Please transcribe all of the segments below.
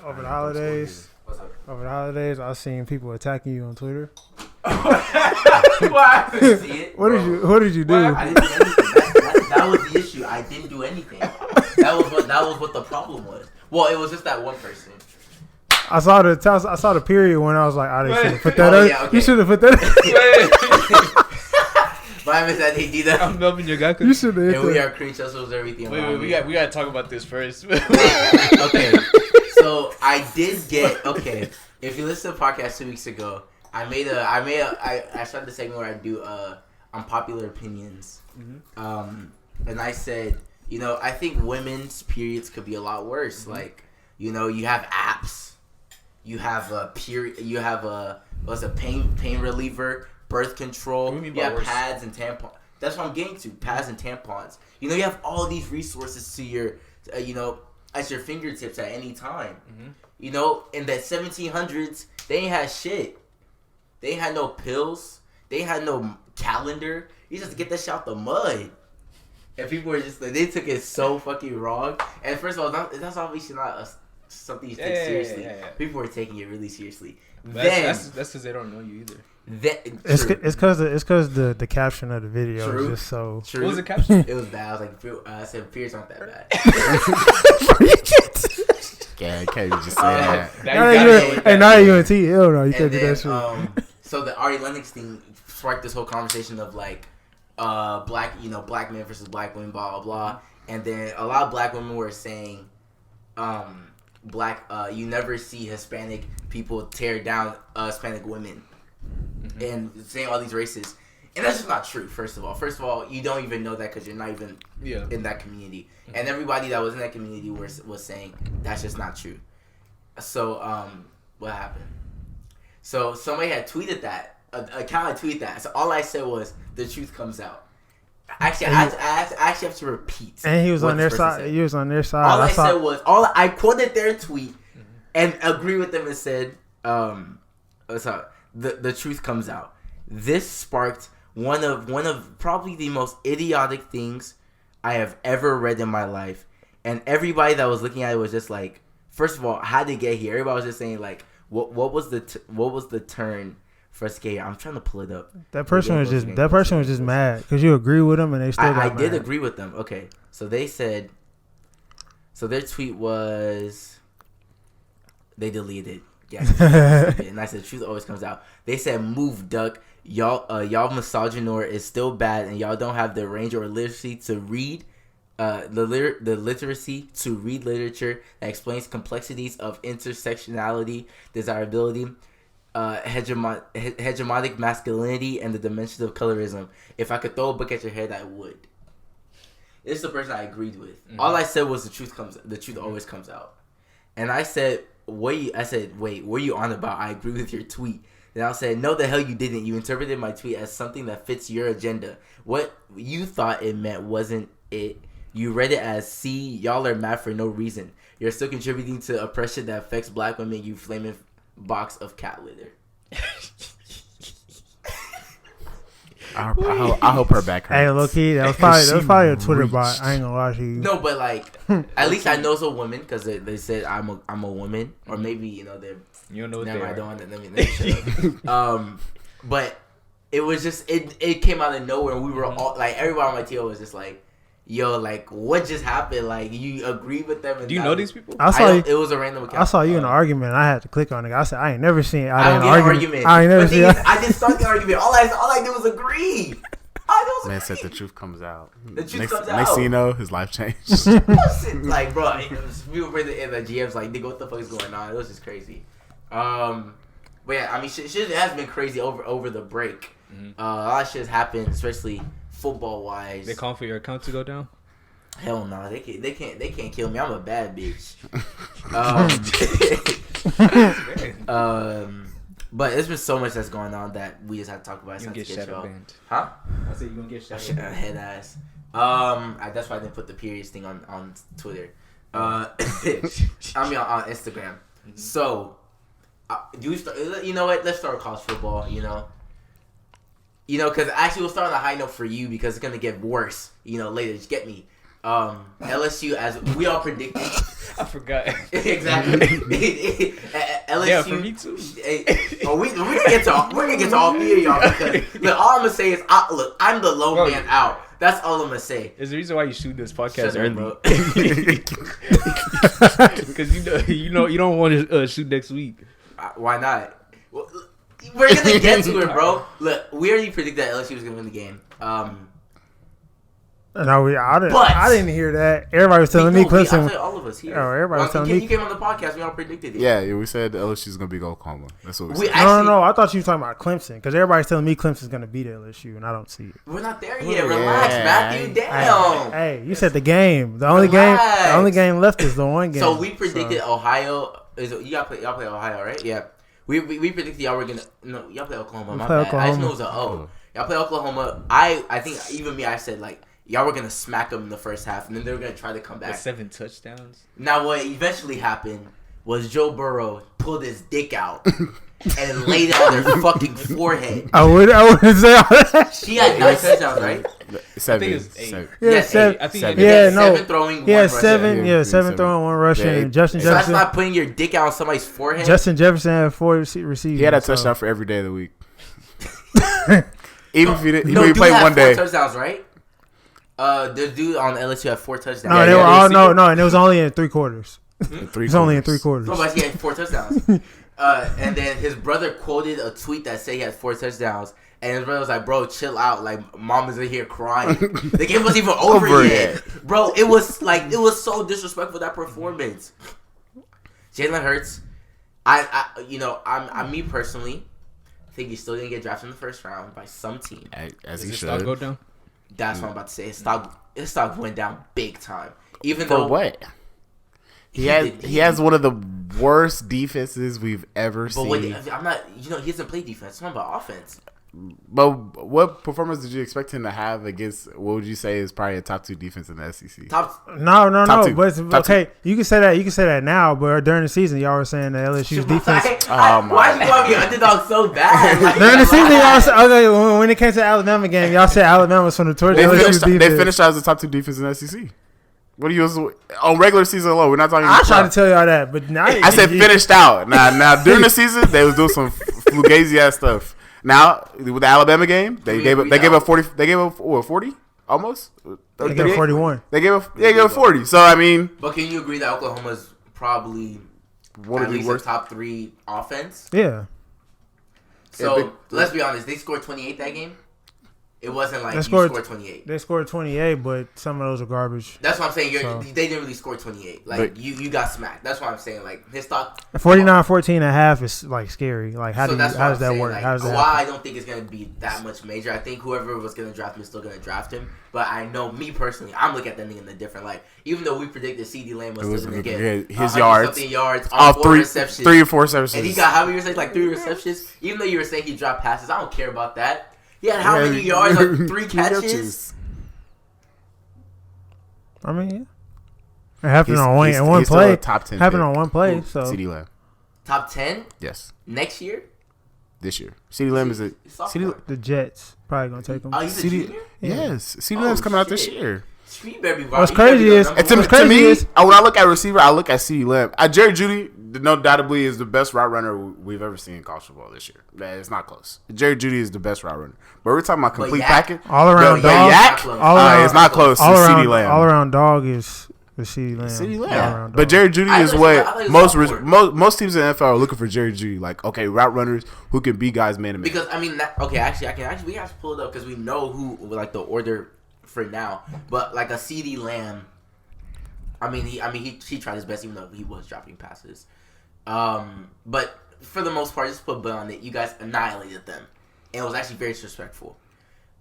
over the holidays. What's up? Over the holidays, I've seen people attacking you on Twitter. Why? See it? What did you do? I didn't do anything. That was the issue. I didn't do anything. That was what the problem was. Well, it was just that one person. I saw the period when I was like, I should have put that up. Yeah, okay. You should have put that. My name is Adida. I'm Melvin Yogaku. You should have. And we are creatures of everything. Wait, we gotta talk about this first. Okay, so I did get If you listen to the podcast 2 weeks ago, I started the segment where I do unpopular opinions. Mm-hmm. And I said, I think women's periods could be a lot worse. Mm-hmm. Like, you have apps, you have a pain reliever, birth control, you have pads and tampons. That's what I'm getting to, pads and tampons. You have all these resources to your, at your fingertips at any time. Mm-hmm. In the 1700s, they ain't had shit. They ain't had no pills. They ain't had no calendar. You just get that shit out the mud. And people were just, they took it so fucking wrong. And first of all, that's obviously not something you take seriously. Yeah. People were taking it really seriously. That's because they don't know you either. It's because the caption of the video is just so. True. What was the caption? It was bad. I was like, I said, periods aren't that bad. Yeah, I can't just say that. Now you're UNT. Hell no, you can't do that shit. So the Ari Lennox thing sparked this whole conversation of like, black men versus black women, blah blah blah. And then a lot of black women were saying, you never see Hispanic people tear down Hispanic women. Mm-hmm. And saying all these races, and that's just not true. First of all, you don't even know that because you're not even in that community. Mm-hmm. And everybody that was in that community was saying that's just not true. So what happened? So somebody had tweeted that. Account had tweeted that. So all I said was the truth comes out. Actually, I actually have to repeat. And he was on their side. Said. He was on their side. All I said was I quoted their tweet and agree with them and said, the truth comes out. This sparked one of probably the most idiotic things I have ever read in my life, and everybody that was looking at it was just like, first of all, how did it get here? Everybody was just saying like, what was the turn for skate? I'm trying to pull it up. That person was just mad because you agree with them and they still. I did agree with them. Okay, so they said, so their tweet was, they deleted. Yeah, and I said, the truth always comes out. They said, move, duck. Y'all misogynoir is still bad, and y'all don't have the range or literacy to read, the literacy to read literature that explains complexities of intersectionality, desirability, hegemonic masculinity, and the dimensions of colorism. If I could throw a book at your head, I would. This is the person I agreed with. Mm-hmm. All I said was the truth always comes out. And I said, wait, what are you on about? I agree with your tweet. Then I said, no, the hell you didn't. You interpreted my tweet as something that fits your agenda. What you thought it meant wasn't it. You read it as, see, y'all are mad for no reason. You're still contributing to oppression that affects black women, you flaming box of cat litter. I hope her back hurts. Hey, low-key, that was probably a Twitter bot. I ain't gonna lie to you. No, but like, at least I know it's a woman because they said I'm a woman, or maybe they're. You don't know what never, they are. I don't want to. Let me shut up. But it was just it came out of nowhere, and we were all like, everybody on my team was just like, yo, like, what just happened? Like, you agree with them? And do you know these people? It was a random account. I saw you in an argument. I had to click on it. I said, I ain't never seen. I didn't argument. I ain't never seen. I didn't start the argument. All I did was agree. Man said the truth comes out. The truth comes out. Next thing you know, his life changed. Like, bro, people were in the GMs like, nigga, what the fuck is going on? It was just crazy. But yeah, I mean, shit has been crazy over the break. Mm-hmm. A lot of shit has happened, especially football wise. They calling for your account to go down? Hell no, they can't kill me. I'm a bad bitch. But there's been so much that's going on that we just have to talk about. You get shadow banned. Huh? I said you gonna get shadow banned. Head ass. That's why I didn't put the periods thing on Twitter. I mean on Instagram. Mm-hmm. So, you know what? Let's start with college football. Because actually we'll start on a high note for you because it's gonna get worse. Later, just get me. LSU, as we all predicted, I forgot. Exactly. LSU. Yeah, for me too. We're gonna get to all three of y'all because look, all I'm gonna say is I'm the lone man out. That's all I'm gonna say. There's the reason why you shoot this podcast Shut up, early. Because you don't want to shoot next week. Why not? Well, we're gonna get to it, bro. Look, we already predicted that LSU was gonna win the game. No, I didn't hear that. Everybody was telling me Clemson. All of us here. Oh, everybody was telling me. You came on the podcast. We all predicted it. Yeah, we said LSU's gonna beat Oklahoma. That's what we said. No. I thought you were talking about Clemson because everybody's telling me Clemson's gonna beat LSU, and I don't see it. We're not there yet. Relax, Matthew. Damn. Hey, you said the game. The only game left is the one game. So we predicted Ohio. Y'all play Ohio, right? Yeah. We predicted y'all were gonna. No, y'all play Oklahoma. My bad. I just know it was an O. Y'all play Oklahoma. I think even me. I said like. Y'all were going to smack them in the first half, and then they were going to try to come back. With 7 touchdowns? Now, what eventually happened was Joe Burrow pulled his dick out and laid it on their fucking forehead. I wouldn't say all that. She had 9 touchdowns, right? 7. I think it's 8. Yeah, 7. I think 7. Yeah, no. 7 throwing, 1 yeah, rushing. 7. Yeah, 7 throwing, 1 rushing. Yeah, Justin So that's Jefferson. not putting your dick out on somebody's forehead? Justin Jefferson had 4 receivers. He had a touchdown for every day of the week. Even if he didn't, No, he played one day. 4 touchdowns, right? The dude on LSU had 4 touchdowns. No, they were all no, and it was only in 3 quarters. It's only in 3 quarters. No, but he had 4 touchdowns. And then his brother quoted a tweet that said he had 4 touchdowns. And his brother was like, bro, chill out. Like, mom is in here crying. The game wasn't even over yet. Bro, it was so disrespectful, that performance. Jalen Hurts, I'm me personally, think he's still going to get drafted in the first round by some team. As Does he his should. stock go down? That's what I'm about to say. His stock went down big time. Even For though what? He has one of the worst defenses we've ever seen. But wait, I'm not. He doesn't play defense. It's not about offense. But what performance did you expect him to have against? What would you say is probably a top 2 defense in the SEC? No. Top 2. But okay, you can say that. You can say that now. But during the season, y'all were saying that LSU's defense. Why you want to be underdog so bad? Like, During the season, y'all said okay. When it came to the Alabama game, y'all said Alabama was from the torch. They finished as the top 2 defense in the SEC. What do you on regular season alone? We're not talking. I tried to tell y'all that, but now I said finished out. Now during the season, they was doing some fugazi ass stuff. Now with the Alabama game, they gave up 40. They gave up 40 almost. They gave up 41. They gave up 40. So I mean, but can you agree that Oklahoma's probably one at of the least worst a top 3 offense? Yeah. So let's be honest, they scored 28 that game. It wasn't like you scored 28. They scored 28, but some of those are garbage. That's what I'm saying. They didn't really score 28. Like, you got smacked. That's what I'm saying. Like, his stock... 49-14 and a half is, like, scary. Like, how does that saying, work? Like, how does that why I don't think it's going to be that much major. I think whoever was going to draft him is still going to draft him. But I know, me personally, I'm looking at them in a different light. Even though we predicted CD Lamb was still going to get his yards on 4 receptions. 3 or 4 receptions. And he got how many receptions? Like 3 receptions? Even though you were saying he dropped passes, I don't care about that. He had how many yards on 3 catches? I mean, yeah. It happened on one play. Top 10 happened on one play. So CD Lamb. Top 10? Yes. Next year? This year. CD Lamb is the Jets probably gonna take him. Oh, he's a junior? Yes. CD Lamb's coming out this year. What's crazy is to me, when I look at receiver, I look at CD Lamb. Jerry Jeudy, no doubtably, is the best route runner we've ever seen in college football this year. It's not close. Jerry Jeudy is the best route runner. But we're talking about complete package. All around dog. It's not close to CD Lamb. All around dog is CD Lamb. CD Lamb. But Jerry Jeudy is what most teams in the NFL are looking for. Jerry Jeudy, like, okay, route runners who can beat guys man to man. Because I mean, we have to pull it up because we know who like the order for now. But like a CD Lamb, he tried his best even though he was dropping passes. But for the most part, just put Bill on it. You guys annihilated them, and it was actually very disrespectful.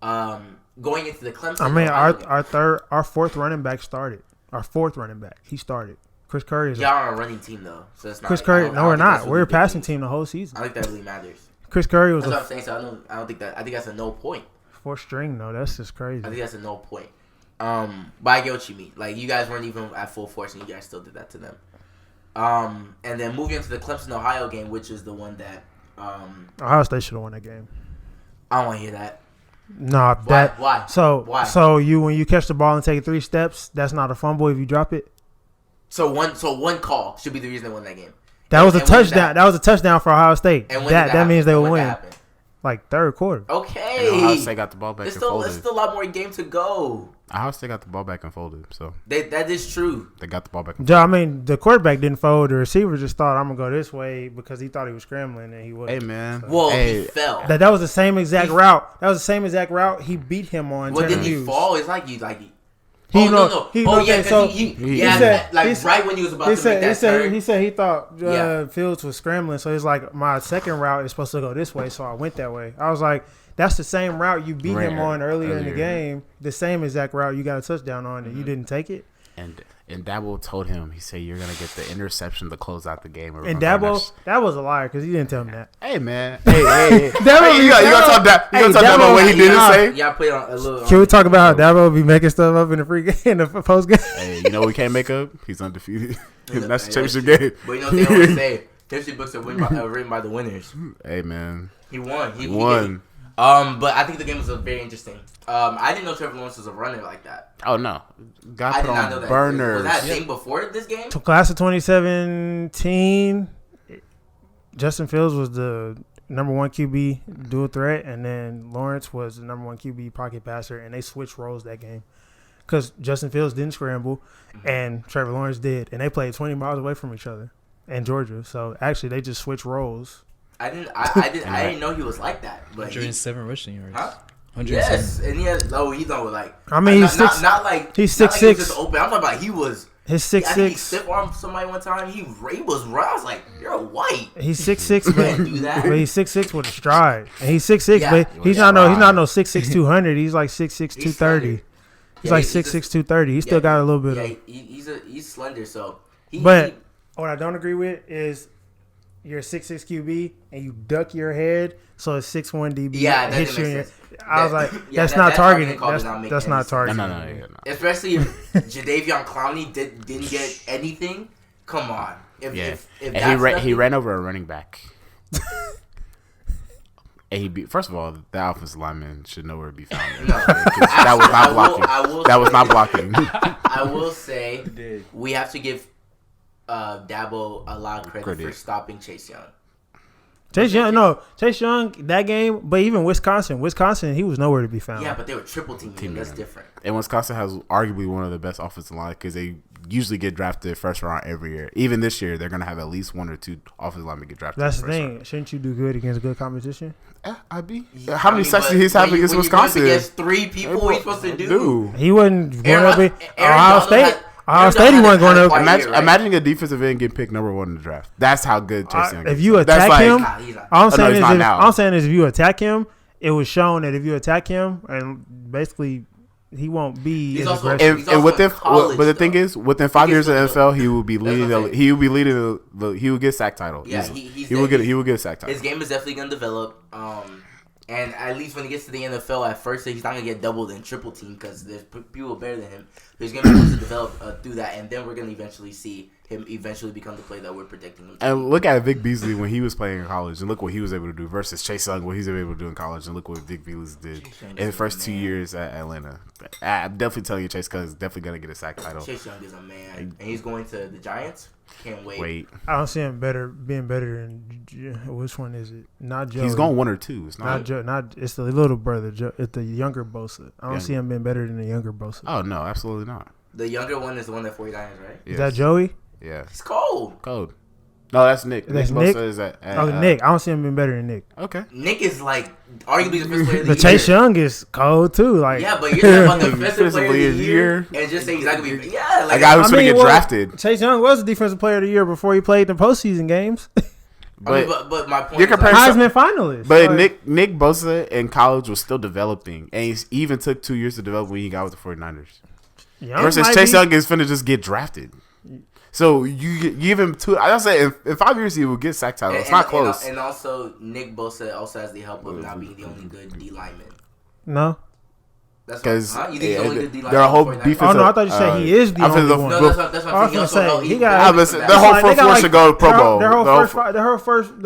Going into the Clemson, I mean, our 4th running back started. Our 4th running back, he started. Chris Curry is. Y'all are a running team though, so it's not. Chris Curry, no, we're not. We're a passing team the whole season. I think that really matters. Chris Curry was. That's what I'm saying. So I don't think that. I think that's a no point. 4th string though, that's just crazy. I think that's a no point. But I get what you mean. Like, you guys weren't even at full force, and you guys still did that to them. And then moving into the Clemson Ohio game, which is the one that Ohio State should have won that game. I don't want to hear that. Nah, Why? So when you catch the ball and take 3 steps, that's not a fumble if you drop it. So one call should be the reason they won that game. That was a And when did touchdown. That was a touchdown for Ohio State. And when That did that means they happen? will When did win. that happen? Like third quarter. Okay. And Ohio State got the ball back There's and still folded. a lot more game to go. Ohio State got the ball back and folded, so That is true. they got the ball back. I mean, the quarterback didn't fold. The receiver just thought I'm gonna go this way because he thought he was scrambling and he wasn't. Hey man, Well, hey, he fell. That was the same exact route. That was the same exact route he beat him on. Well, Tanner did he Hughes. fall? It's like you like. He Oh know- no! he Oh know- yeah, okay, so because he he yeah, said- like he said- right when he was about He to make said, that turn. he said he thought Yeah. Fields was scrambling, so he's like, my second route is supposed to go this way, so I went that way. I was like, that's the same route you beat him on earlier in the game, the same exact route you got a touchdown on, and you didn't take it. and Dabo told him, he said you're gonna get the interception to close out the game. And Dabo, that was a liar because he didn't tell him that. Hey man, hey, Dabo, you gonna tell Dabo what he didn't say? Yeah, I put on a little. Can we talk about how Dabo be making stuff up in the free game, in the post game? Hey, you know what we can't make up? He's undefeated. That's the Hey, championship game. But you know what they always say? History books are written by the winners. Hey man, He won. He won. But I think the game was very interesting. I didn't know Trevor Lawrence was a runner like that. Oh no, I got did put not know on that. burners. Was that a thing before this game? Class of 2017, Justin Fields was the number one QB dual threat, and then Lawrence was the number one QB pocket passer, and they switched roles that game because Justin Fields didn't scramble, and Trevor Lawrence did, and they played 20 miles away from each other in Georgia. So actually, they just switched roles. I didn't know he was like that. But 107 rushing yards. Huh? 107. Yes, and he has. Oh, he's not like. I mean, he's not, six- not like he's not like he was 6'6". just open. I'm talking about he was. His I think he 6'6". stiff armed somebody one time. He was right. I was like, "You're a white." He's 6'6", can't do that. but he's 6'6" with a stride, and he's 6'6", Yeah. but he's Yeah. not no 6'6", 200. He's like 6'6", 230. He's Yeah, like he's 6'6", just- 230. He still got a little bit Yeah, of. he's slender. So But what I don't agree with is you're a 6'6" QB and you duck your head, so it's 6'1" DB. Yeah, that hits didn't you in make your- sense. I was like, Yeah, that's that- not that targeting. targeting call That's, did not make that's any not sense. targeting. No. especially if Jadeveon Clowney didn't get anything. Come on. If And that's he nothing- ran over a running back. And he beat. First of all, the offensive lineman should know where to be found. No. That was not blocking. That was not blocking. I will say we have to give Dabo a lot of credit for stopping Chase Young. Chase Young, that game, but even Wisconsin, he was nowhere to be found. Yeah, but they were triple teaming him. That's different. And Wisconsin has arguably one of the best offensive lines because they usually get drafted first round every year. Even this year, they're gonna have at least one or two offensive linemen get drafted. That's in the first thing. round. Shouldn't you do good against good competition? I'd be. How many sacks did he have against when Wisconsin? You're going against three people, what are you supposed to do? He wasn't going Aaron- up. Aaron Ohio Donald State. had- Ohio Aaron State, he Donald wasn't going had a up. quiet Imagine, year, right? imagining a defensive end get picked number one in the draft. That's how good Chase Young is. If you That's attack like- him, Nah, he's not. all I'm no, saying he's is, not now. all I'm saying is, if you attack him, it was shown that if you attack him, and basically he won't be He's as also- aggressive. He's And also within, in college, but the thing though. is, within 5 He years gets in put NFL, up. he will be leading. what I'm saying. He will be leading. He will get sack title. Yeah, easily. he's he will get. He will get a sack title. His game is definitely gonna develop. And at least when he gets to the NFL, at first he's not gonna get doubled and triple teamed because there's people better than him. He's gonna be able to develop through that, and then we're gonna eventually see him eventually become the player that we're predicting him to And be. look at Vic Beasley when he was playing in college, and look what he was able to do versus Chase Young, what he's able to do in college, and look what Vic Beasley did Young in the is first a 2 man. years at Atlanta. I'm definitely telling you, Chase Young is definitely gonna get a sack title. Chase Young is a man, and he's going to the Giants. Can't wait. Wait, I don't see him being better than which one is it? Not Joe. he's going 1 or 2. It's Not not. Joe. Not it's the little brother. Joe, it's the younger Bosa. I don't Yeah. see him being better than the younger Bosa. Oh no, absolutely not. The younger one is the one that 49ers, right? Is that Joey? Yeah, He's cold. code. No, that's Nick. That's Nick Nick? Bosa is at Nick. I don't see him being better than Nick. Okay. Nick is like arguably the first player of the But year. Chase Young is cold too. Like Yeah, but you're talking about the defensive player of the Defensively year, and just say he's not gonna be. Yeah, A like guy who's I gonna mean, get well, drafted. Chase Young was the defensive player of the year before he played the postseason games. but my point You're is, like, comparing- Heisman finalist. But Like, Nick Bosa in college was still developing, and he even took 2 years to develop when he got with the 49ers. Young Versus might Chase be- Young is finna just get drafted. So you give him 2. I say in 5 years he will get sack title. It's not close. And also, Nick Bosa also has the help of not being the only good D lineman. No. Because You think he's only the D-line their whole 49ers? defense. Oh no, I thought you said he is the only one. No, that's what I'm saying. I was gonna say he got. Their whole front four should go to Pro Bowl. Their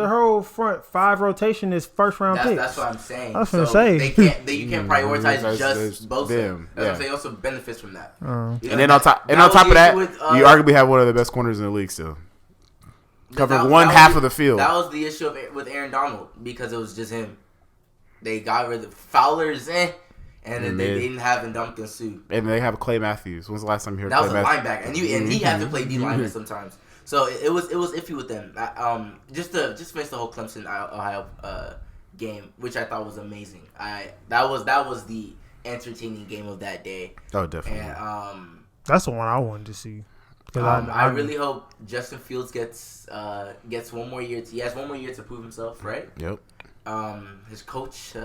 whole front 5 rotation is first round picks. That's what I'm saying. I was gonna say you can't prioritize just Bosa. them. That's what I'm saying. Also benefits from that. And then on top of that, you arguably have one of the best corners in the league still. Covered half of the field. That was the issue with Aaron Donald because it was just him. They got rid of Fowler's and then they didn't have Ndamukong Suh. And they have Clay Matthews. When's the last time you heard that Clay was Matthews? a linebacker, and he had to play D lineman sometimes. So it was iffy with them. Just finish the whole Clemson Ohio game, which I thought was amazing. That was the entertaining game of that day. Oh, definitely. And that's the one I wanted to see. I really hope Justin Fields gets one more year. He has one more year to prove himself, right? Yep. His coach.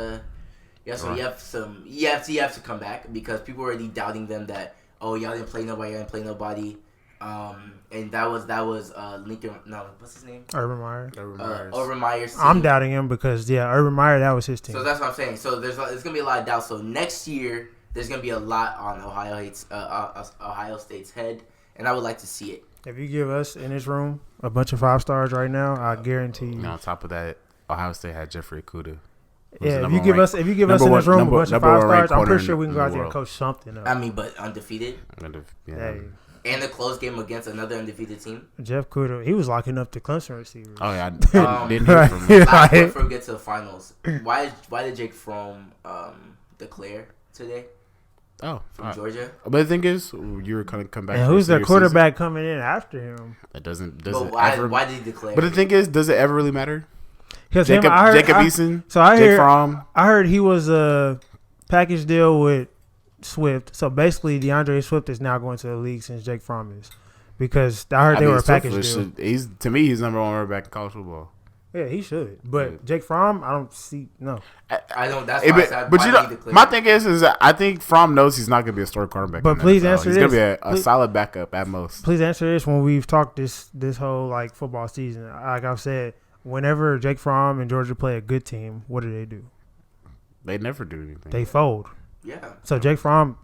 So you have to come back because people were already doubting them that y'all didn't play nobody. And that was Lincoln. No, what's his name? Urban Meyer. Urban Meyer's team. I'm doubting him because Urban Meyer, that was his team. So that's what I'm saying. So there's gonna be a lot of doubt. So next year there's gonna be a lot on Ohio State's head, and I would like to see it. If you give us in this room a bunch of 5 stars right now, I guarantee you. And on top of that, Ohio State had Jeffrey Okudah. Yeah, if you give us in this room a bunch of 5 stars, I'm pretty sure we can go out there and coach something up. I mean, but undefeated. Hey. And a close game against another undefeated team. Jeff Okudah, he was locking up the Clemson receivers. Oh yeah, I didn't hear from him. Last one before we get to the finals. Why did Jake Fromm declare today? Oh, from Georgia. But the thing is, you were gonna come back. And who's the quarterback coming in after him? It doesn't. Why did he declare? But the thing is, does it ever really matter? Because Jacob Eason. So I Fromm. I heard he was a package deal with Swift. So basically, DeAndre Swift is now going to the league since Jake Fromm is, because I heard they were a package deal. To me, he's number 1 running back in college football. Yeah, he should. But Jake Fromm, I don't see. No, I don't. That's why I said. But you know, my thing is that I think Fromm knows he's not going to be a starting quarterback. But please answer this. He's going to be a solid backup at most. Please answer this when we've talked this whole football season. Like I've said, whenever Jake Fromm and Georgia play a good team, what do? They never do anything. They fold. Yeah. So Jake Fromm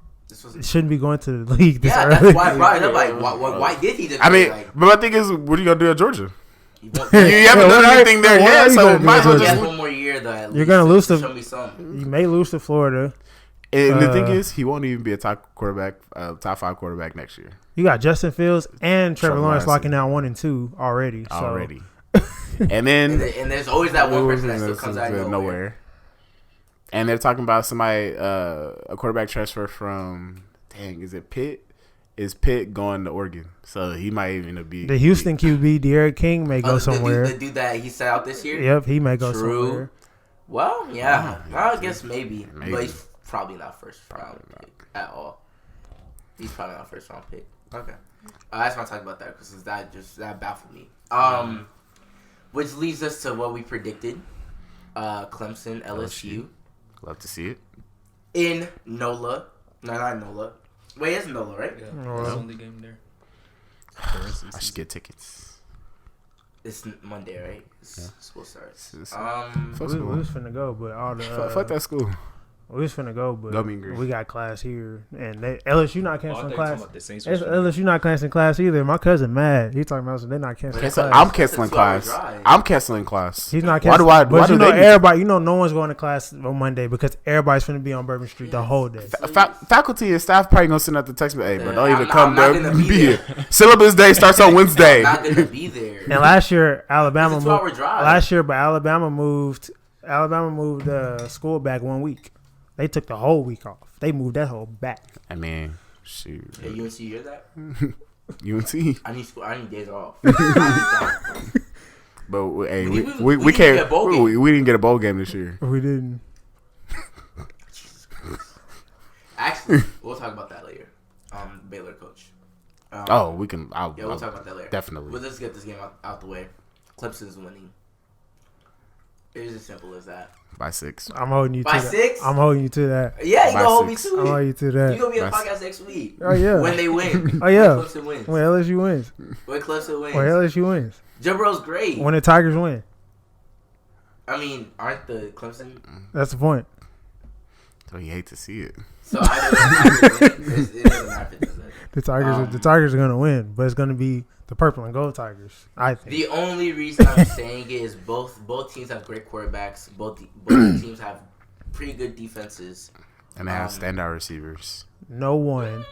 shouldn't be going to the league this early. That's why I brought it up. Why did he? I mean, but my thing is, what are you going to do at Georgia? You haven't done anything there yet, so might as well just one more year though. You're gonna lose to. Show me something. You may lose to Florida. And the thing is, he won't even be a top 5 quarterback next year. You got Justin Fields and Trevor Lawrence locking down 1 and 2 already. And then and there's always that one person that still comes out of nowhere. And they're talking about somebody a quarterback transfer from is it Pitt? Is Pitt going to Oregon? So he might even be the Houston QB. De'Aaron King may go somewhere. The dude that he set out this year. Yep, he may go somewhere. Well, yeah, I guess maybe, but he's probably not first round pick at all. He's probably not first round pick. Okay, I just want to talk about that because that baffled me. Which leads us to what we predicted: Clemson, LSU. Love to see it in NOLA. No, not NOLA. Wait, it's NOLA, right? Yeah, it's the only game there. I should get tickets. It's Monday, right? School starts. We was finna go, but all the fuck that school. We was finna go, but we got class here, and LSU not canceling class. LSU not canceling class either. My cousin mad. He talking about they're not canceling class. I'm canceling class. I'm canceling class. He's not canceling. Why do everybody? No one's going to class on Monday because everybody's finna be on Bourbon Street the whole day. Faculty and staff probably gonna send out the text, but hey, bro, don't even come there. Be here. Syllabus day starts on Wednesday. I'm not gonna be there. And last year Alabama moved. But Alabama moved school back 1 week. They took the whole week off. They moved that whole back. I mean, shoot. Hey, UNC, you hear that? UNC. I need school. I need days off. But hey, we can't. We didn't get a bowl game this year. We didn't. Actually, we'll talk about that later. Baylor coach. We can. We'll talk about that later. Definitely. But let's get this game out the way. Clemson's winning. It's as simple as that. By 6. I'm holding you to that. By 6? I'm holding you to that. Yeah, you gonna hold me to it. I'm holding you to that. You gonna be on the podcast next week. Oh yeah. When they win. Oh yeah. When Clemson wins. When LSU wins. When Clemson wins. When LSU wins. Joe Burrow's great. When the Tigers win. I mean, aren't the Clemson? That's the point. Oh, you hate to see it. So it doesn't matter. The Tigers are gonna win, but it's gonna be the purple and gold Tigers. I think. The only reason I'm saying it is both teams have great quarterbacks. Both teams have pretty good defenses, and they have standout receivers. No one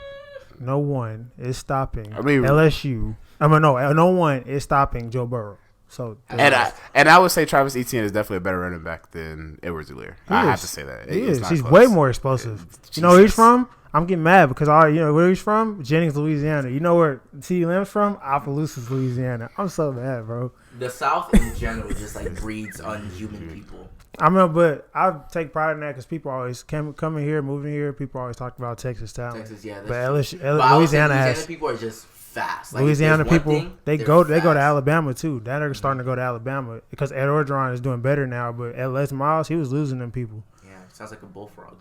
is stopping LSU. No one is stopping Joe Burrow. So and I would say Travis Etienne is definitely a better running back than Edwards-Helaire. I have to say that. He is. He's way more explosive. You know where he's from? I'm getting mad because where he's from? Jennings, Louisiana. You know where CeeDee Lamb's from? Opelousas, Louisiana. I'm so mad, bro. The South in general just like breeds unhuman people. I mean, but I take pride in that because people always come in here, moving here. People always talk about Texas talent. Texas, yeah. But Louisiana has people are just fast. Like, Louisiana people, thing, they go to Alabama too. That are starting to go to Alabama because Ed Orgeron is doing better now. But at Les Miles, he was losing them people. Yeah, sounds like a bullfrog.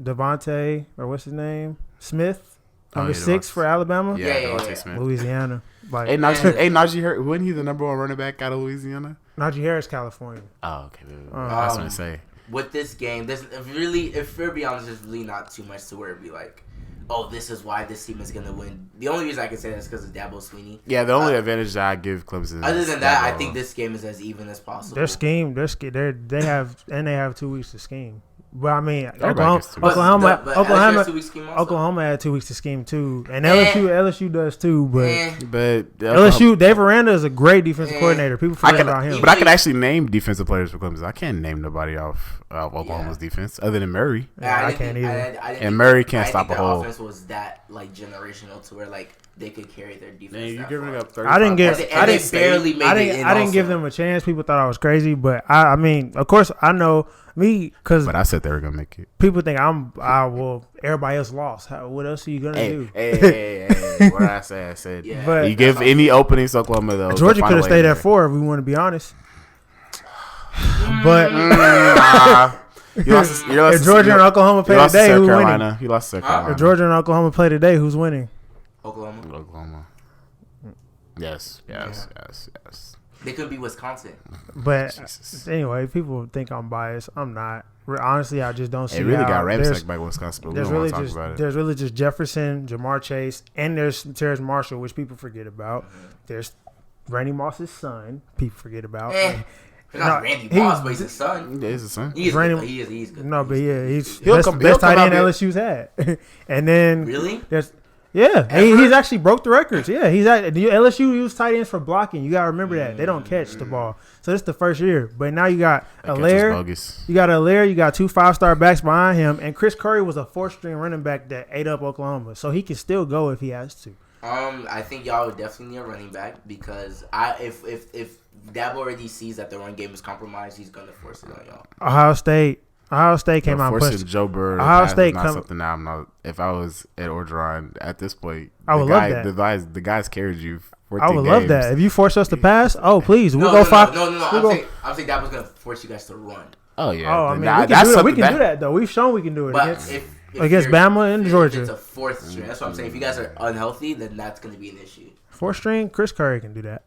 Devontae, or what's his name? Smith, number 6 for Alabama. Yeah. Smith. Louisiana. Like, Najee Harris, wasn't he the number 1 running back out of Louisiana? Najee Harris, California. Oh, okay. That's what I say. With this game, if we're being honest, there's really not too much to where it'd be like, oh, this is why this team is going to win. The only reason I can say that is because of Dabo Swinney. Yeah, the only advantage that I give Clemson. Other than that, I think this game is as even as possible. They have 2 weeks to scheme. But I mean, Oklahoma had 2 weeks to scheme too, and LSU does too. But LSU, Dave Aranda is a great defensive coordinator. People forget about him. But I can actually name defensive players for Clemson. I can't name nobody off Oklahoma's defense other than Murray. I can't either. And Murray can't stop a hole. Offense was that like generational to where like they could carry their defense. Man, you're giving up 30. I didn't give them a chance. People thought I was crazy, but I mean, of course, I know me because. But I said they were gonna make it. People think everybody else lost. What else are you gonna do? Hey, what did I say? I said, but you give any openings to Oklahoma though. Georgia could have stayed at 4 if we want to be honest. But if Georgia and Oklahoma play today, who's winning? You lost to Carolina. If Georgia and Oklahoma play today, who's winning? Oklahoma. Yes. They could be Wisconsin. But anyway, people think I'm biased. I'm not. Honestly, I just don't see. It really got ramsacked by Wisconsin, but we don't want to talk about it. There's really just Jefferson, Jamar Chase, and there's Terrace Marshall, which people forget about. There's Randy Moss's son. People forget about. He's not Randy Moss, but he's his son. Yeah, he's his son. He's good. No, but yeah, he's best tight end LSU's had. And then really, he's actually broke the records. Yeah, he's at LSU used tight ends for blocking. You gotta remember that they don't catch the ball. So this is the first year. But now you got Allaire. You got 2 5-star backs behind him, and Chris Curry was a 4th-string running back that ate up Oklahoma, so he can still go if he has to. I think y'all would definitely need a running back because if Dabo already sees that the run game is compromised, he's gonna force it on y'all. Ohio State came out and pushed Joe Burrow. Ohio State not something that I'm not. If I was at Orgeron at this point, I would love that. The guys carried you. I would love that. If you force us to pass, please, we'll go 5. No. I'm saying Dabo's gonna force you guys to run. Oh yeah. Oh, I mean, we can do that though. We've shown we can do it against Bama and Georgia. It's a 4th string. That's what I'm saying. If you guys are unhealthy, then that's gonna be an issue. 4th string, Chris Curry can do that.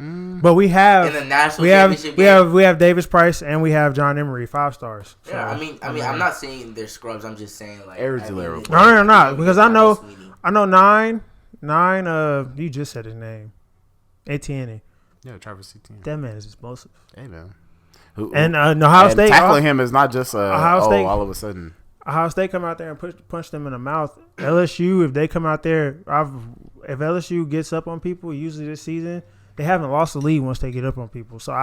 But we have in the national championship game. we have Davis Price and we have John Emery, 5 stars. So, yeah, I mean, I'm not saying they're scrubs. I'm just saying like Arizona. No, not because I know 9. You just said his name, Etienne. Yeah, Travis Etienne. That man is explosive. Hey man. And Ohio State tackling him is not just all of a sudden. Ohio State come out there and punch them in the mouth. LSU, if they come out there, if LSU gets up on people, usually this season, they haven't lost the lead once they get up on people. So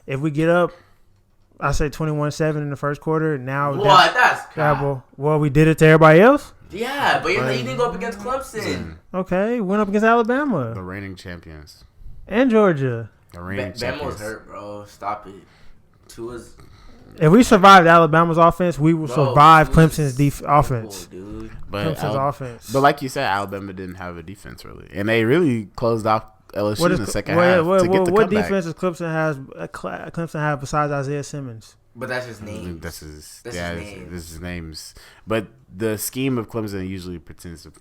if we get up, I say 21-7 in the first quarter. Now that's crap. Well, we did it to everybody else. Yeah, but you didn't go up against Clemson. Okay, went up against Alabama, the reigning champions, and Georgia. The reigning champions. Bama's hurt, bro. Stop it. Tua's. If we survived Alabama's offense, we will survive Clemson's offense. Dude. Clemson's offense. But like you said, Alabama didn't have a defense really, and they really closed off LSU in the second half to get the what comeback. Defense does Clemson have besides Isaiah Simmons? But that's his name. That's his names. But the scheme of Clemson usually pretends to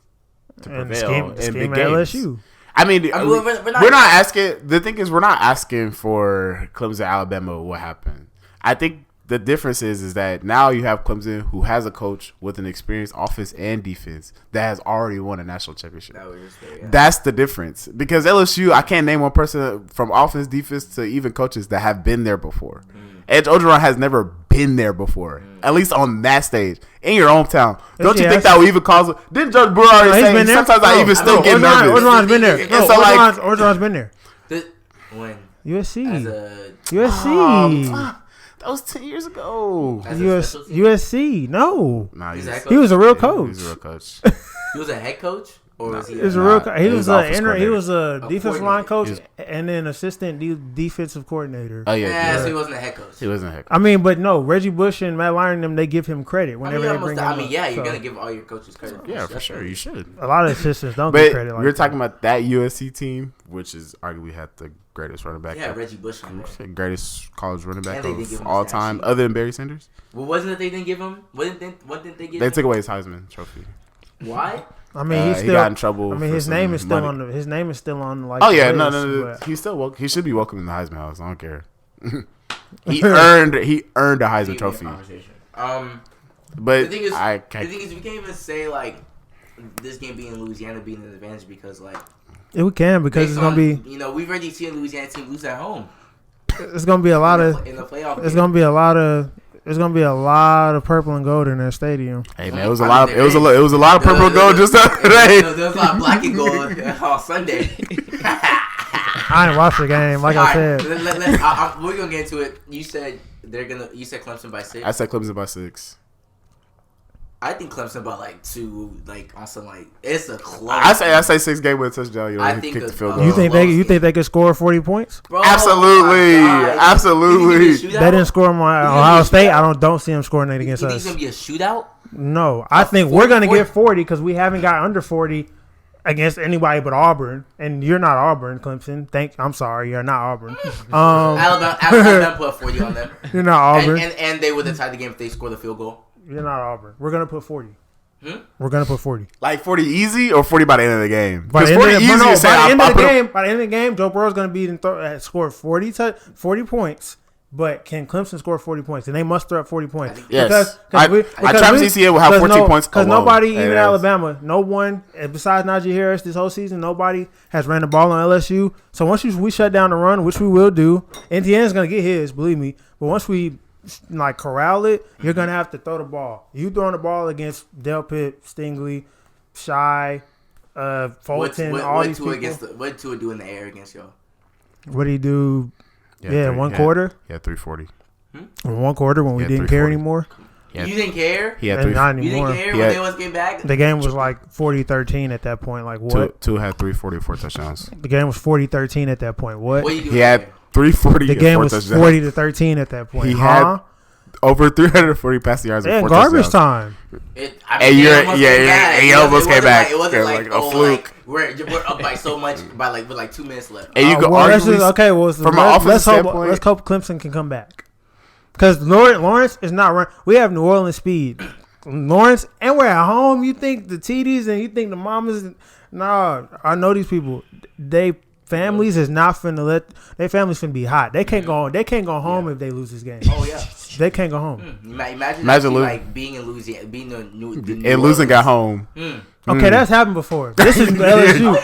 prevail in big games. LSU. I mean, we're not asking. The thing is, we're not asking for Clemson, Alabama. What happened? I think the difference is that now you have Clemson, who has a coach with an experienced offense and defense that has already won a national championship. That's the difference. Because LSU, I can't name one person from offense, defense to even coaches that have been there before. Edge Orgeron has never been there before, at least on that stage in your hometown. Don't you think that would even cause? Didn't Judge Brewer already say sometimes I even still get nervous? Orgeron's been there. Orgeron's been there. When USC. USC. That was 10 years ago. USC. No. Nah, he was a real coach. He was a real coach. He was a head coach? Or was he he was a real he was a defensive line coach and then assistant defensive coordinator. Oh yeah, so he wasn't a head coach. He wasn't a head coach. I mean, but no, Reggie Bush and Matt Lyon and them, they give him credit whenever they bring him up. You're gonna give all your coaches credit. Yeah, for sure, you should. A lot of assistants don't get credit. We're talking about that USC team, which is arguably had the greatest running back. Yeah, Reggie Bush on there. Greatest college running back of all time, other than Barry Sanders. Well, wasn't it they didn't give him? What didn't they give? They took away his Heisman Trophy. Why? I mean, he got in trouble. I mean, his name is still on. His name is still on. Like, oh yeah, no. He's still. He should be welcome in the Heisman House. I don't care. He earned a Heisman Trophy. But the thing is, we can't even say like this game being in Louisiana being an advantage because like we can because it's gonna be. You know, we've already seen a Louisiana team lose at home. It's gonna be a lot of in the playoff. It's gonna be a lot of. There's gonna be a lot of purple and gold in that stadium. Hey man, it was a lot of purple and gold just the other day. There was a lot of black and gold on Sunday. I didn't watch the game, like I said. We're gonna get into it. You said Clemson by 6. I said Clemson by 6. I think Clemson by like 2, like on some like it's a close. I say 6 game with a touchdown. I think kick the field goal. You think they could score 40 points? Bro, absolutely, absolutely. They didn't score them on Ohio State. I don't see them scoring it against us. You think it's gonna be a shootout? No, I think we're gonna get 40 because we haven't got under 40 against anybody but Auburn, and you're not Auburn, Clemson. I'm sorry, you're not Auburn. Alabama put 40 on them. You're not Auburn, and they would have tied the game if they scored the field goal. You're not Auburn. We're gonna put 40. We're gonna put 40. Like 40 easy or 40 by the end of the game? By the end of the game, Joe Burrow's gonna be score 40 points. But can Clemson score 40 points? And they must throw up 40 points. Yes. Travis Etienne will have 14 points because nobody, even Alabama, no one besides Najee Harris this whole season, nobody has ran the ball on LSU. So once we shut down the run, which we will do, Etienne's gonna get his, believe me. But once we like corral it, you're gonna have to throw the ball. You throwing the ball against Del Pitt, Stingley, Shy, Fulton, all these people. What Tua do in the air against y'all? What did he do? One quarter. Yeah, 340. One quarter when we didn't care anymore. You didn't care? Yeah, not anymore. You didn't care when they was getting back? The game was like 40-13 at that point. Like what? Tua had 344 touchdowns. The game was 40-13 at that point. What? He had 340. The game was 40-13 at that point. He had over 340 passing yards. And garbage time. He almost came back. It wasn't like a fluke. We're up by so much with like 2 minutes left. And you could from an offensive standpoint, let's hope Clemson can come back. Because Lawrence is not running. We have New Orleans speed. Lawrence, and we're at home. You think the TDs and you think the mamas? Nah, I know these people. They families is not finna let their families finna be hot. They can't go. They can't go home if they lose this game. Oh yeah, they can't go home. Imagine like being in Louisiana, being in New and losing got home. Okay, that's happened before. This is LSU.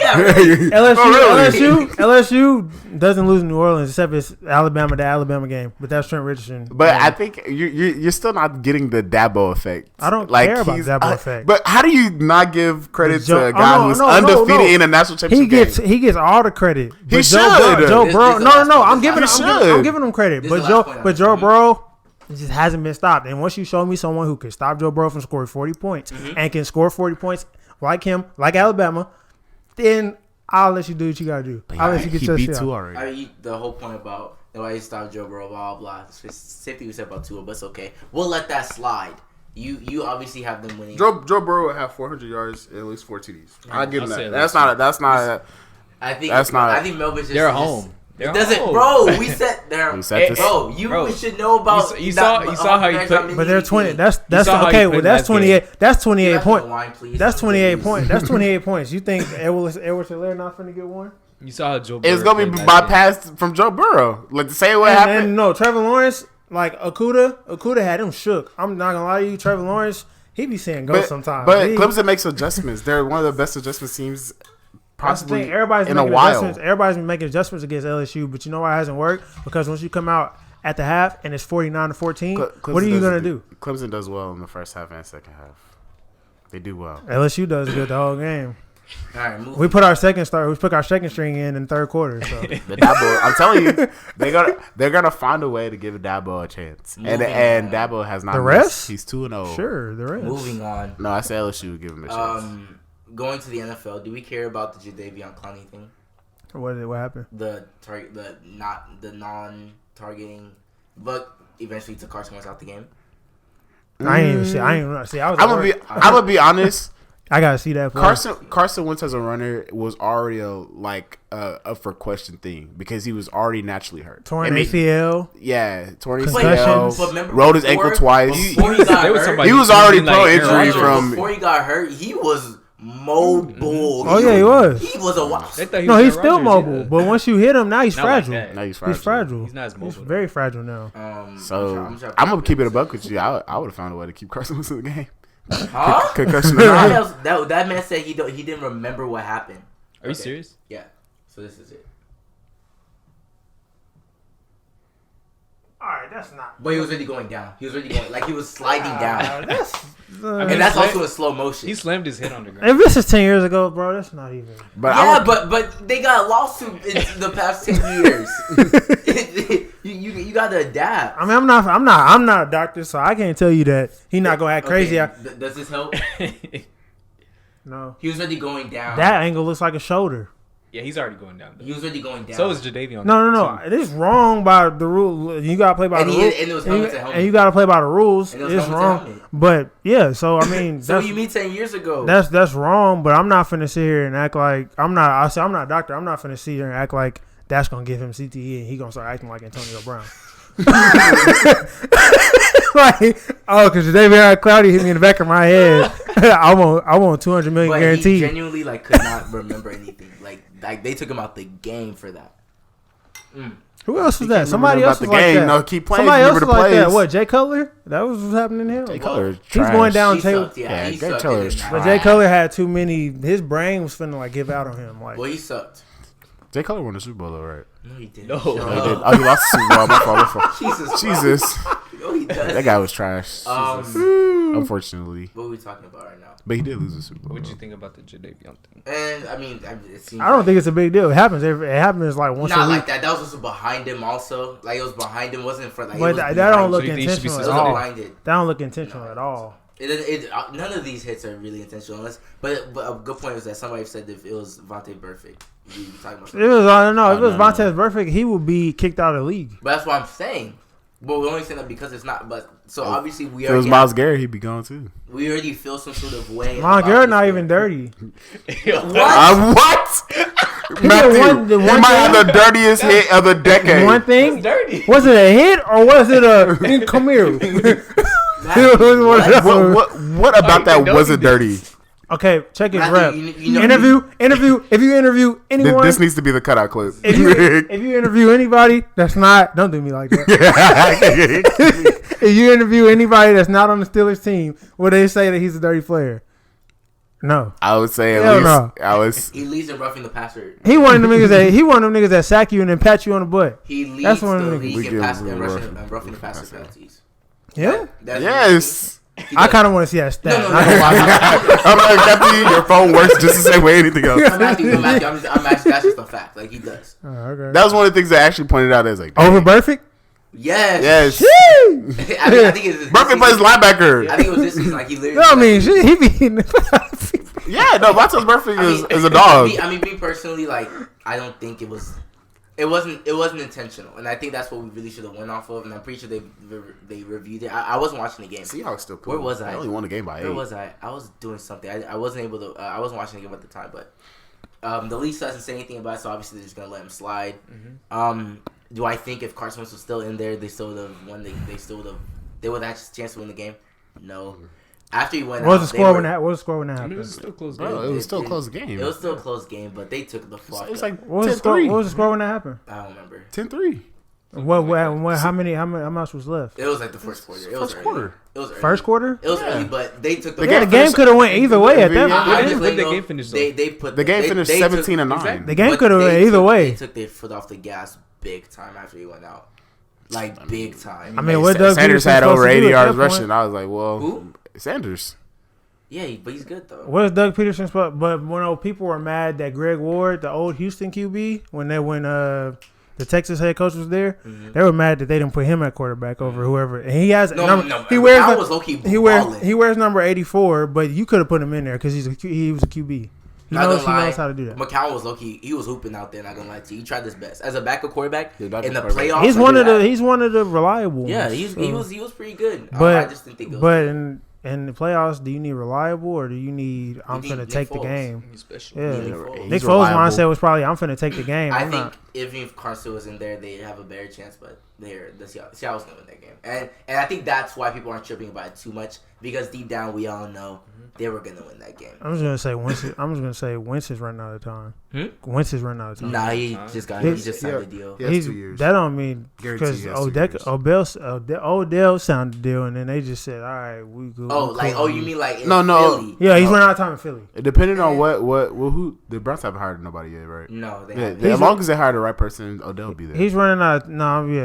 LSU doesn't lose in New Orleans except it's the Alabama game. But that's Trent Richardson. But I think you're still not getting the Dabo effect. I don't care about Dabo effect. But how do you not give credit to a guy who's undefeated in a national championship game? He gets all the credit. He should. Joe Burrow. No. I'm giving him credit. But Joe Burrow just hasn't been stopped. And once you show me someone who can stop Joe Burrow from scoring 40 points and can score 40 points like him, like Alabama, then I'll let you do what you gotta do. I'll let you get your shit already. The whole point about nobody stopped Joe Burrow, blah blah. Same thing we said about Tua, but it's okay. We'll let that slide. You obviously have them winning. Joe Burrow will have 400 yards and at least 4 TDs. I'll give him that. That's not. I think Melvin just. They're home. It doesn't, bro. We set there, bro. You should know about. You saw how he put. But they're 20. That's okay. Well, that's 28. That's 28 points. That's 28 points. That's 28 points. You think Edwards-Helaire not finna get one? You saw how Joe Burrow. It's gonna be bypassed from Joe Burrow. Like the same way happened. And no, Trevor Lawrence Like Okuda had him shook. I'm not gonna lie to you, Trevor Lawrence. He be saying go sometimes. But Clemson makes adjustments. They're one of the best adjustment teams possibly everybody's in a while. Everybody's been making adjustments against LSU, but you know why it hasn't worked? Because once you come out at the half and it's 49-14, what are you gonna do? Clemson does well in the first half and second half. They do well. LSU does good the whole game. All right, we put our second string in the third quarter. So the Dabo, I'm telling you, they're gonna find a way to give Dabo a chance. And Dabo has not. The rest, he's 2-0. Sure, the rest. Moving on. No, I said LSU would give him a chance. Going to the NFL, do we care about the Jadeveon Clowney thing? What happened? The non-targeting, but eventually took Carson Wentz out the game. I ain't even see. I'm gonna be honest. I gotta see that play. Carson Wentz as a runner was already a for question thing because he was already naturally hurt. Torn ACL. Yeah, torn ACL. Rolled his ankle twice. He was already pro injury from before he got hurt. He was mobile. Oh yeah, he was. He was a wow. No, he's still mobile, but once you hit him, now he's fragile. Now he's fragile. He's not as mobile. He's very fragile now. I'm gonna keep it a buck with you. I would have found a way to keep Carson Wentz in the game. Huh? Concussion or not. That man said he didn't remember what happened. Are you serious? Yeah. So this is it. All right, that's not. But he was already going down. He was already going he was sliding down. And that's also in slow motion. He slammed his head on the ground. If this is 10 years ago, bro, that's not even. But they got a lawsuit in the past 10 years. you got to adapt. I mean, I'm not a doctor, so I can't tell you that he's not gonna act crazy. Does this help? No. He was already going down. That angle looks like a shoulder. Yeah, he's already going down. He was already going down. So is Jadeveon. No. It is wrong by the rule. You gotta play by the rules. And it was helmet to helmet. And you gotta play by the rules. And it was it's helmet to wrong. helmet. But yeah, so I mean, so you mean 10 years ago? That's wrong. But I'm not finna sit here and act like I'm not a doctor. I'm not finna sit here and act like that's gonna give him CTE and he gonna start acting like Antonio Brown. Because David Cloudy hit me in the back of my head. I want $200 million guaranteed. He genuinely could not remember anything. Like they took him out the game for that. Who else was that? Somebody else was the like game. that. No, keep playing. Somebody else was like that. What? Jay Cutler? That was what's happening to him. Jay Cutler is He's going down. He sucked, yeah, he sucked. Cutler is trash. But Jay Cutler had too many. His brain was finna give out on him. Well, he sucked. Jay Cutler won the Super Bowl, though, right? No, he didn't. No, he did. Oh, he lost the Super Bowl. My fault. Jesus. No, he does. That guy was trash. Unfortunately. What are we talking about right now? But he did lose the Super Bowl. What did you think about the Jadeveon thing? And I mean, it seems. I don't think it's a big deal. It happens like once not a week. like that. That was also behind him. Also, it was behind him. Wasn't for But that don't look So intentional at at all. behind it. That don't look intentional at all. None of these hits are really intentional. But a good point was that somebody said if it was Vontae Burfict, we were talking about. It was if it was Vontae Burfict, he would be kicked out of the league. But that's what I'm saying. But we're only saying that because it's not. But so obviously we are. If it was Myles Garrett, he'd be gone too. We already feel some sort of way. Myles Garrett not even dirty. What? Matthew, he might have the dirtiest hit of the decade. One thing, dirty. Was it a hit or was it a come here? What about that wasn't dirty? Okay, check his rep. Interview. If you interview anyone, this needs to be the cutout clip. If you interview anybody that's not, don't do me like that. If you interview anybody that's not on the Steelers team, will they say that he's a dirty player? No. I would say He leads in roughing the passer. He one of them niggas that sack you and then pat you on the butt. He leads that's one of the them league in roughing the passer penalties. Yeah. Yes. I kind of want to see that stat. No. I'm like, Matthew, your phone works just the same way anything else. I'm actually, that's just a fact. Like, he does. Okay. That was one of the things I actually pointed out as like, over Burfict? Yes. I think it's Burfict plays linebacker. I think it was this season. Like, he literally. No, I mean, he be. Yeah, no, Vontae Burfict is a dog. Me personally, like, I don't think it was. It wasn't intentional, and I think that's what we really should have went off of. And I'm pretty sure they reviewed it. I wasn't watching the game. Seahawks still cool. Where was I? They only won the game by 8. Where was I? I was doing something. I wasn't able to. I wasn't watching the game at the time, but the league doesn't say anything about it, so obviously they're just gonna let him slide. Mm-hmm. Do I think if Carson Wentz was still in there, they still would have won? They would have had a chance to win the game. No. After he went what was out, the score when that happened? I mean, it was still close. Bro, it was still a close game. It was still a close game, but they took the fuck. It was like what was the score when that happened? I don't remember. 10-3. How much was left? It was like the first quarter. It was First quarter. It was early. First quarter? It was early, but they took the The game could have went either way at that point. When did the game finish, though? The game finished 17-9. The game could have went either way. They took their foot off the gas big time after he went out. Like, big time. I mean, what Doug Sanders Peterson had supposed over to do 80 at yards that point? rushing. I was like, well, Who? Sanders. Yeah, but he's good, though. What is Doug Peterson's spot? But when people were mad that Greg Ward, the old Houston QB, when the Texas head coach was there, they were mad that they didn't put him at quarterback over whoever. And he has he wears number 84, but you could have put him in there because he was a QB. He knows how to do that. McCown was low-key. He was hooping out there, not going to lie to you. He tried his best. As a backup quarterback, in the playoffs. He's one of the reliable ones. Yeah, he was pretty good. But, I just didn't think it was in the playoffs, do you need reliable or do you need I'm going to take the game? Yeah. Nick Foles' mindset was probably I'm going to take the game. I think if Carson was in there, they'd have a better chance, but the Seattle's going to win that game. And I think that's why people aren't tripping about it too much because deep down we all know they were going to win that game. I'm just going to say Wentz is running out of time. Wentz is running out of time. Nah, he just signed the deal. He has 2 years. That don't mean because Odell signed the deal and then they just said, all right, we go. You mean like in No. Philly? Yeah, he's running out of time in Philly. Depending on who the Browns haven't hired nobody yet, right? No, as long as they hire the right person, Odell will be there. He's running out.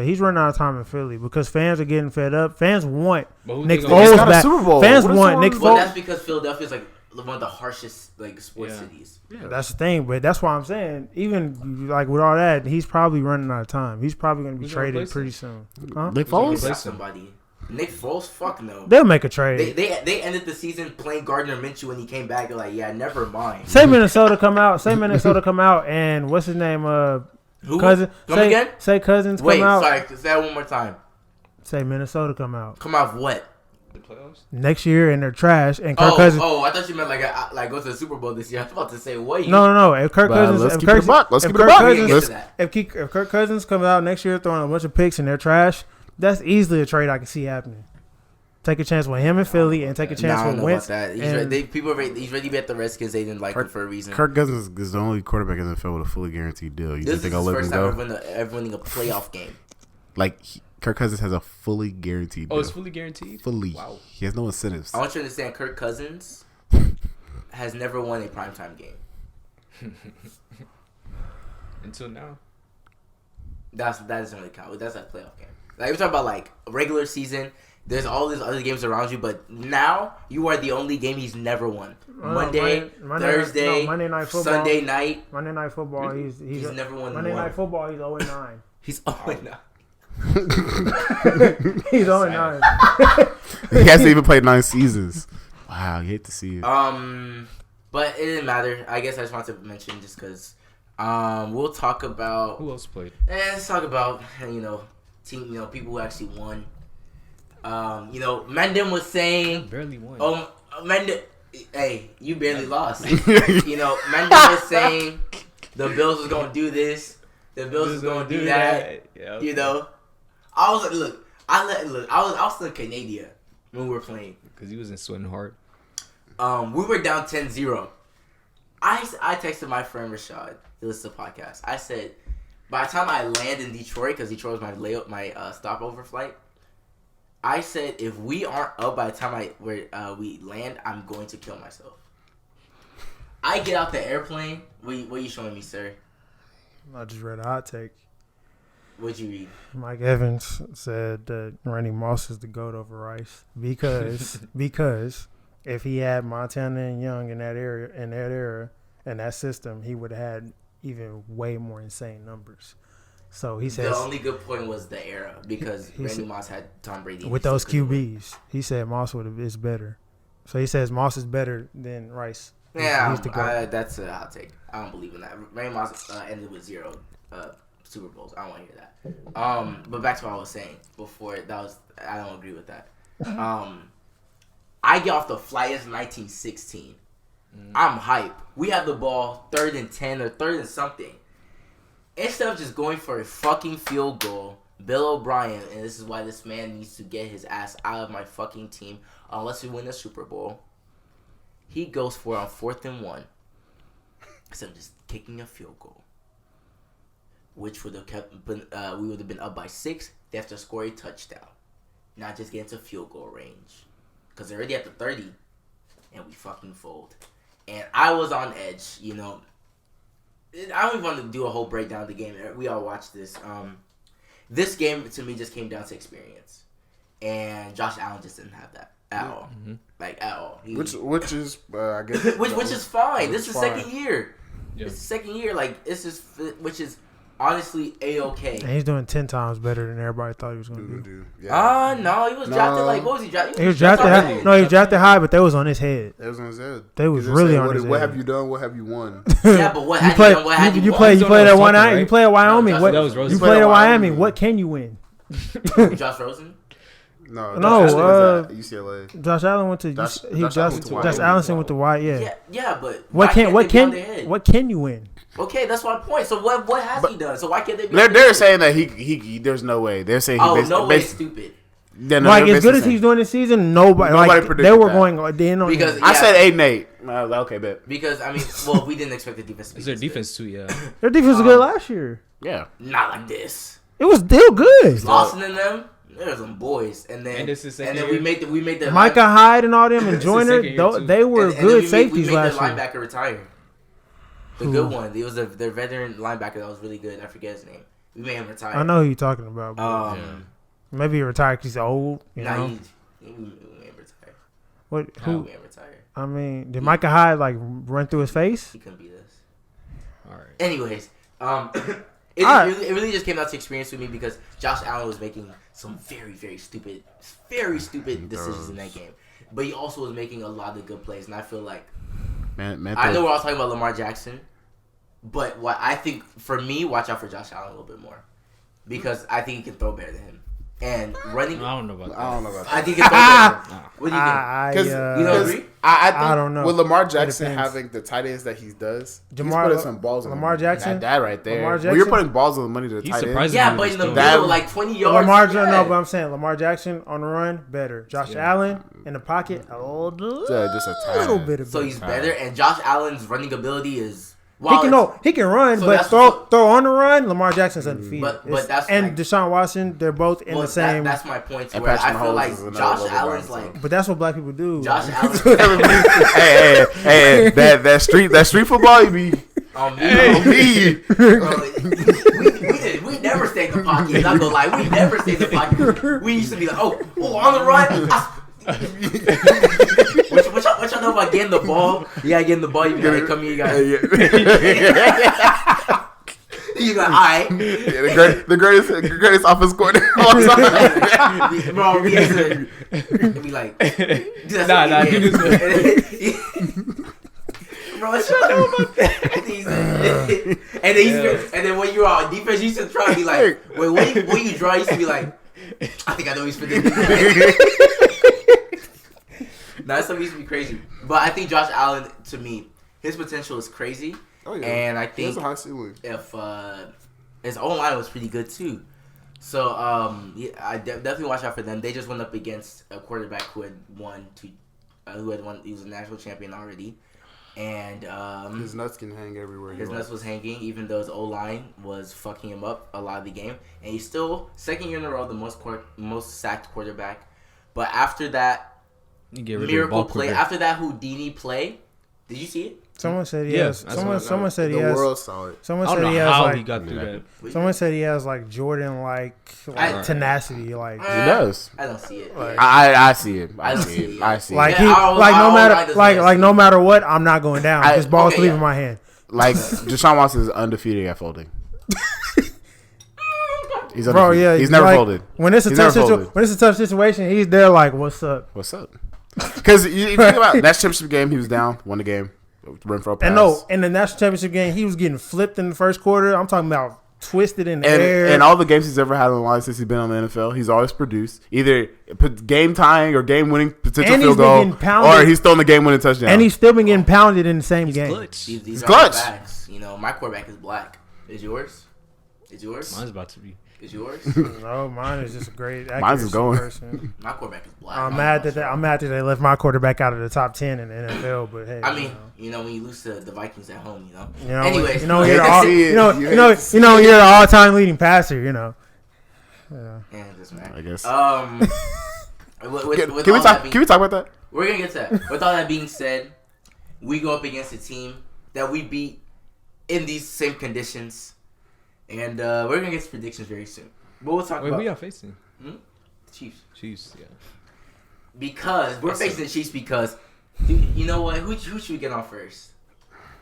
He's running out of time in Philly because fans are getting fed up. Fans want Nick Foles back. Super Bowl. Fans want Nick Foles. Well, that's because Philadelphia is like one of the harshest sports cities. Yeah, that's the thing. But that's why I'm saying, even like with all that, he's probably running out of time. He's probably going to be traded pretty soon. Huh? Nick Foles? Somebody. Nick Foles? Fuck no. They'll make a trade. They ended the season playing Gardner Minshew when he came back. They're like, yeah, never mind. Say Minnesota come out. And what's his name? Who? Cousins. Come again? Say Cousins come Wait, out. sorry. Say that one more time. Say Minnesota come out. Come out of what? The playoffs? Next year and they're trash. And Kirk Cousins. Oh, I thought you meant like go to the Super Bowl this year. I was about to say, wait. No. If Kirk Cousins, let's keep it a buck. If Kirk Cousins comes out next year throwing a bunch of picks and they're trash, that's easily a trade I can see happening. Take a chance with him in Philly and take a chance with Wentz. He's ready to bet the Redskins. They didn't like him for a reason. Kirk Cousins is the only quarterback in the NFL with a fully guaranteed deal. You this think is I'll his let him first go? time ever winning a playoff game. Kirk Cousins has a fully guaranteed deal. Oh, it's fully guaranteed? Fully. Wow. He has no incentives. I want you to understand, Kirk Cousins has never won a primetime game. Until now. That doesn't really count. That's a playoff game. Like, we're talking about, like, regular season. There's all these other games around you, but now you are the only game he's never won. Monday, Thursday, Monday Night Football, Sunday night. Monday Night Football, he's never won. Monday Night Football, he's 0-9. He's 0-9. He's 0-9. He hasn't even played 9 seasons. Wow, you hate to see it. But it didn't matter. I guess I just wanted to mention just because. We'll talk about who else played. Let's talk about team. People who actually won. Menden was saying barely won. Menden, hey, you barely lost. Menden was saying the Bills was gonna do this. The Bills was gonna do that. Yeah, okay. I was like, I was still in Canada when we were playing because he wasn't sweating hard. We were down 10-0. I texted my friend Rashad. He listens to the podcast. I said, by the time I land in Detroit, because Detroit was my stopover flight, I said, if we aren't up by the time we land, I'm going to kill myself. I get out the airplane. What are you showing me, sir? I just read a hot take. What'd you read? Mike Evans said that Randy Moss is the GOAT over Rice because if he had Montana and Young in that era, and that system, he would have had even way more insane numbers. So he says the only good point was the era because Randy Moss had Tom Brady with those QBs. He said Moss is better. So he says Moss is better than Rice. Yeah, that's a hot take. I don't believe in that. Randy Moss ended with 0 Super Bowls. I don't want to hear that. But back to what I was saying before. I don't agree with that. I get off the flight as 1916. I'm hype. We have the ball 3rd and 10 or 3rd and something. Instead of just going for a fucking field goal, Bill O'Brien, and this is why this man needs to get his ass out of my fucking team unless we win the Super Bowl, he goes for it on 4th and 1 instead of just kicking a field goal. which would have we would have been up by 6. They have to score a touchdown, not just get into field goal range, because they're already at the 30, and we fucking fold. And I was on edge, you know. I don't even want to do a whole breakdown of the game. We all watched this. This game to me just came down to experience, and Josh Allen just didn't have that at all, like at all. Which is I guess which is fine. This is fine. second year. Yeah. It's the second year. Like this is which is honestly A-okay. And he's doing 10 times better than everybody thought he was going to do. No, he was drafted like, what was he drafted? He was drafted high. No, he was drafted high, but they was on his head. That was on his head. They was really on his head. What have you done? What have you won? Yeah, but what have you done? What have you won? You played at Wyoming. You played at Wyoming. You played at Wyoming. What can you win? Josh Rosen? No, UCLA. Josh Allen went to Josh Allen went to Y. Yeah, but what can you win? Okay, that's my point. So what has he done? So why can't they be? They're saying that he there's no way. They're saying no way, stupid. Like as good as he's doing this season, nobody predicted they were going in on because him. I said 8-8. Okay, bet. Because I mean, we didn't expect the defense to be It's their defense too, yeah. Their defense was good last year. Yeah. Not like this. It was still good. Lawson and them, there's some boys, and then we made the Micah Hyde and all them and Joyner. They were good safeties last year. We made the linebacker retire. The good one. It was their veteran linebacker that was really good. I forget his name. We made him retire. I know who you're talking about. Maybe he retired because he's old. You know? We made him retire. What? Who? We made him retire. I mean, did Micah Hyde like run through his face? He couldn't be this. All right. Anyways, it really just came down to experience with me because Josh Allen was making some very, very stupid decisions in that game. But he also was making a lot of good plays, and I feel like I know we're all talking about Lamar Jackson, but what I think for me, watch out for Josh Allen a little bit more because I think he can throw better than him. And running, I don't know about that. I think he can throw better than him. What do you think? You don't agree? I don't know. With Lamar Jackson having the tight ends that he does, he's putting some balls on Lamar Jackson. That right there. When you're putting balls on the money to the tight end. Yeah, but in the middle, like 20 yards. But I'm saying Lamar Jackson on the run, better. Josh Allen in the pocket, just a little bit of. So he's better, and Josh Allen's running ability is. He can run, but throw on the run. Lamar Jackson's undefeated. But that's and Deshaun Watson, they're both in the same. That's my point. Where I feel like Josh Allen's like. But that's what black people do. Josh Allen. hey, that street football, you be. On me. We never stay in the pocket. I'm not gonna lie, we never stay in the pocket. We used to be like, on the run. What y'all know about getting the ball? You gotta get in the ball. You gotta come here. You gotta. You got the greatest offense coordinator of all time. Bro, we had to be like, nah. Bro, shut up. And then when you're on defense, you used to try to be like, wait, when you draw, you used to be like, I think I know he's for this. That stuff used to be crazy. But I think Josh Allen, to me, his potential is crazy. Oh, yeah. And I think a high ceiling. If his O-line was pretty good too. So I definitely watch out for them. They just went up against a quarterback who had won. He was a national champion already. And his nuts can hang everywhere. His nuts was hanging, even though his O-line was fucking him up a lot of the game. And he's still second year in a row the most sacked quarterback. But after that miracle play, after that Houdini play, did you see it? Someone said he has. Someone said he has. The world saw it. Someone said he has he got through that. Someone said he has like Jordan like tenacity. Like he does. I don't see it. Like, I see it. I see it. Like he no matter what, I'm not going down. This ball's leaving my hand. Like Deshaun Watson is undefeated at folding. He's undefeated. Bro, yeah, he's never folded. When it's a tough situation, he's there like, what's up? What's up? Because you think about that championship game, he was down, won the game, run for a pass. And no, in the national championship game, he was getting flipped in the first quarter. I'm talking about twisted in the air. And all the games he's ever had on the line since he's been on the NFL, he's always produced either game tying or game winning potential field goal, or he's throwing the game winning touchdown. And he's still been getting pounded in the same game. These are clutch. Facts. You know, my quarterback is black. Is yours? Is yours? Mine's about to be. Is yours? No, mine is just a great accuracy Mine's is going. person. My quarterback is black. I'm mad that they left my quarterback out of the top 10 in the NFL. But hey, I mean, when you lose to the Vikings at home, anyways, you're you're the all-time leading passer. Yeah, it doesn't matter. I guess. Can we talk about that? We're gonna get to that. With all that being said, we go up against a team that we beat in these same conditions, and we're gonna get to predictions very soon. But we'll talk about. Wait, who y'all facing? The Chiefs. Chiefs, yeah. Because we're facing the Chiefs because, you know what? Who should we get on first?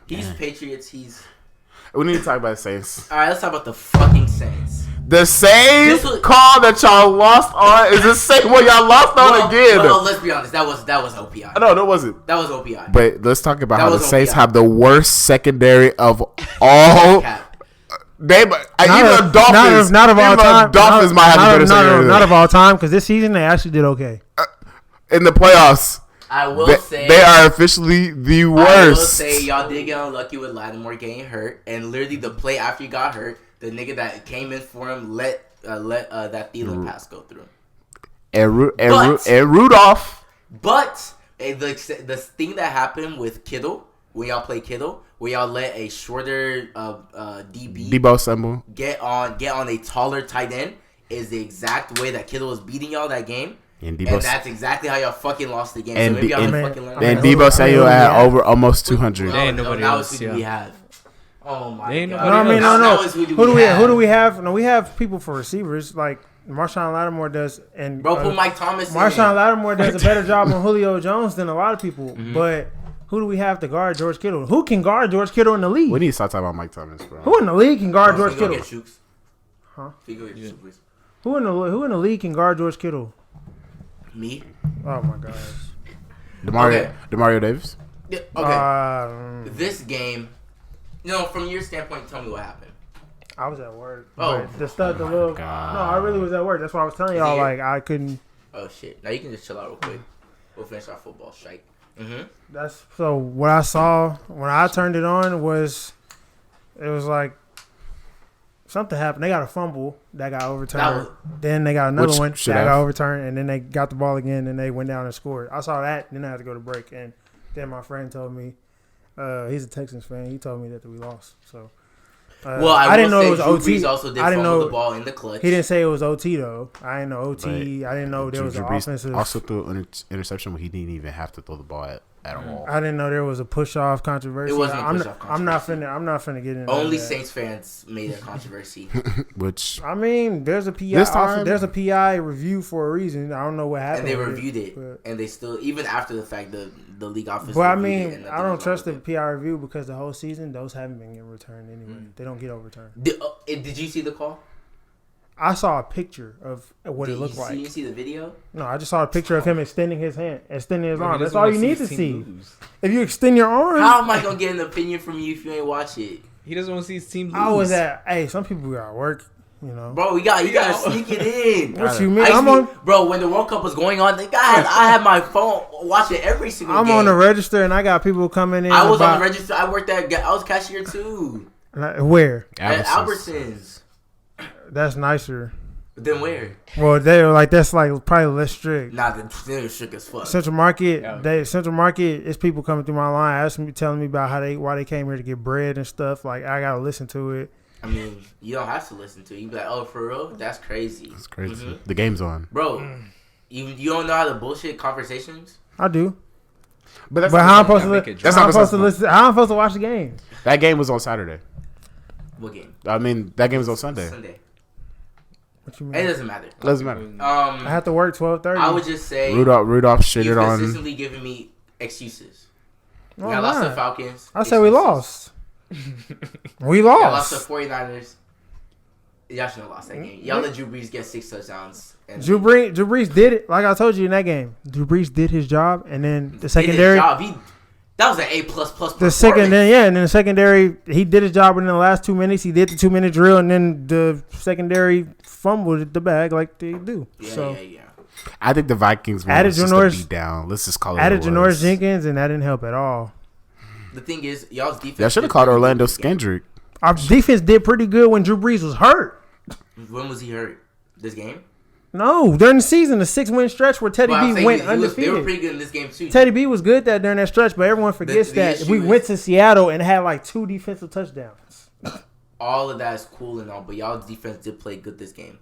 He's Patriots. We need to talk about the Saints. All right, let's talk about the fucking Saints. The same call that y'all lost on is the same one y'all lost on again. Well, let's be honest. That was OPI. No, that wasn't. That was OPI. But let's talk about how the Saints OPI. have the worst secondary of all. Even Dolphins. Not of all time. Dolphins might have a better secondary. Not of all time, because this season they actually did okay. In the playoffs. I will say they are officially the worst. I will say y'all did get unlucky with Lattimore getting hurt, and literally the play after he got hurt, the nigga that came in for him let that Thielen pass go through. And Rudolph. But the thing that happened with Kittle when y'all play Kittle, where y'all let a shorter DB Debo Samuel get on a taller tight end, is the exact way that Kittle was beating y'all that game. And that's exactly how y'all fucking lost the game. And, so maybe y'all fucking learn. And Debo Samuel had over almost 200. That was who we have. Oh my god! No. Who do we have? No, we have people for receivers like Marshawn Lattimore does, and put Mike Thomas. Marshawn Lattimore does a better job on Julio Jones than a lot of people. Mm-hmm. But who do we have to guard George Kittle? Who can guard George Kittle in the league? We need to start talking about Mike Thomas, bro. Who in the league can guard George Kittle? Chuks. Huh? Who in the league can guard George Kittle? Me. Oh my gosh. Demario Davis. Yeah, okay. This game. From your standpoint, tell me what happened. I was at work. Oh, I really was at work. That's why I was telling y'all I couldn't. Oh shit! Now you can just chill out real quick. We'll finish our football strike. That's so. What I saw when I turned it on it was like something happened. They got a fumble that got overturned. Then they got another one that got overturned, and then they got the ball again, and they went down and scored. I saw that, and then I had to go to break, and then my friend told me. He's a Texans fan. He told me that we lost. So, I didn't know it was OT. Brees also did fumble the ball in the clutch. He didn't say it was OT though. I didn't know OT. I didn't know there was an offensive. Also threw an interception where he didn't even have to throw the ball at all. I didn't know there was a push off controversy. It wasn't a push off controversy. I'm not finna get into Only that. Saints fans made a controversy. Which there's a PI. There's a PI review for a reason. I don't know what happened. And they reviewed it, and they still, even after the fact, the league office. But I don't trust the PI review because the whole season those haven't been getting returned anyway. They don't get overturned. Did you see the call? I saw a picture of what it looked like. Did you see the video? No, I just saw a picture of him extending his hand, extending his arm. That's all you need to see. If you extend your arm, how am I gonna get an opinion from you if you ain't watch it? He doesn't want to see his team lose. I was at. Hey, some people got work. Bro, you gotta sneak it in. What you mean? Bro, when the World Cup was going on, I had my phone watching every single game. I'm on the register and I got people coming in. I was on the register. I was cashier too. Where? At Albertsons. That's nicer. Then where? Well, they were like that's like probably less strict. Nah, they're strict as fuck. Central Market, it's people coming through my line asking me, telling me about why they came here to get bread and stuff. Like I gotta listen to it. I mean, you don't have to listen to it. You be like, oh, for real? That's crazy. That's crazy. Mm-hmm. The game's on, bro. You don't know how to bullshit conversations. I do. But how I'm supposed to listen? How I'm supposed to watch the game? That game was on Saturday. What game? I mean, that game was on Sunday. What you mean? It doesn't matter. I have to work 12:30. I would just say Rudolph shitted on. You're consistently giving me excuses. We lost the Falcons. I said we lost. We lost. Y'all lost the 49ers. Y'all shouldn't have lost that game. Y'all let Drew Brees get 6 touchdowns. Drew Brees did it. Like I told you in that game. Drew Brees did his job, and then the secondary. That was an A++. And then the secondary, he did his job within the last 2 minutes. He did the 2-minute drill, and then the secondary fumbled the bag like they do. Yeah. I think the Vikings were just a beat down. Let's just call it. Added Janoris Jenkins, and that didn't help at all. The thing is, y'all's defense. Y'all should have called Orlando Skendrick. Our defense did pretty good when Drew Brees was hurt. When was he hurt? This game? No, during the season, the 6-win stretch where Teddy B went undefeated. They were pretty good in this game too. Teddy B was good during that stretch, but everyone forgets that we went to Seattle and had like 2 defensive touchdowns. All of that is cool and all, but y'all's defense did play good this game.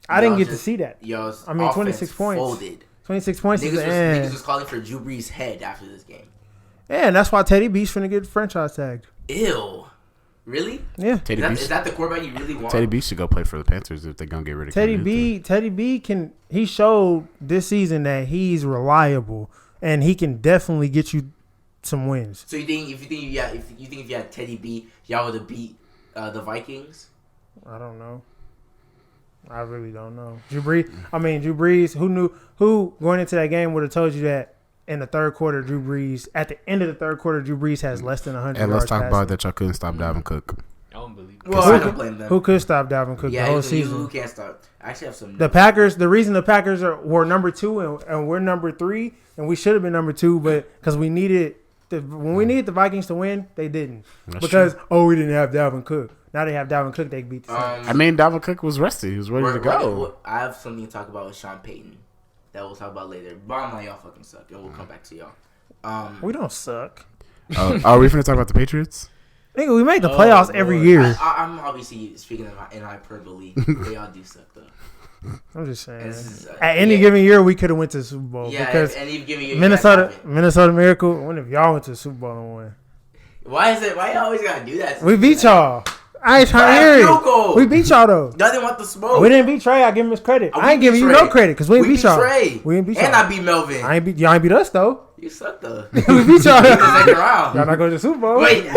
I didn't get to see that. Y'all's 26 points. Folded. 26 points. Niggas was calling for Drew Brees' head after this game. Yeah, and that's why Teddy B's finna get franchise tagged. Ew. Really? Yeah. Is that the quarterback you really want? Teddy B should go play for the Panthers if they're gonna get rid of Teddy B. Teddy B he showed this season that he's reliable and he can definitely get you some wins. So you think if you had Teddy B, y'all would have beat the Vikings? I don't know. I really don't know. Drew Brees. Who going into that game would have told you that in the third quarter, at the end of the third quarter, Drew Brees has less than 100 yards. And let's talk passing. about that y'all couldn't stop Dalvin Cook. I don't believe it. Well, I don't blame them. Who could stop Dalvin Cook the whole season? Who can't stop? I actually have some. The Packers. The reason the Packers were number 2 and we're number 3, and we should have been number 2, but because we needed when we needed the Vikings to win, they didn't. That's because true. we didn't have Dalvin Cook. Now they have Dalvin Cook. They can beat the Saints. Dalvin Cook was rested. He was ready to go. I have something to talk about with Sean Payton that we'll talk about later. Bottom line, y'all fucking suck, and we'll come back to y'all. We don't suck. Are we finna talk about the Patriots? Nigga, we make the playoffs every year. I'm obviously speaking in hyperbole. They all do suck, though. I'm just saying. At any given year, we could have went to the Super Bowl. Yeah, because any given year, Minnesota Miracle. When if y'all went to the Super Bowl and won? Why you always gotta do that? We beat y'all. I ain't trying to hear it. We beat y'all though. Y'all didn't want the smoke. We didn't beat Trey. I give him his credit. I ain't giving you no credit because we ain't beat y'all. We ain't beat y'all. And I beat Melvin. Y'all ain't beat us though. You suck though. We beat y'all. Y'all not going to the Super Bowl. Wait, I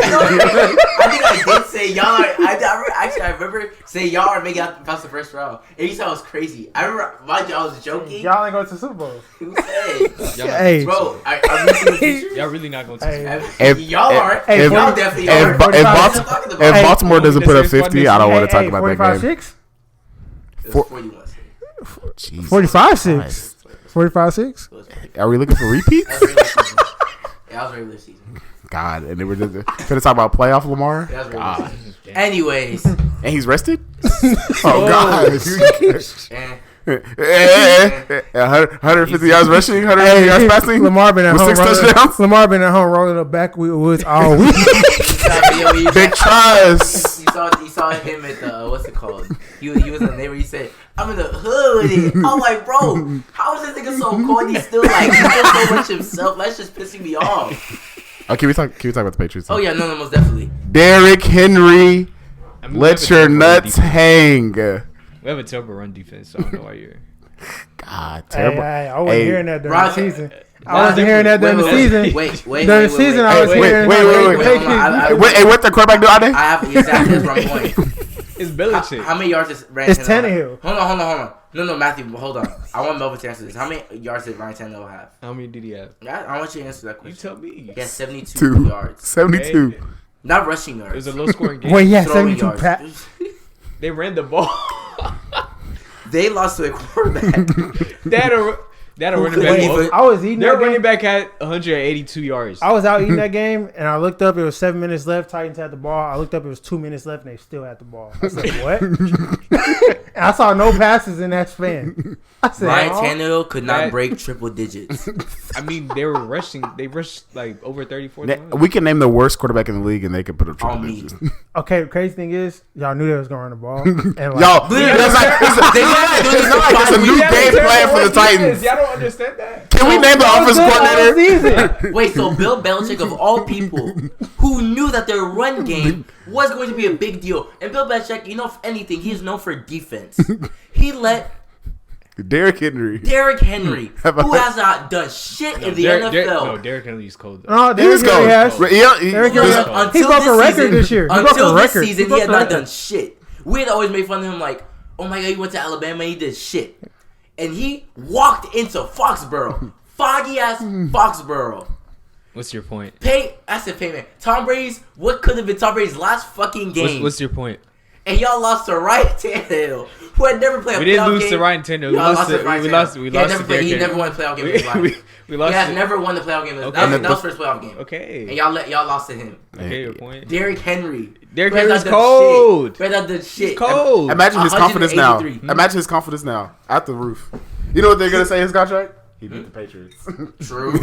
think I did say y'all are. I remember saying y'all are making out past the first round. And you said it was crazy. I remember, mind you, I was joking. Y'all ain't going to the Super Bowl. Who said? Hey, bro, are we seeing the future? Y'all really not going to. Y'all are. Y'all definitely are. If Baltimore doesn't put up 50, I don't want to talk about that game. 45-6. 45-6. 45-6. Are we looking for repeats? Yeah, that was regular season. God, and they were just gonna talk about playoff Lamar. God. Anyways, and he's rested. Oh God. 150 yards rushing, 150 yards passing. Lamar been at home 6 touchdowns. Lamar been at home rolling up backwoods all week. Big trust. You saw him at the what's it called? He was in there where he said, "I'm in the hood with it." I'm like, bro, how is this nigga so cold? He's still so much himself. That's just pissing me off. Oh, can we talk about the Patriots? Oh yeah, no, most definitely. Derrick Henry, let your nuts hang. We have a terrible run defense, so I don't know why you're. God, terrible. I wasn't hearing that during the season. I wasn't hearing that during the season. Wait. During the season, I was hearing. Wait, what the quarterback do out there? I have exactly that's my point. It's Belichick. How many yards is Ryan It's Tannehill. Hold on. No, Matthew, hold on. I want Melvin to answer this. How many yards did Ryan Tannehill have? How many did he have? I want you to answer that question. You tell me. He had 72 yards. 72. Okay. Not rushing yards. It was a low scoring game. Wait, yeah, Throwing 72 yards. They ran the ball. They lost to a quarterback. They had a running back. I was eating Their that game. running back had 182 yards. I was out eating that game, and I looked up. It was 7 minutes left. Titans had the ball. I looked up. It was 2 minutes left, and they still had the ball. I said, "What?" And I saw no passes in that span. I said, Ryan Tannehill could not break triple digits. I mean, they were rushing. They rushed like over 34 times. We can name the worst quarterback in the league, and they could put up triple digits. Okay, the crazy thing is, y'all knew they was gonna run the ball. And Y'all, it's a new game plan for the Titans. Y'all don't understand that. Can we name the offensive coordinator? Wait, so Bill Belichick, of all people, who knew that their run game was going to be a big deal, and Bill Belichick, if anything, he's known for defense. He let Derrick Henry, who has not done shit in the NFL. Derrick Henry's cold. No, Derrick Henry has. He broke a record this year. Until this season, he had not done shit. We had always made fun of him like, oh my God, he went to Alabama and he did shit. And he walked into Foxborough. Foggy ass Foxborough. What's your point? I said payment. Tom Brady's, what could have been Tom Brady's last fucking game? What's your point? And y'all lost to Ryan Tannehill, who had never played a playoff game. We didn't lose to Ryan Tannehill. We lost to Derrick He never won a playoff game in his life. We lost. He has never won the playoff game. Okay. That was his first playoff game. Okay. And y'all lost to him. Okay, your point. Derrick Henry. Derrick Henry's cold. Right out the shit. He's cold. Imagine his confidence now. 183. Imagine his confidence now. At the roof. You know what they're gonna say in his contract? He beat the Patriots. True.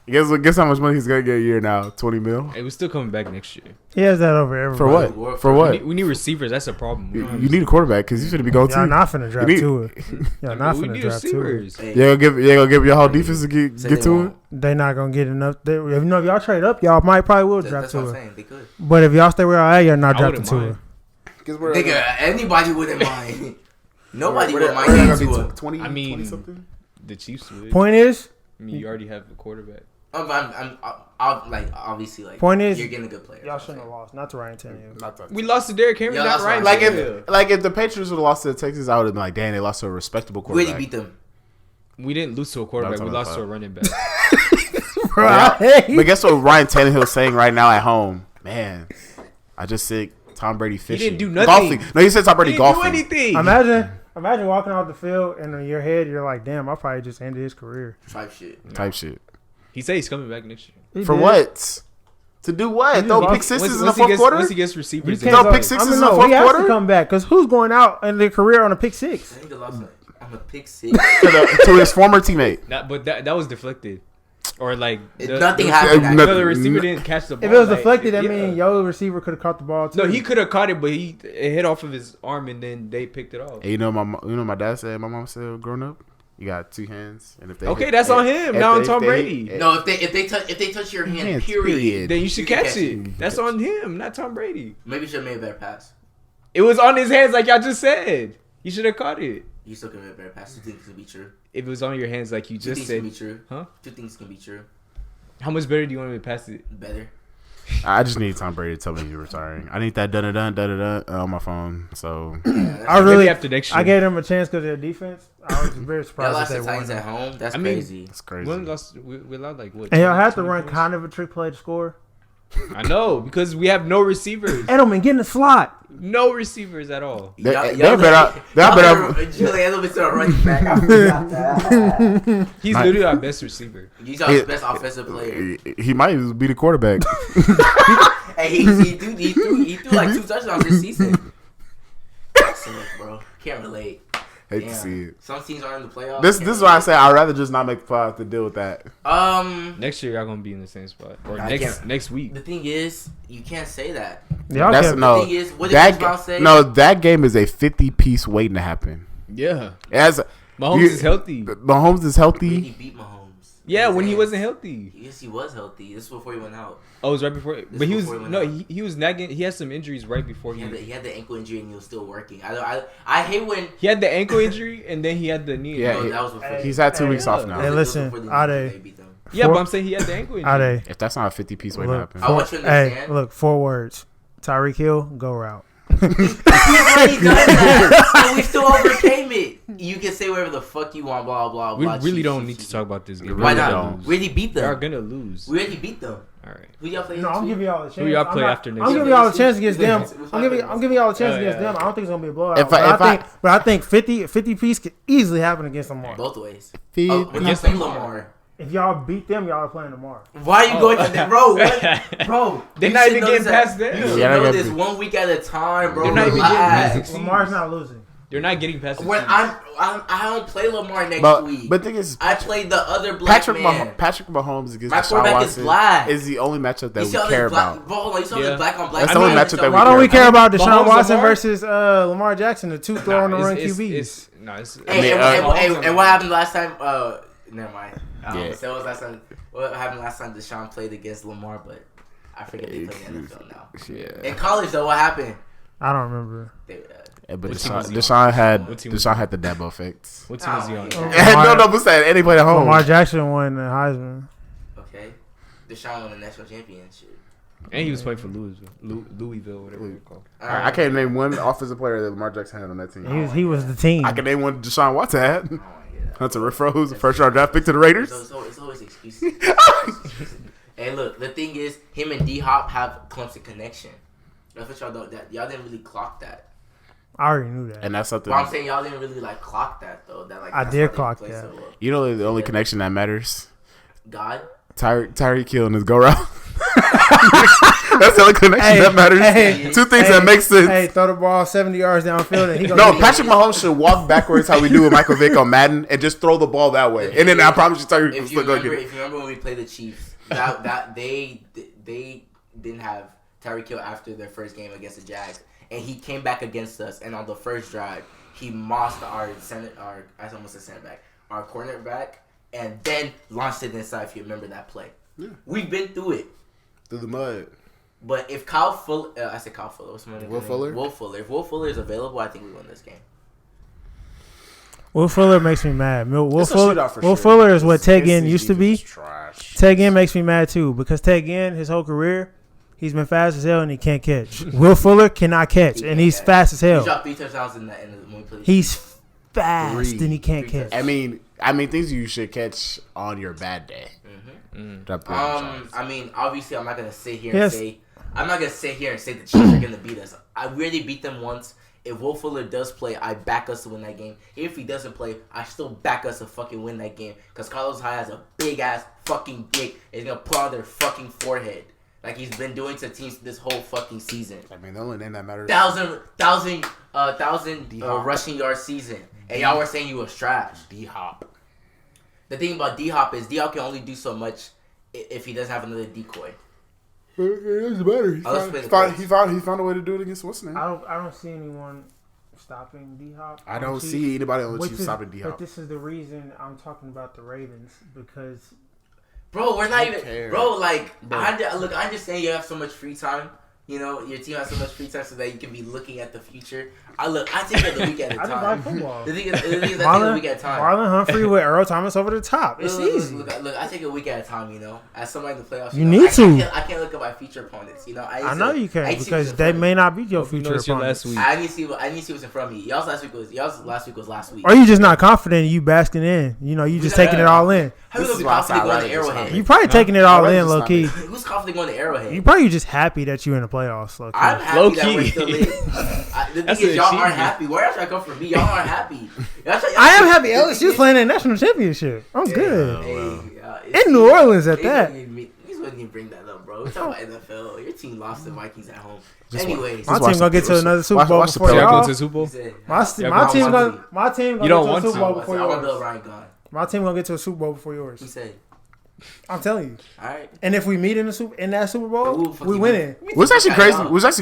Guess how much money he's gonna get a year now? 20 mil. Hey, we're still coming back next year. He has that over everybody. For what? For what? We need receivers. That's a problem. You need a quarterback because he's gonna be going Y'all to. not finna draft Tua. Y'all not we finna need draft Tua. receivers. Hey, Yeah, gonna give your whole defense to get to it. They not gonna get enough. If y'all trade up, y'all probably will draft that's what I'm Tua. saying. They could. But if y'all stay where y'all at, you're not I drafting wouldn't Tua. mind. Nigga, anybody wouldn't mind. Nobody would Where mind they getting gonna Tua. be 20, I mean, 20 something. The Chiefs would. Point is, I mean, you already have a quarterback. I'm like obviously like. Point is, you're getting a good player. y'all shouldn't have lost. Not to Ryan Tannehill. We lost to Derrick Henry, Yeah, not that's Ryan. right. Like if the Patriots would have lost to Texas, I would have been like, damn, they lost to a respectable Who did quarterback. he beat them? We didn't lose to a quarterback. We lost to a running back. But guess what Ryan Tannehill's saying right now at home? Man, I just said Tom Brady fishing. didn't do nothing. Golfing. No, he said Tom Brady He didn't golfing. do anything. Imagine walking off the field and in your head you're like, damn, I probably just ended his career. Type shit. He said he's coming back next year. He For did. what? To do what? He Throw just pick lost- sixes in the fourth Once quarter? he gets receivers, You in. Throw can't pick go- sixes in no, the fourth he has quarter? to come back because who's going out in their career on a pick six? I think they lost on a pick six. to his former teammate. But that was deflected, or like Nothing happened. No, No, the receiver didn't catch the ball. If it was like, deflected, that yeah. means your receiver could have caught the ball too. No, he could have caught it, but it hit off of his arm, and then they picked it off. Hey, you know my dad said, my mom said growing up, you got two hands, and if they Okay, hit- that's on if him. Now on they- Tom if they- Brady. No, if they touch your hand, Hands, period. Then you should catch it. it. That's on him, not Tom Brady. Maybe you should have made a better pass. It was on his hands, like y'all just said. You should have caught it. You still could have made a better pass. Two things can be true. If it was on your hands, like you Two just things can said. be true. Huh? Two things can be true. How much better do you want me to pass it? Better. I just need Tom Brady to tell me he's retiring. I need that dun on my phone. So I Maybe really, after next year. I gave them a chance because of their defense. I was very Y'all surprised lost that the they Titans won. at home. That's I mean, crazy. it's crazy. We allowed like what? And y'all have to 20 run points? kind of a trick play to score. I know because we have no receivers, Edelman, get in the slot. no receivers at all. They better. Julian Edelman's still a running back. I forgot that. He's Nice. literally our best receiver. He's our best offensive player. He might be the quarterback. Hey, he threw like 2 touchdowns this season. Sick, bro. Can't relate. Hate Damn. to see it. Some teams are in the playoffs. This is why I say I'd rather just not make the playoffs to deal with that. Next year, y'all gonna be in the same spot, or I next week. The thing is, you can't say that. Y'all That's kept, no. The thing is, what did Chris Brown say? No, that game is a 50-piece waiting to happen. Yeah, As Mahomes you- is healthy. Mahomes is He healthy. beat Mahomes. Yeah, when he Yes. wasn't healthy. Yes, he was healthy. This is before he went out. Oh, it was right before. This But he was before he went no, out. he was nagging. He had some injuries right before He he. had the ankle injury and he was still working. I hate when. He had the ankle injury and then he had the knee. Yeah, injury. No, that was before. He's had 2 Hey, weeks off yeah. now. Hey, listen, Before the Ade. beat them. Yeah, but I'm saying he had the ankle injury. Ade, If that's not a 50-piece waiting to look, happen. I want you to hey, understand. look, 4 words. Tyreek Hill, go route. He's already done that, and we still overcame it. You can say whatever the fuck you want, blah blah We blah. really don't need to talk about this game. Why really not? don't. We already beat They are them. gonna lose. We already beat them. All right. Who y'all play? No, I'm giving y'all a chance. Who y'all play I'm after next I'm week? giving y'all a chance against them. We'll I'm giving y'all a chance Oh, against yeah. them. I don't think it's gonna be a blowout. If But I- I think 50 piece could easily happen against Lamar. both ways. Feed- Oh, we're not Against playing Lamar. Lamar. If y'all beat them, y'all are playing tomorrow. Why are you going to that, bro? What? Bro, They're you not should even know getting this past them. You should Yeah, know they this got- 1 week at a time, bro. They're not even Relax. getting past Lamar's not losing. They're not getting past the When Chiefs. I don't play Lamar next week. But the thing is, I played the other black man. Patrick Mahomes against My Deshaun quarterback is Watson black. is the only matchup that You we see all care this black, about. bro, hold on, you saw Yeah. this black on black. That's the only matchup that Why don't we care about Deshaun Mahomes, Watson Lamar? versus Lamar Jackson, the two throw on the run QBs? Hey, and what happened last time? Never mind. Yeah. So what was last time? What happened last time Deshaun played against Lamar? But I forget they play in the NFL now. Yeah. In college though, what happened? I don't remember. But What team was he Deshaun had What team was he Deshaun had the Dabo effect. What team is he on? No, what's that? And he played at home. Lamar Jackson won the Heisman. Okay, Deshaun won the national championship. And he was playing for Louisville, whatever it's called. I can't name one offensive player that Lamar Jackson had on that team. He was the team. I can name one Deshaun Watson had. I don't want to hear that. Hunter Renfrow, first round draft pick to the Raiders. So it's always excuses. And look, the thing is, him and D Hop have Clemson connection. That's what y'all don't. Y'all didn't really clock that. I already knew that. And that's something. But I'm saying y'all didn't really like clock that though. That like I did clock that. So well. You know the only connection that matters? God. Tyreek Hill and his go route. That's the only connection that matters. Two things that make sense. Hey, throw the ball 70 yards downfield and he goes. No, Patrick Mahomes should walk backwards how we do with Michael Vick on Madden and just throw the ball that way. And then I promise you, Tyreek will still go get it. If you remember when we played the Chiefs, that they didn't have Tyreek Hill after their first game against the Jags, and he came back against us, and on the first drive, he mossed our cornerback, and then launched it inside. If you remember that play, we've been through it. Through the mud. But if Kyle Fuller, I said Kyle Fuller. What's my name? Will Fuller? Will Fuller. If Will Fuller is available, I think we win this game. Will Fuller makes me mad. Will Sure. Fuller is what Ted Ginn used to be. Trash. Ted Ginn makes me mad too because Ted Ginn, his whole career, he's been fast as hell and he can't catch. Will Fuller cannot catch and he's fast as hell. He dropped 3 touchdowns in when we played. He's fast and he can't catch. I mean, things you should catch on your bad day. I mean, obviously, I'm not gonna sit here and say the Chiefs are gonna beat us. I really beat them once. If Will Fuller does play, I back us to win that game. If he doesn't play, I still back us to fucking win that game. Because Carlos Hyde has a big ass fucking dick. He's gonna put on their fucking forehead like he's been doing to teams this whole fucking season. I mean, the only name that matters. 1,000 rushing yard season, and y'all were saying you was trash. D-Hop. The thing about D-Hop is D-Hop can only do so much if he doesn't have another decoy. It doesn't matter. He found a way to do it against what's his name. I don't see anyone stopping D-Hop. I don't see anybody on the Chiefs stopping D-Hop. But this is the reason I'm talking about the Ravens because. Bro, we're not even. Bro, like, I understand you have so much free time. You know, your team has so much free time so that you can be looking at the future. I take it the week at a time. I just like football. The thing is, I take it a week at a time. Marlon Humphrey with Earl Thomas over the top. It's easy. Look, I take it a week at a time, you know. As somebody in the playoffs, you need to. I can't look at my future opponents, you know. I know you can because they may not beat your future opponents. I need to see what's in front of me. Y'all's last week was last week. Or you just not confident. You basking in. You know, you just taking it all in. Who's confident going to Arrowhead? You probably taking it all in, low key. Who's confident going to Arrowhead? You probably just happy that you in the playoffs, low key. I'm happy that we're still in. The thing is, y'all aren't happy. Where else I come from? Me, y'all aren't happy. I am happy. LSU's playing a national championship. I'm good. In New Orleans at that. You wouldn't even bring that up, bro. We're talking about NFL. Your team lost the Vikings at home. Anyways, my team gonna get to another Super Bowl before y'all. Go to Super Bowl? My team gonna get to a Super Bowl before yours. Bill Ryan gone. My team gonna get to a Super Bowl before yours. He said. I'm telling you. All right. And if we meet in that Super Bowl, we winning. What's actually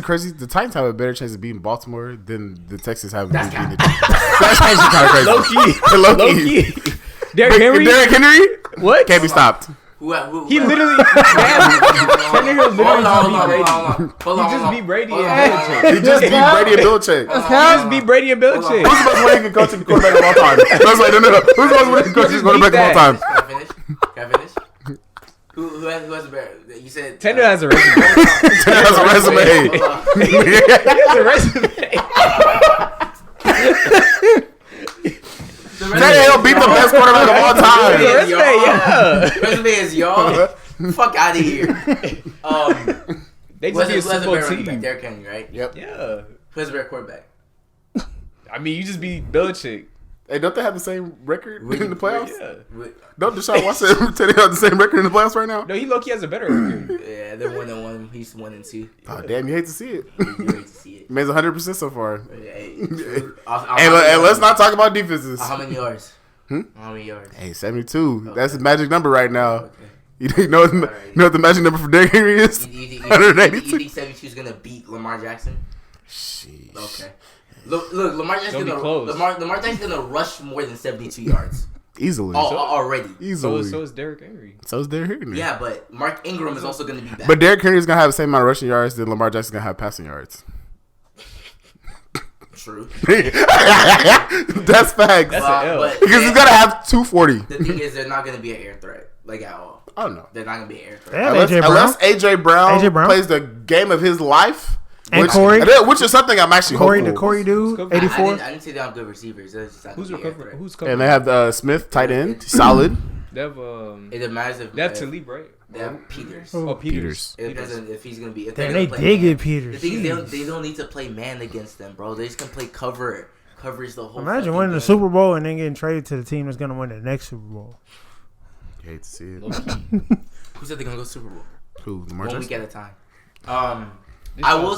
crazy? The Titans have a better chance of beating Baltimore than the Texans have. That's actually kind of crazy. Low key. Derrick Henry? What? Can't be stopped. He literally. Tannehill literally beat Brady. He just beat Brady and Belichick. He just beat Brady and Belichick. Who's the most winning coaching quarterback of all time? Who's the most winning coaching quarterback of all time? Can I finish? Who has a better? You said Tannehill has a resume. Tannehill has a resume. He has a resume. Tannehill beat the best quarterback of all time. Resume is y'all. Fuck out of here. They just be a Super Bowl team. Derrick Henry, right? Yep. Yeah. Who has a better quarterback? I mean, you just beat Belichick. Hey, don't they have the same record in the playoffs? Yeah. Don't Deshaun Watson and Tannehill have the same record in the playoffs right now? No, he low-key has a better record. Yeah, they're 1-1. He's 1-2. Oh, damn, you hate to see it. You hate to see it. Man's 100% so far. Hey, and let's not talk about defenses. How many yards? How many yards? Hey, 72. Okay. That's the magic number right now. Okay. You know what the magic number for Derrick Henry is? You think 72 is going to beat Lamar Jackson? Sheesh. Okay. Look, Lamar Jackson's gonna rush more than 72 yards. Easily. Already. Easily. So is Derrick Henry. So is Derrick Henry. Yeah, but Mark Ingram is also gonna be back. But Derrick Henry is gonna have the same amount of rushing yards that Lamar Jackson's gonna have passing yards. True. That's facts. That's an L. Because he's gonna have 240. The thing is, they're not gonna be an air threat, like at all. Oh no, they're not gonna be an air threat. Unless AJ Brown plays the game of his life. And Corey, which is something I'm actually hopeful. The Corey dude, 84. I didn't say they have good receivers. Who's covering? And they have Smith, tight end, solid. They have it matters if they have Talib, right? They have Peters. Oh, Peters. It depends on if he's gonna be. If Damn, they did get Peters. The thing is, they don't need to play man against them, bro. They just can play coverage the whole. Imagine winning the Super Bowl and then getting traded to the team that's gonna win the next Super Bowl. You hate to see it. Who said they're gonna go Super Bowl? Who? Lamar 1 Jackson? week at a time. I will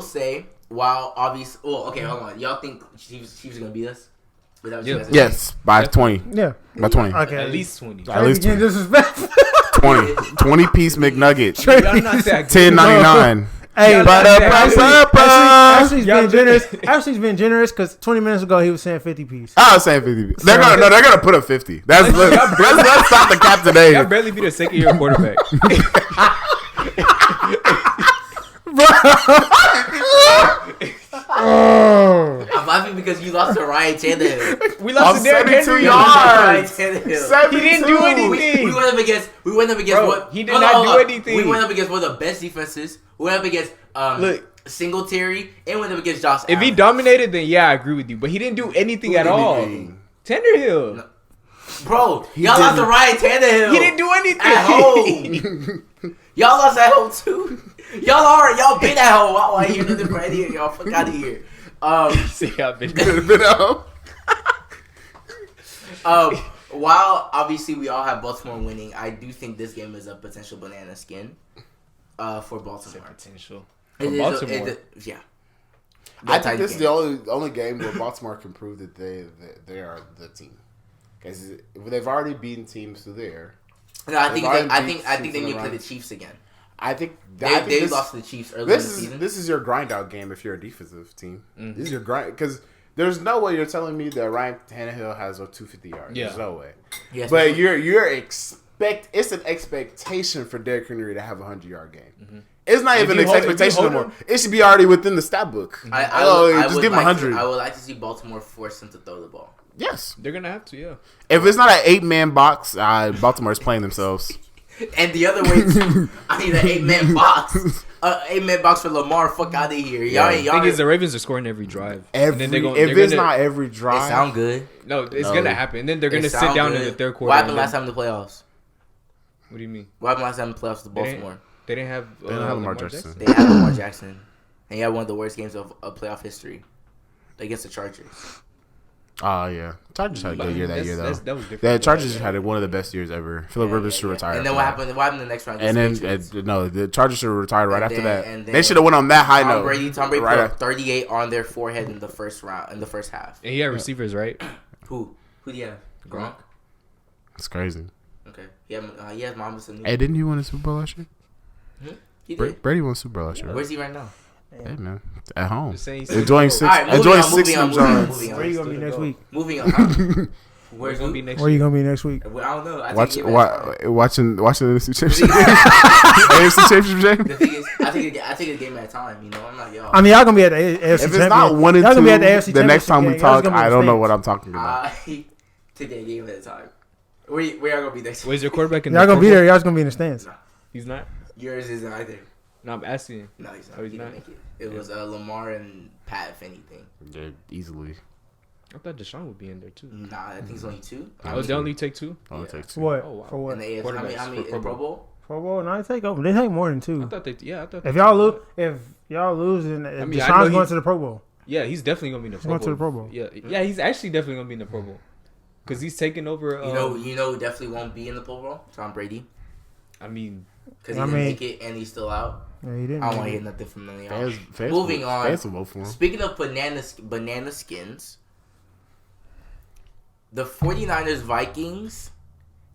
say. While obviously, hold on. Y'all think Chiefs are gonna beat us? Yes, by 20. Yeah, by 20. Okay, At least 20. At least 20. Disrespectful. 20 piece McNugget. Y'all not that good. $10.99. Hey, Ashley's Y'all been generous. Ashley's been generous because 20 minutes ago he was saying 50 piece. I was saying 50 piece. They're gonna put up 50. Let's stop the cap today. Y'all barely beat a second-year quarterback. I'm laughing because you lost to Ryan Tannehill. We lost to Derrick Henry. yards. He didn't do anything. We went up against Bro, what? He did not do anything. We went up against one of the best defenses. We went up against Singletary and went up against Josh If Allen. he dominated, then yeah, I agree with you. But he didn't do anything at all. Tannehill. No. Bro, y'all lost to Ryan Tannehill. He didn't do anything. At home. Y'all lost at home too. Y'all been at home. I want to hear nothing from any of y'all. Fuck out of here. See, I've been While obviously we all have Baltimore winning, I do think this game is a potential banana skin for Baltimore. Potential. For Baltimore. Yeah. I think this is the only game where Baltimore can prove that they are the team. Because they've already beaten teams through there. No, I think they need to play the Chiefs again. I think they lost to the Chiefs early in the season. This is your grind out game if you're a defensive team. Mm-hmm. This is your grind because there's no way you're telling me that Ryan Tannehill has a 250 yards. Yeah. There's no way. Yes, but it's an expectation for Derrick Henry to have a 100-yard game. Mm-hmm. It's not even an expectation anymore. It should be already within the stat book. Just give him 100. I would like to see Baltimore force him to throw the ball. Yes, they're gonna have to. Yeah. If it's not an 8-man box, Baltimore's playing themselves. And the other way, too, I need an 8-man box. 8-man box for Lamar. Fuck out of here. Y'all. The thing is, the Ravens are scoring every drive. If it's not every drive, it sound good. No, it's gonna happen. And then they're gonna sit down in the third quarter. What happened last time in the playoffs? What do you mean? What happened last time in the playoffs with Baltimore? They didn't have Lamar Jackson. They had Lamar Jackson. And he had one of the worst games of playoff history against the Chargers. Oh, yeah. Chargers had a good year that year, though. That was different. The Chargers had one of the best years ever. Philip Rivers should retire. And then what happened? What happened the next round? And then, the Chargers should have retired right after that. They should have went on that high note. Tom Brady put up 38 on their forehead in the first round, in the first half. And he had receivers, right? Who do you have? Gronk? That's crazy. Okay. He has Mama Sanu. Hey, didn't he win a Super Bowl last year? He did. Brady won a Super Bowl last year. Where's he right now? Hey, man. At home. Enjoying six yards. Where you going to be next week? Moving on. Where you going to be next week? Where you going to be next week? I don't know. Watching the NFC Championship game. AFC Championship game? The thing is, I take a game at a time. You know, I'm not y'all. I mean, y'all going to be at the AFC Championship. If it's not 1 and 2, the next time we talk, I don't know what I'm talking about. I take a game at a time. Where y'all going to be next week? Where's your quarterback in y'all going to be there. Y'all's going to be in the stands. No. He's not? Yours isn't either. No, I'm asking you. No, he's not. He didn't make it. It was Lamar and Pat, if anything. Yeah, easily. I thought Deshaun would be in there too. Nah, I think it's only 2. Oh, they only take 2? Only take 2. What? Oh, wow. For what? In the AFC, I mean, in Pro Bowl? Pro Bowl? No, they take over. They take more than 2. I thought if y'all lose, then Deshaun's going to the Pro Bowl. Yeah, he's definitely gonna be in the Pro Bowl. Going to the Pro Bowl. Yeah, he's actually definitely gonna be in the Pro Bowl because he's taking over. You know who definitely won't be in the Pro Bowl? Tom Brady. I mean, because he didn't make it and he's still out. Yeah, he didn't. I don't want to hear nothing from none of y'all. Moving on. Speaking of banana skins, the 49ers Vikings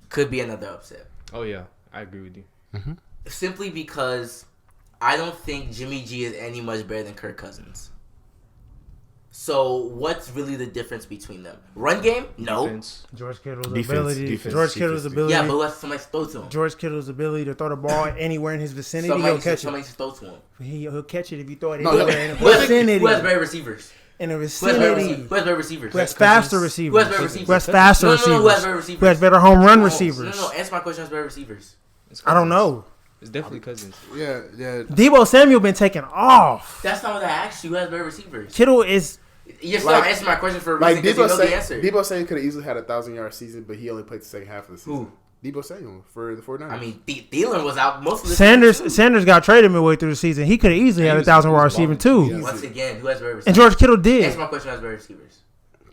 could be another upset. Oh yeah, I agree with you. Mm-hmm. Simply because I don't think Jimmy G is any much better than Kirk Cousins. So what's really the difference between them? Run game? No. Defense. George Kittle's Defense. ability. Yeah, but let somebody throw to him. George Kittle's ability to throw the ball anywhere in his vicinity, he'll catch it. Somebody throw to him. He'll catch it if you throw it anywhere in the vicinity. Who has better receivers? In the vicinity. Who has better receivers? Who has faster receivers? Who has better receivers? Who has faster receivers? Who has better receivers? Who has better home run receivers? No. Answer my question. Who has better receivers? I don't know. It's definitely Cousins. Yeah. Debo Samuel been taken off. That's not what I asked you. Who has better receivers? Kittle is. You're still answering my question for a reason because you know the answer. Debo Samuel could have easily had a 1,000-yard season, but he only played the second half of the season. Who? Debo Samuel for the 49ers. I mean, Thielen was out most of the season. Sanders got traded midway through the season. He could have easily had 1,000 wide receiving too. Once again, who has better receivers? And George Kittle did. Answer my question: who has better receivers?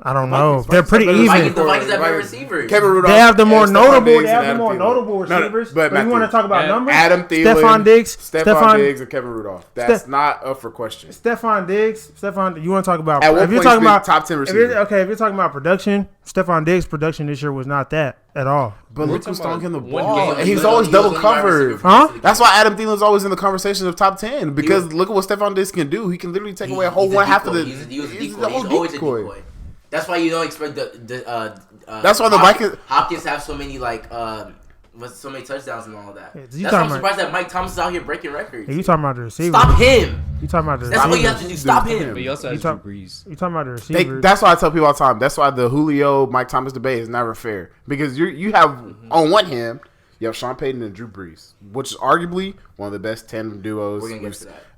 I don't know. They're pretty even. The Vikings have better receivers. Kevin Rudolph. They have the more notable. They have the more notable receivers. But you want to talk about numbers? Adam Thielen, Stephon Diggs, and Kevin Rudolph. That's not up for question. Stephon Diggs. You want to talk about? If you're talking about top 10 receivers, if you're talking about production, Stephon Diggs' production this year was not that at all. But look who's throwing him the ball. He's always double covered. Huh? That's why Adam Thielen's always in the conversation of top 10 because look at what Stephon Diggs can do. He can literally take away a whole one half of the. He's always a decoy. That's why you don't expect that's why the Vikings Hopkins have so many so many touchdowns and all of that. That's why I'm surprised that Mike Thomas is out here breaking records. You talking about the receiver? Stop him. You talking about the? That's what you have to do. Stop him. But you also have Drew Brees. You talking about the receiver? That's why I tell people all the time. That's why the Julio Mike Thomas debate is never fair because you have on one hand you have Sean Payton and Drew Brees, which is arguably one of the best tandem duos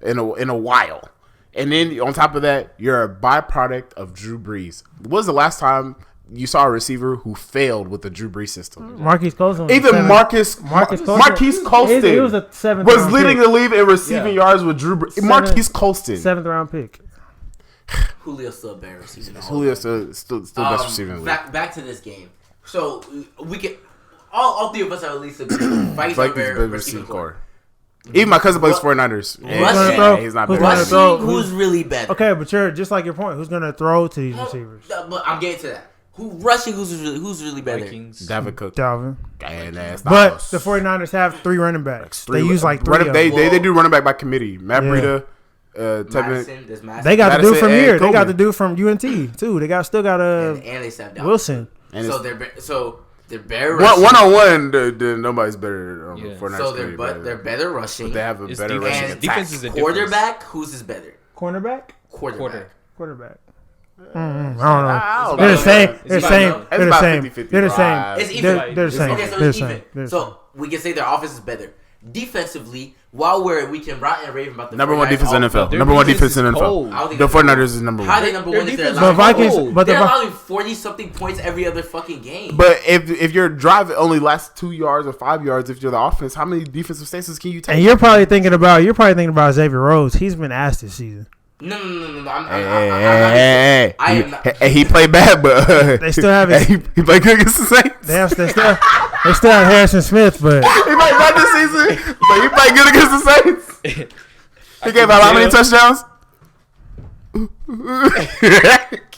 in a while. And then on top of that, you're a byproduct of Drew Brees. When was the last time you saw a receiver who failed with the Drew Brees system? Marquise Colston. Even Marquise Colston he was a 7th was leading the league in receiving yards with Drew Brees. Marquise Colston. 7th round pick. Julio's still a better receiver. Julio's still best receiver in the league. Back to this game. So we can all three of us are at least agree. Vikings are better receiving core. Even my cousin plays 49ers. He's not better. Rushing, who's really better? Okay, but you're just like your point. Who's going to throw to these receivers? But I'm getting to that. Who's really better? Vikings. Dalvin Cook. But But the 49ers have 3 running backs. They use like 3 They do running back by committee. Matt Breida. Madison, they got the dude from here. They got the dude from UNT too. They still got and they stepped down Wilson. They're better rushing. One on one, nobody's better. So they're better rushing. But they have a better rushing attack. Defense is a quarterback. Who's is better? Cornerback. Quarterback. I don't know. They're the same. They're the same. So we can say their offense is better. Defensively, while we can rant and rave about the number 1 defense in NFL. Number 1 defense in NFL. The 49ers is number 1. How are they number 1 if they're they're allowing 40-something points every other fucking game? But if your drive only lasts 2 yards or 5 yards, if you're the offense, how many defensive stances can you take? And you're probably thinking about Xavier Rhodes. He's been asked this season. No. He played bad, but they still have he played good against the Saints. They still have Harrison Smith, but he played bad this season, but he played good against the Saints. He gave out how many touchdowns?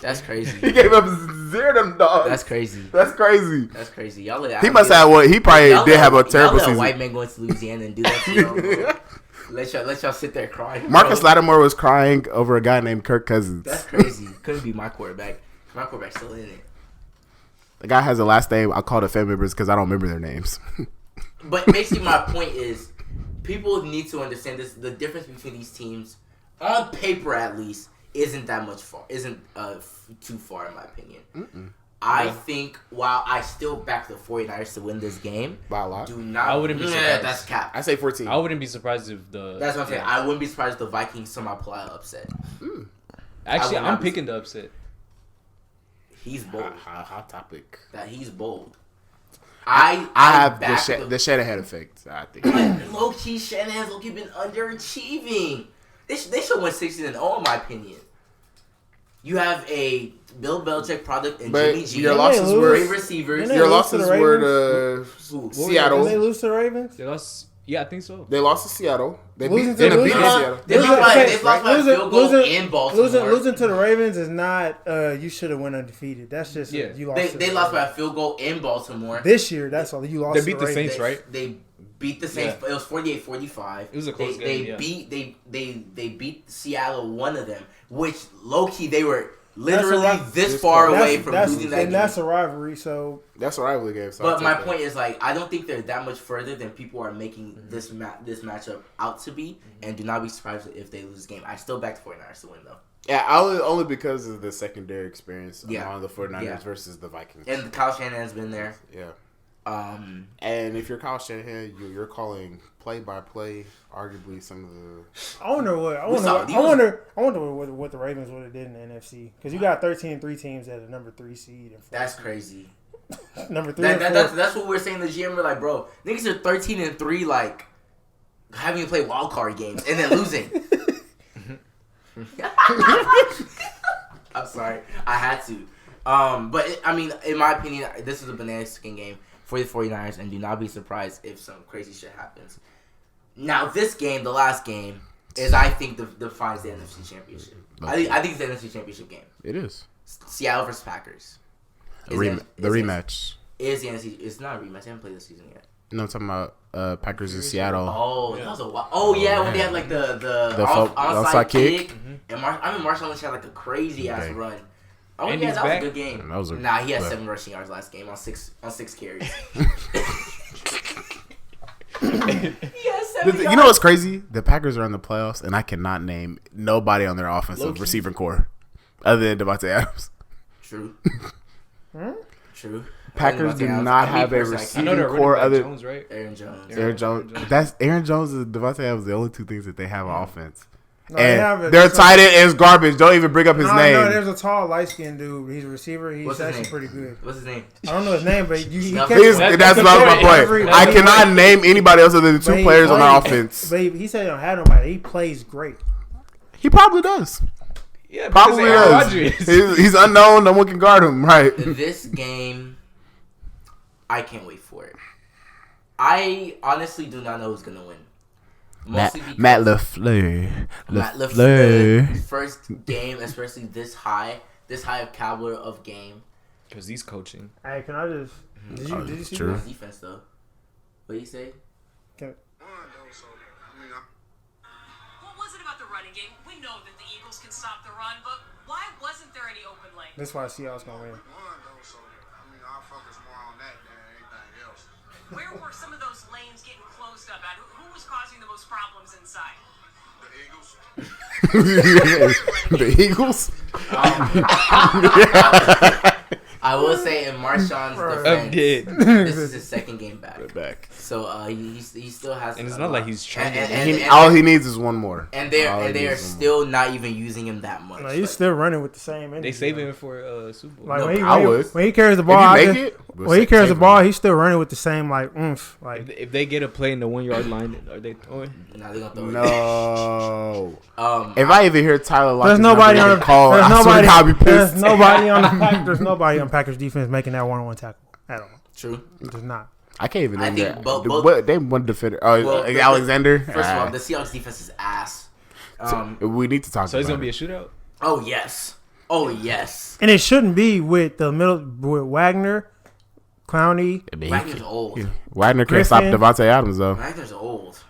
That's crazy. He gave up 0 them dogs. That's crazy. Y'all he must have what he probably did have a terrible season. White man going to Louisiana and do that to y'all. Let y'all sit there crying. Marcus Lattimore was crying over a guy named Kirk Cousins. That's crazy. Couldn't be my quarterback. My quarterback's still in it. The guy has a last name. I call it family members because I don't remember their names. But basically, my point is, people need to understand this. The difference between these teams, on paper at least, isn't too far in my opinion. I think while I still back the 49ers to win this game, by a lot. I wouldn't be surprised. That's cap. I say 14. I wouldn't be surprised if That's what I'm saying. I wouldn't be surprised if the Vikings somehow pull out upset. Actually, I'm picking the upset. He's bold. Hot topic. That he's bold. I have the Shanahan effect, I think. But low-key, Shanahan's low-key been underachieving. They should win 16-0 in my opinion. You have a Bill Belichick product and Jimmy G. Your losses were great receivers. Your losses were to Seattle. Did they lose to the Ravens? They lost. Yeah, I think so. They lost to Seattle. They beat Seattle. They lost by a field goal in Baltimore. Losing to the Ravens is not you should have went undefeated. That's just you lost. They lost by a field goal in Baltimore. This year, that's all. You lost. They beat the Saints, right? They beat the Saints. Yeah. It was 48-45. It was a close game. They beat Seattle, one of them, which low-key they were literally this far away from losing that game. And that's a rivalry, so... That's a rivalry game. So but my point is, I don't think they're that much further than people are making this matchup out to be, and do not be surprised if they lose this game. I still back the 49ers to win, though. Yeah, only because of the secondary experience among the 49ers versus the Vikings. And Kyle Shanahan's been there. Yeah. And if you're Kyle Shanahan, you're calling play-by-play, arguably some of the... I wonder what the Ravens would have did in the NFC. Because you got 13-3 teams at a number 3 seed. That's crazy. Number 3. That's what we're saying. The GM were like, bro, niggas are 13-3, like having to play wild card games and then losing. I'm sorry, I had to. But in my opinion, this is a banana-skin game for the 49ers, and do not be surprised if some crazy shit happens. Now, this game, the last game, is I think defines the NFC Championship. I think it's the NFC Championship game. It is. Seattle versus Packers. The rematch. Is the NFC? It's not a rematch. I haven't played this season yet. No, I'm talking about Packers in Seattle. Oh, that was a while. Oh yeah, when they had like the onside kick. And Marshawn Lynch had like a crazy ass run. Oh yeah, that was a good game. He had 7 rushing yards last game on six carries. You know what's crazy? The Packers are in the playoffs, and I cannot name nobody on their offensive receiving core other than Devontae Adams. True. True. Packers do not have a receiving core other than Aaron Jones. Aaron Jones. That's Aaron Jones and Devontae Adams. The only 2 things that they have on offense. No, and their tight end is garbage. Don't even bring up his name. No, there's a tall, light-skinned dude. He's a receiver. He's actually pretty good. What's his name? I don't know his name, but that's my point. I cannot name anybody else other than 2 players on the offense. But he said he don't have nobody. He plays great. He probably does. Yeah, probably does. He's unknown. No one can guard him. Right. This game, I can't wait for it. I honestly do not know who's gonna win. Matt LaFleur. First game, especially this high of caliber of game. Because he's coaching. Hey, can I just? Did you see his defense though? What do you say? What was it about the running game? We know that the Eagles can stop the run, but why wasn't there any open lane? That's why Seattle's gonna win. I'll focus more on that than anything else. Where were some of those lanes getting closed up at? Who was causing the most problems inside? The Eagles? I will say in Marshawn's defense, this is his second game back. So he still has. And it's not like he's trying. And all he needs is one more. And they are still not even using him that much. No, he's still running with the same energy. They save him for Super Bowl. Like when he carries the ball, when he carries the ball, he's still running with the same oomph. Like if they get a play in the 1 yard line, are they throwing? No, they gonna throw it. No. If I even hear Tyler Lockett, there's nobody on the call. There's nobody on the There's nobody on Packers defense making that 1-on-1 tackle at all. True. There's not. I can't even name that. They one defender. Alexander. First of all, the Seahawks defense is ass. We need to talk. So it's gonna be it. a shootout. Oh yes. And it shouldn't be with with Wagner, Clowney. Wagner's old. Wagner can't stop Devontae Adams though. Wagner's old.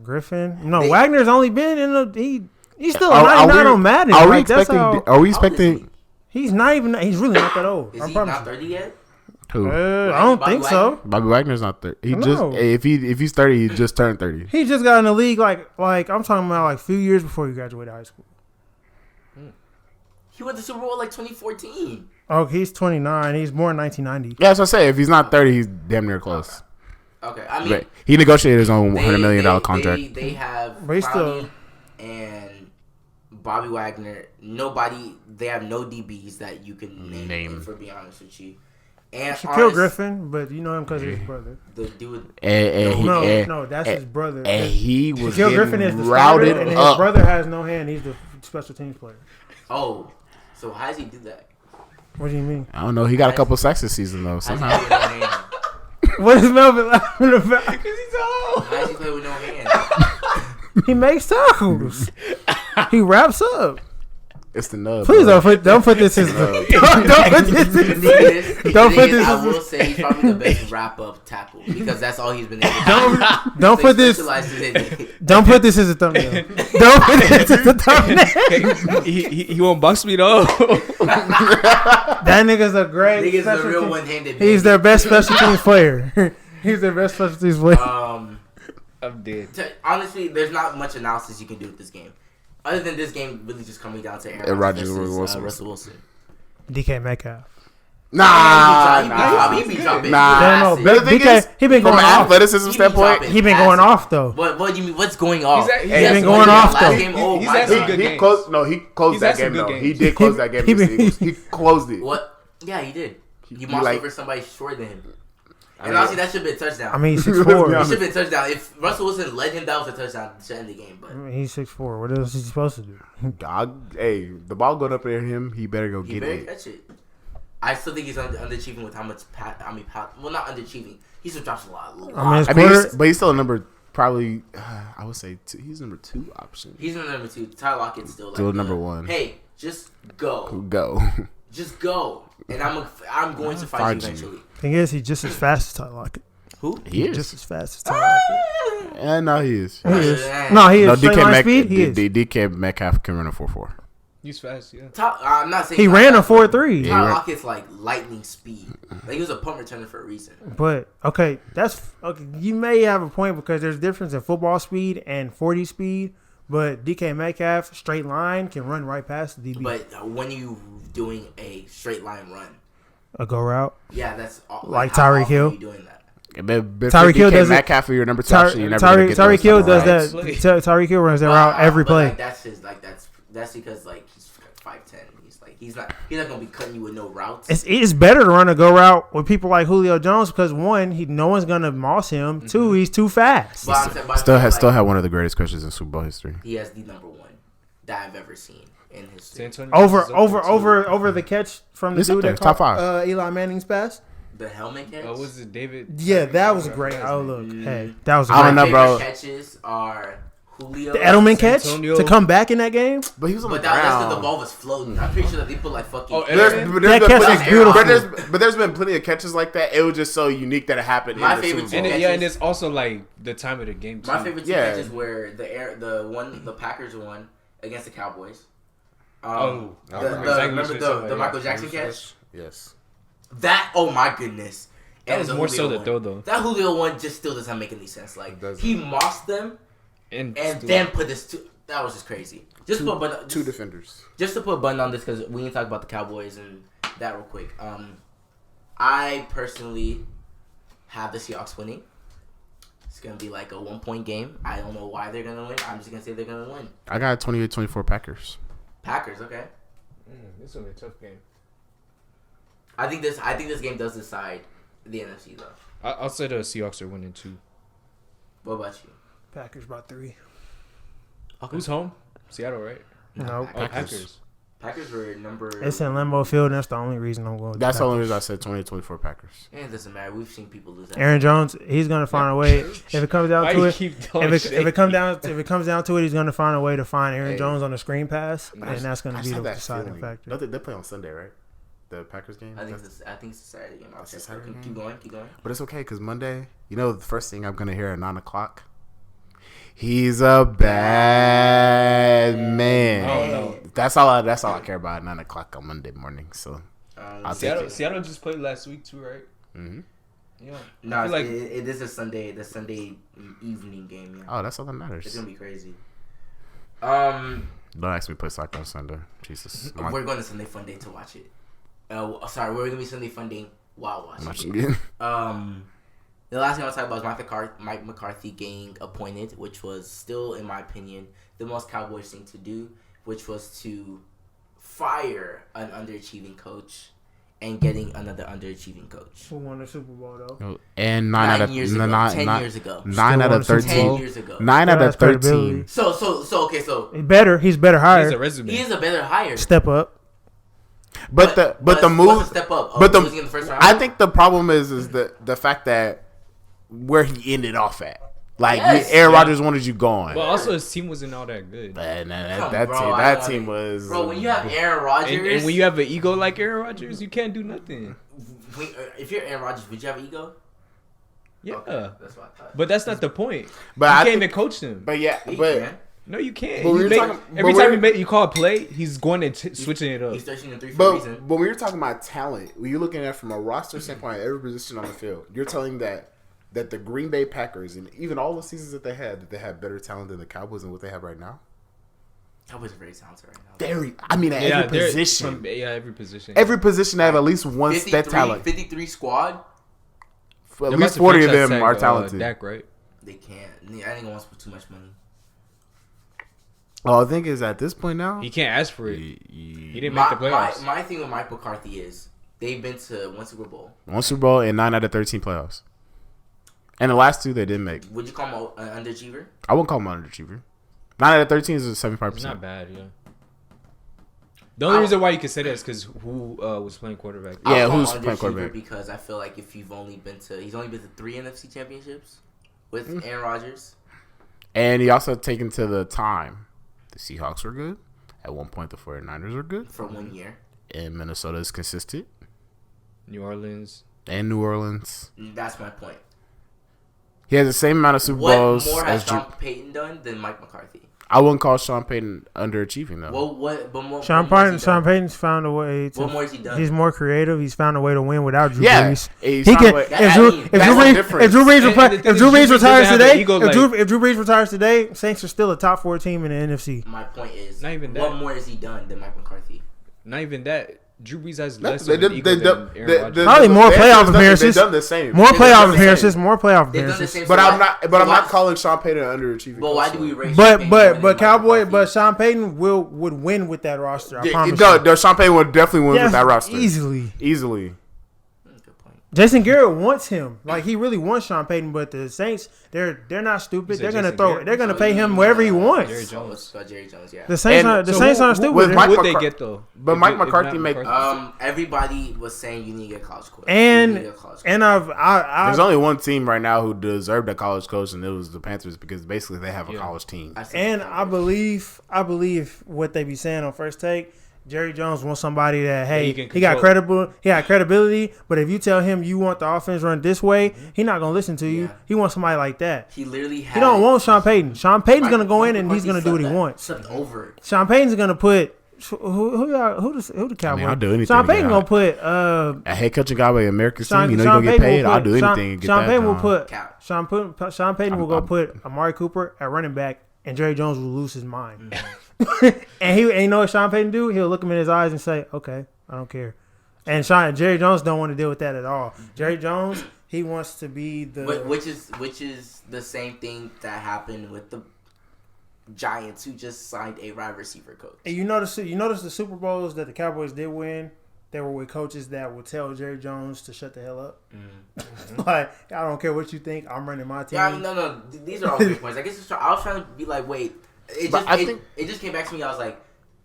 Griffin. No, Wagner's only been in the. He's still 99 on Madden. Are we expecting? He's not even. He's really not that old. Is he not 30 yet? Who? I don't think so. Bobby Wagner's not 30. If he's 30, he just turned 30. He just got in the league like I'm talking about a few years before he graduated high school. He went to Super Bowl 2014. Oh, he's 29. He's born in 1990. Yeah, that's what I say. If he's not 30, he's damn near close. Okay, I mean, he negotiated his own $100 million contract. They have Clowney and Bobby Wagner. They have no DBs that you can name. For being honest with you. And Shaquille Griffin, but you know him because of his brother. The dude. No, that's his brother. And he was Shaquille Griffin is the routed starter, and his brother has no hand. He's the special teams player. Oh, so how does he do that? What do you mean? I don't know. He got a couple sacks this season though. Somehow. What is Melvin laughing about? Because he's old. How does he play with no hands? He makes tackles. He wraps up. It's the nub. Please don't put this as don't put this as I will say he's probably the best wrap up tackle because that's all he's been able to do. Don't put this as a thumbnail. Don't put this as a thumbnail. He won't bust me though. That nigga's a great. Nigga's a real one-handed. He's their best special teams player. He's their best special teams player. I'm dead. Honestly, there's not much analysis you can do with this game. Other than this game really just coming down to Aaron Rodgers versus Russell Wilson. DK Metcalf. Nah. He be dropping. No. DK, he been going off. Athleticism standpoint, he been going off though. What do you mean? What's going off? He been going off though. He's had some good games. He closed that game though. He did close that game. He closed it. What? Yeah, he did. He mossed over somebody shorter than him. And honestly, that should have been a touchdown. I mean, he's 6'4". It should have been a touchdown. If Russell Wilson led him, that was a touchdown to end the game. But I mean, he's 6'4". What else is he supposed to do? Hey, the ball going up there him. He better go get it. Catch it. I still think he's underachieving with how much. Well, not underachieving. He still drops a lot. But he's still a number. Probably, I would say he's number 2 option. He's number 2. Tyler Lockett's still number 1. Hey, just go. Just go, and I'm going to fight you eventually. Thing is, he's just as fast as Tyler Lockett. Who? He is just as fast as Tyler Lockett. And no, he is. He is. No, he is. DK Metcalf can run a 4.4. He's fast, yeah. I'm not saying he ran a 4.3. Tyler Lockett's like lightning speed. Like he was a punt returner for a reason. But okay, you may have a point because there's a difference in football speed and 40 speed. But DK Metcalf straight line can run right past the DB. But when you doing a straight line run, a go route, yeah, that's like Tyreek Hill. You doing that? Tyreek Hill does Metcalf for your number 2 option. Tyreek Hill does that. Tyreek Hill runs that route every play. That's because like he's 5'10". He's not gonna be cutting you with no routes. It's better to run a go route with people like Julio Jones because one, no one's gonna moss him. Mm-hmm. 2, he's too fast. Still had one of the greatest catches in Super Bowl history. He has the number 1 that I've ever seen in history. Over the catch from the dude that top 5. Eli Manning's pass. The helmet catch. Oh, was it David? Yeah, that was great. Oh look, hey, that was. I don't know, bro. Catches are Julio. The Edelman catch to come back in that game. But he was on the ground. That's because the ball was floating. I'm pretty sure that they put like fucking. That catch is beautiful. But there's been plenty of catches like that. It was just so unique that it happened. My favorite two catches. And it's also like the time of the game too. My favorite 2 catches were the Packers won against the Cowboys. Remember the Michael Jackson catch? Yes. That, oh my goodness. That was more so the throw though. That Julio one just still doesn't make any sense. Like he mossed them and then put this. That was just crazy. Two defenders. Just to put a button on this because we need to talk about the Cowboys and that real quick. I personally have the Seahawks winning. It's gonna be like a 1-point game. I don't know why they're gonna win. I'm just gonna say they're gonna win. I got 28-24 Packers. Packers, okay. This is gonna be a tough game. I think this game does decide the NFC though. I'll say the Seahawks are winning 2. What about you? Packers by 3. Okay. Who's home? Seattle, right? No, Packers. Packers were number. It's in Lambeau Field. And that's the only reason I'm going. That's the only reason I said 28-24 Packers. It doesn't matter. We've seen people lose. Aaron Jones, he's gonna find a way. If it comes down to it, if it comes down to it, he's gonna find a way to find Aaron Jones on the screen pass, and that's gonna be the deciding factor. They play on Sunday, right? The Packers game. I think it's a Saturday game. Keep going. But it's okay because Monday, the first thing I'm gonna hear at 9:00. He's a bad man. Oh no. That's all I care about at 9:00 on Monday morning. So Seattle just played last week too, right? Mm-hmm. Yeah. No, it is the Sunday evening game. Yeah. Oh, that's all that matters. It's gonna be crazy. Don't ask me to play soccer on Sunday. Jesus. We're going to Sunday Fun Day to watch it. Sorry, we're gonna be Sunday Fun Day while watching it. The last thing I want to talk about is Mike McCarthy getting appointed, which was still, in my opinion, the most Cowboys thing to do, which was to fire an underachieving coach and getting another underachieving coach. Who won the Super Bowl though? And 10 years ago. 9 out of 13. 10 years ago. 9 out of 13. So he's better hired. He has a resume. He is a better hire. Step up. But the move. Step up. Losing in the first round? I think the problem is the fact that where he ended off at. Like, Aaron Rodgers wanted you gone. Well, also his team wasn't all that good. That team was. Bro, when you have Aaron Rodgers, and when you have an ego like Aaron Rodgers, you can't do nothing. If you're Aaron Rodgers, would you have an ego? Yeah, okay, that's what I thought. But that's not the point. But you can't even coach him. But no, you can't. Every time you call a play, he's going and switching it up. He's 13-3 for a reason. But when you're talking about talent, when you're looking at from a roster standpoint, every position on the field, you're telling that the Green Bay Packers and even all the seasons that they had better talent than the Cowboys and what they have right now. Cowboys are very talented right now. Every position. Every position. Every position they have at least one stat talent. 53 squad. At least 40 of them are talented. Dak, right? They can't. I think he wants for too much money. Oh, the thing is, at this point now, he can't ask for it. He didn't make the playoffs. My thing with Mike McCarthy is They've been to one Super Bowl. One Super Bowl and 9 out of 13 playoffs. And the last 2 they didn't make. Would you call him an underachiever? I wouldn't call him an underachiever. 9 out of 13 is 75%. It's not bad, yeah. The only reason why you can say that is because who was playing quarterback. Yeah, who's playing quarterback? Because I feel like if he's only been to 3 NFC championships with Aaron Rodgers. And he also taken to the time. The Seahawks were good. At one point, the 49ers were good. For 1 year. And Minnesota is consistent. New Orleans. And New Orleans. That's my point. He has the same amount of Super Bowls. What more has Sean Payton done than Mike McCarthy? I wouldn't call Sean Payton underachieving though. Well, Sean Payton's found a way. What more has he done? He's more creative. He's found a way to win without Drew Brees. He can. If Drew Brees retires today, if Drew Brees retires today, Saints are still a top 4 team in the NFC. My point is, not even what more has he done than Mike McCarthy? Not even that. Drew Brees has less of an ego than Aaron Rodgers. Probably more playoff appearances. They've done the same. More playoff appearances. But I'm not calling Sean Payton underachieving. But why do we raise? But Sean Payton would win with that roster. I promise you. Sean Payton would definitely win with that roster easily. Good point. Jason Garrett wants him. Like he really wants Sean Payton, but the Saints, they're not stupid. They're gonna pay him wherever he wants. Jerry Jones, yeah. The Saints aren't stupid. What would they get though? But Mike McCarthy make everybody was saying you need to get a college coach. And there's only one team right now who deserved a college coach, and it was the Panthers because basically they have a college team. And I believe what they be saying on First Take. Jerry Jones wants somebody that he got credibility, but if you tell him you want the offense run this way, he's not gonna listen to you. He wants somebody like that. He don't want Sean Payton. Sean Payton's gonna go in and he's gonna do what he wants. Sean Payton's gonna put who the Cowboys? I mean, I'll do anything. Sean Payton gonna put a head coaching guy by America's team. You know you're gonna get paid. I'll do anything. Sean Payton will put Sean Payton will go put Amari Cooper at running back, and Jerry Jones will lose his mind. And you know what Sean Payton do? He'll look him in his eyes and say, "Okay, I don't care." And Jerry Jones don't want to deal with that at all. Jerry Jones, he wants to be the which is the same thing that happened with the Giants, who just signed a wide receiver coach. And you notice the Super Bowls that the Cowboys did win. They were with coaches that would tell Jerry Jones to shut the hell up. Like, I don't care what you think. I'm running my team. Yeah, no. These are all great points. I guess I was trying to be like, wait. It just came back to me. I was like,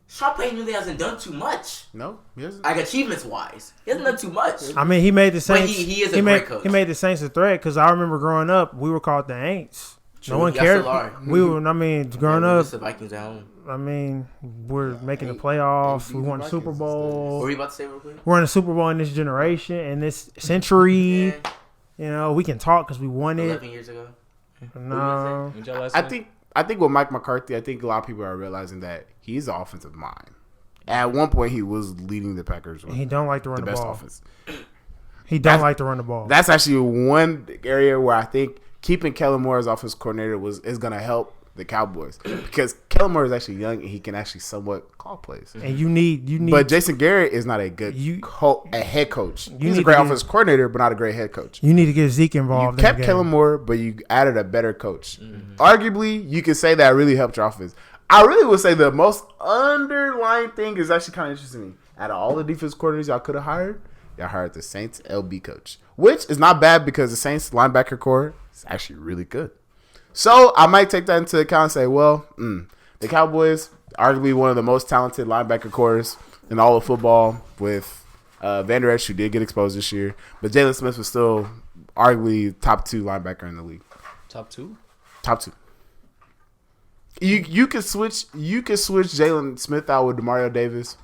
Sean Payton really hasn't done too much. No, he hasn't. Like achievements wise, he hasn't done too much. I mean, he made the Saints. But he is a great coach. He made the Saints a threat because I remember growing up, we were called the Aints. No one cared. We were. I mean, growing up, the Vikings at home. I mean, we're making the playoffs. We won the Super Bowl. What were you about to say real quick? We're in the Super Bowl in this generation, in this century. Yeah. You know, we can talk because we won it. 11 years ago. No, I think with Mike McCarthy, I think a lot of people are realizing that he's the offensive mind. At one point, he was leading the Packers. He don't like to run the best ball. Offense. He don't like to run the ball. That's actually one area where I think keeping Kellen Moore as offensive coordinator is going to help the Cowboys because Kellen Moore is actually young and he can actually somewhat call plays. And you need. But Jason Garrett is not a good head coach. He's a great offensive coordinator, but not a great head coach. You need to get Zeke involved. You kept Kellen Moore, but you added a better coach. Mm-hmm. Arguably, you can say that really helped your offense. I really would say the most underlying thing is actually kind of interesting to me. Out of all the defense coordinators y'all could have hired, y'all hired the Saints LB coach, which is not bad because the Saints linebacker core is actually really good. So I might take that into account and say, well, the Cowboys, arguably one of the most talented linebacker cores in all of football with Van Der Esch, who did get exposed this year. But Jalen Smith was still arguably top 2 linebacker in the league. Top 2? Top 2. You could switch Jalen Smith out with Demario Davis,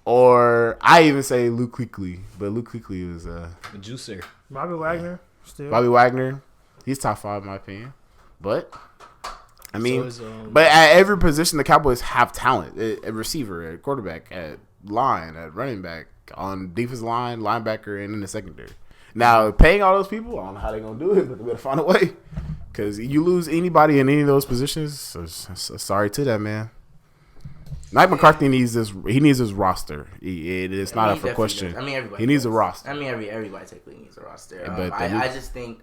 or I even say Luke Kuechly, but Luke Kuechly was a juicer. Bobby Wagner, still. Bobby Wagner, he's top 5 in my opinion. But I mean, but at every position, the Cowboys have talent: at receiver, at quarterback, at line, at running back, on defensive line, linebacker, and in the secondary. Now, paying all those people, I don't know how they're gonna do it, but they better find a way. Because you lose anybody in any of those positions, so sorry to that, man. Mike McCarthy needs this. He needs his roster. It's not up for question. Does. I mean, everybody. He needs a roster. I mean, everybody technically needs a roster. But I just think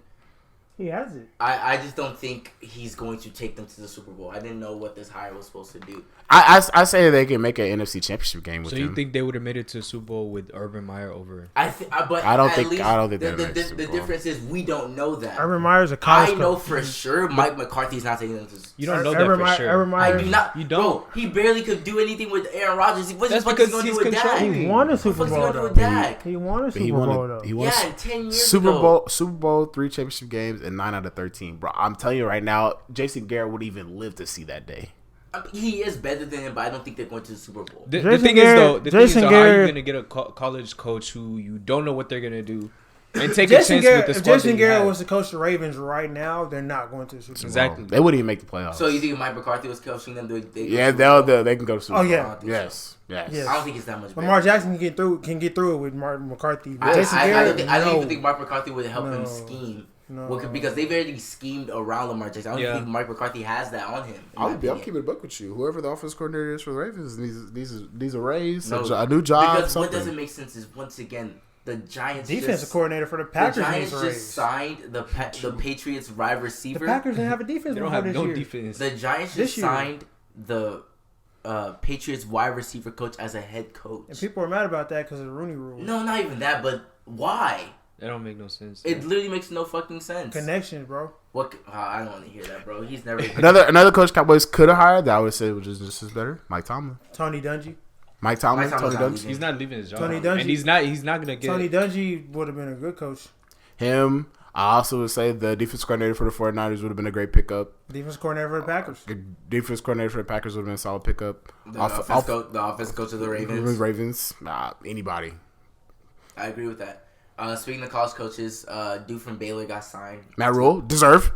He has it. I just don't think he's going to take them to the Super Bowl. I didn't know what this hire was supposed to do. I say they can make an NFC Championship game with him. So you think they would have made it to the Super Bowl with Urban Meyer over? But I don't think the difference is we don't know that. Urban Meyer's a college I know coach. for sure Mike McCarthy's not taking them to. You don't know that for sure. Urban Meyer, I do not. You don't. Bro, he barely could do anything with Aaron Rodgers. What's That's he because going to he's do with controlling. Dak? He won a Super What's he Bowl. going to do with though. Dak? He won a Super Bowl though. He won Yeah, 10 years Super ago. Bowl, 3 championship games, and 9 out of 13. Bro, I'm telling you right now, Jason Garrett would even live to see that day. He is better than him, but I don't think they're going to the Super Bowl. The Jason thing Garrett- is, Jason how are you Garrett- going to get a college coach who you don't know what they're going to do and take Jason a chance Garrett, with the if squad Jason that you Garrett have? was to coach the Ravens right now, they're not going to the Super Bowl. Exactly. They wouldn't even make the playoffs. So you think if Mike McCarthy was coaching them, they yeah, they can go to Super Oh, Bowl. yeah. Yes. Yes. I don't think it's that much better. Lamar Jackson can get through it with Martin McCarthy. But I Jason don't Garrett, even think Mike McCarthy would help him scheme. No. Well, because they've already schemed around Lamar Jackson. I don't Yeah. think Mike McCarthy has that on him. I'll keep it a buck with you. Whoever the offense coordinator is for the Ravens needs a raise, No, a new job. Because something. what doesn't make sense is, once again, the Giants defensive coordinator for the Packers The needs Giants a just raise. signed the Patriots wide The receiver. Packers didn't have a defense They don't before have this no year. defense. The Giants This just year. signed the Patriots wide receiver coach as a head coach. And people are mad about that because of the Rooney Rule. No, not even that, but why? That don't make no sense. It literally makes no fucking sense. Connections, bro. What? I don't want to hear that, bro. He's never. Another coach Cowboys could have hired that I would say was just as better. Mike Tomlin. Tony Dungy. Mike Tomlin. Mike Tomlin's Tony not Dungy. leaving. He's not leaving his job. Tony Dungy. And he's not going to get Tony Dungy would have been a good coach. Him. I also would say the defense coordinator for the 49ers would have been a great pickup. Defense coordinator for the Packers. The defense coordinator for the Packers would have been a solid pickup. The offense coach of the Ravens. Anybody. I agree with that. Speaking of college coaches, dude from Baylor got signed. Matt Rule. Deserve.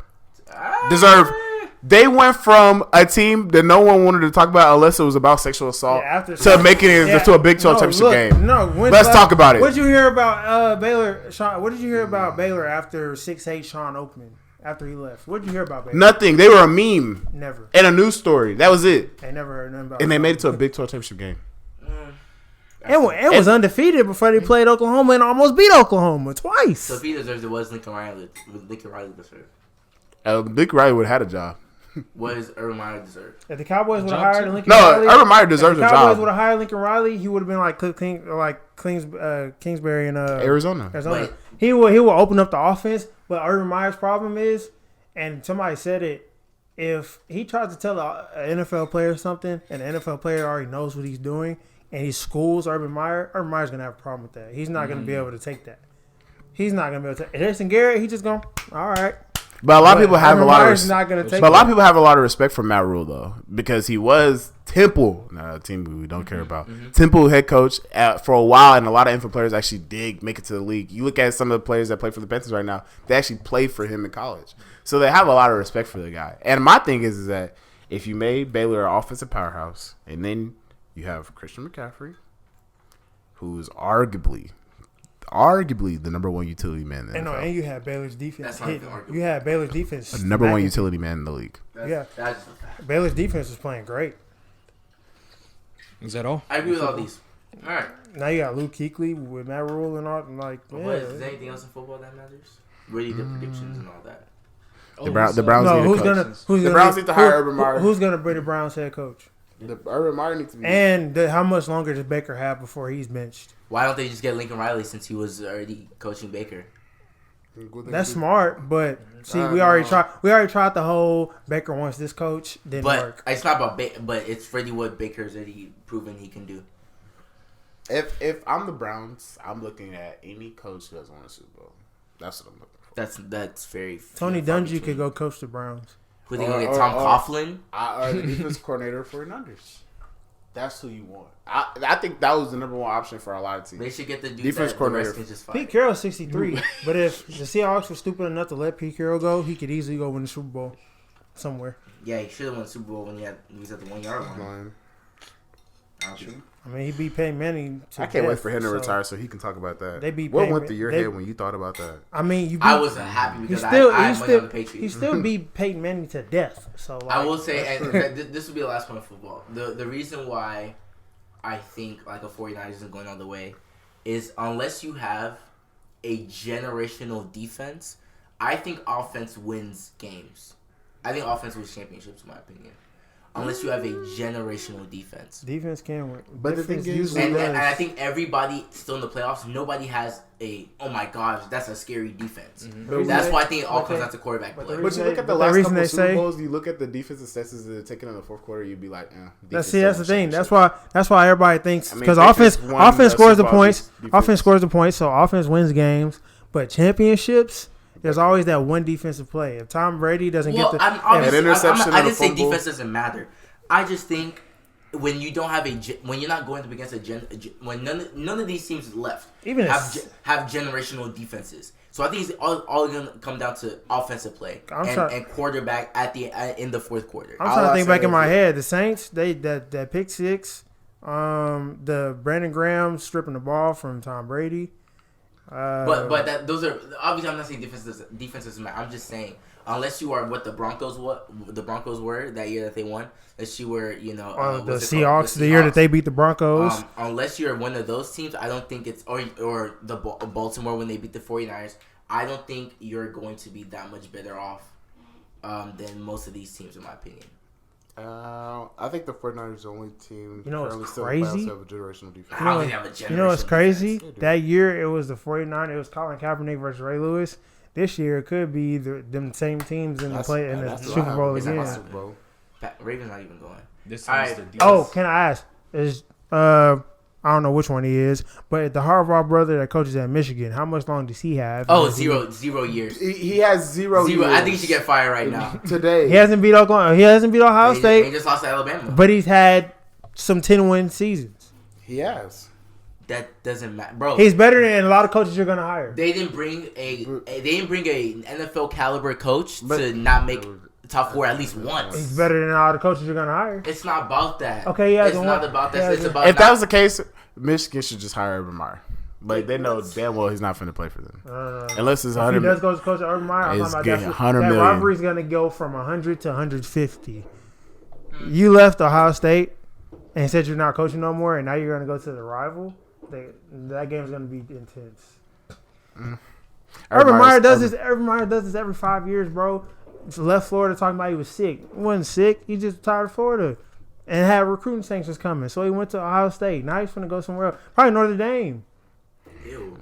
They went from a team that no one wanted to talk about unless it was about sexual assault to making it to a Big 12 championship game. No, Let's talk about it. What did you hear about Baylor? Sean, what did you hear about Baylor after 6'8" Sean Oakman? After he left, what did you hear about Baylor? Nothing. They were a meme. Never. And a news story. That was it. I never heard nothing about. And they made it to a Big 12 championship game. It was undefeated before they played Oklahoma and almost beat Oklahoma twice. So if he deserves it, was Lincoln Riley deserve? Lincoln Riley would have had a job. What does Urban Meyer deserve? If the Cowboys would have job hired too? Lincoln No, Riley, Urban Meyer deserves a if the Cowboys job. would have hired Lincoln Riley, he would have been like Kingsbury in Arizona. But- He will open up the offense, but Urban Meyer's problem is, and somebody said it, if he tries to tell an NFL player something, and the NFL player already knows what he's doing, and he schools Urban Meyer's going to have a problem with that. He's not going to be able to take that. He's not going to be able to take it. Jason Garrett, he just going, all right. But a lot of people have Urban a lot of Meyer's not gonna take but a lot of that. people have a lot of respect for Matt Rule though, because he was Temple, a team we don't care about. Temple head coach for a while, and a lot of NFL players actually did make it to the league. You look at some of the players that play for the Panthers right now; they actually played for him in college, so they have a lot of respect for the guy. And my thing is that if you made Baylor an offensive powerhouse, and then you have Christian McCaffrey, who's arguably the number one utility man in the NFL. And you had Baylor's defense. That's not even arguable. You had Baylor's defense. The number one smacking. utility man in the league. Yeah. That's just a fact. Baylor's defense was playing great. Is that all? I agree with all these. All right. Now you got Luke Kuechly with Matt Rule and all. Is there anything else in football that matters? Really good predictions and all that. The Browns No, need who's a gonna coach. who's The gonna Browns need to hire Urban Meyer. Who's gonna be the Browns head coach? Urban Meyer needs to be. And how much longer does Baker have before he's benched? Why don't they just get Lincoln Riley since he was already coaching Baker? That's smart, but see, we already tried the whole Baker wants this coach. Didn't But work. it's not about Baker, but it's really what Baker's already proven he can do. If I'm the Browns, I'm looking at any coach who has won a Super Bowl. That's what I'm looking for. That's very. Tony few and far Dungy could between. go coach the Browns. Who they gonna get? Tom Coughlin? Or the defense coordinator for Indulge. That's who you want. I think that was the number one option for a lot of teams. They should get the dude Defense that the coordinator. rest can just Pete fight. Carroll's 63, but if the Seahawks were stupid enough to let Pete Carroll go, he could easily go win the Super Bowl somewhere. Yeah, he should have won the Super Bowl when he was at the 1 yard line. I mean, he beat Peyton Manning. I can't wait for him to retire so he can talk about that. They beat what Peyton- went through your they- head when you thought about that? I mean, you. Beat, I wasn't happy he because still, I he went still, on the Patriots. he still beat Peyton Manning to death. So like, I will say, and this will be the last point of football. The reason why I think like a 49ers isn't going all the way is unless you have a generational defense, I think offense wins games. I think offense wins championships, in my opinion. Unless you have a generational defense. Defense can win. But the thing is, and I think everybody still in the playoffs, nobody has oh my gosh, that's a scary defense. Mm-hmm. That's why I think it all comes down to quarterback play. But you look at the last couple of Super Bowls, you look at the defensive stats that are taken in the fourth quarter, you'd be like, that's the thing. That's why everybody thinks, because offense scores the points. Offense scores the points, so offense wins games. But championships, there's always that one defensive play. If Tom Brady doesn't get an interception, I didn't say defense doesn't matter. I just think when you don't have when you're not going up against when none of these teams left have generational defenses. So I think it's all going to come down to offensive play and quarterback in the fourth quarter. I'm trying to think back in my head. The Saints, that pick six, the Brandon Graham stripping the ball from Tom Brady. Those are obviously. I'm not saying defenses matter. I'm just saying unless you are what the Broncos were that year that they won. Unless you were the Seahawks the year that they beat the Broncos. Unless you're one of those teams, I don't think it's or the Baltimore when they beat the 49ers. I don't think you're going to be that much better off than most of these teams, in my opinion. I think the 49ers are the only team currently still crazy? Have a generational defense. I don't think they have a generational You know what's crazy? Defense. That year it was the 49ers. It was Colin Kaepernick versus Ray Lewis. This year it could be them same teams in the Super Bowl again. Ravens not even going. This can I ask? I don't know which one he is, but the Harbaugh brother that coaches at Michigan, how much long does he have? Zero years. He has zero years. I think he should get fired right now. Today. He hasn't beat Oklahoma. He hasn't beat Ohio State. He just lost to Alabama. But he's had some 10-win seasons. He has. That doesn't matter, bro. He's better than a lot of coaches you're gonna hire. They didn't bring an NFL caliber coach to not make top four at least once. He's better than all the coaches you're gonna hire. It's not about that. Okay, yeah. It's not about that. It's about if that was the case, Michigan should just hire Urban Meyer. Like they know damn well he's not finna play for them. Unless it's 100. If he does go to coach Urban Meyer, I'm talking about 100 million. That rivalry's gonna go from 100 to 150. You left Ohio State and said you're not coaching no more, and now you're gonna go to the rival. That game's gonna be intense. Urban Meyer does this. Urban Meyer does this every 5 years, bro. Left Florida talking about he was sick. He wasn't sick. He just retired Florida and had recruiting sanctions coming. So he went to Ohio State. Now he's going to go somewhere else. Probably Notre Dame. Ew.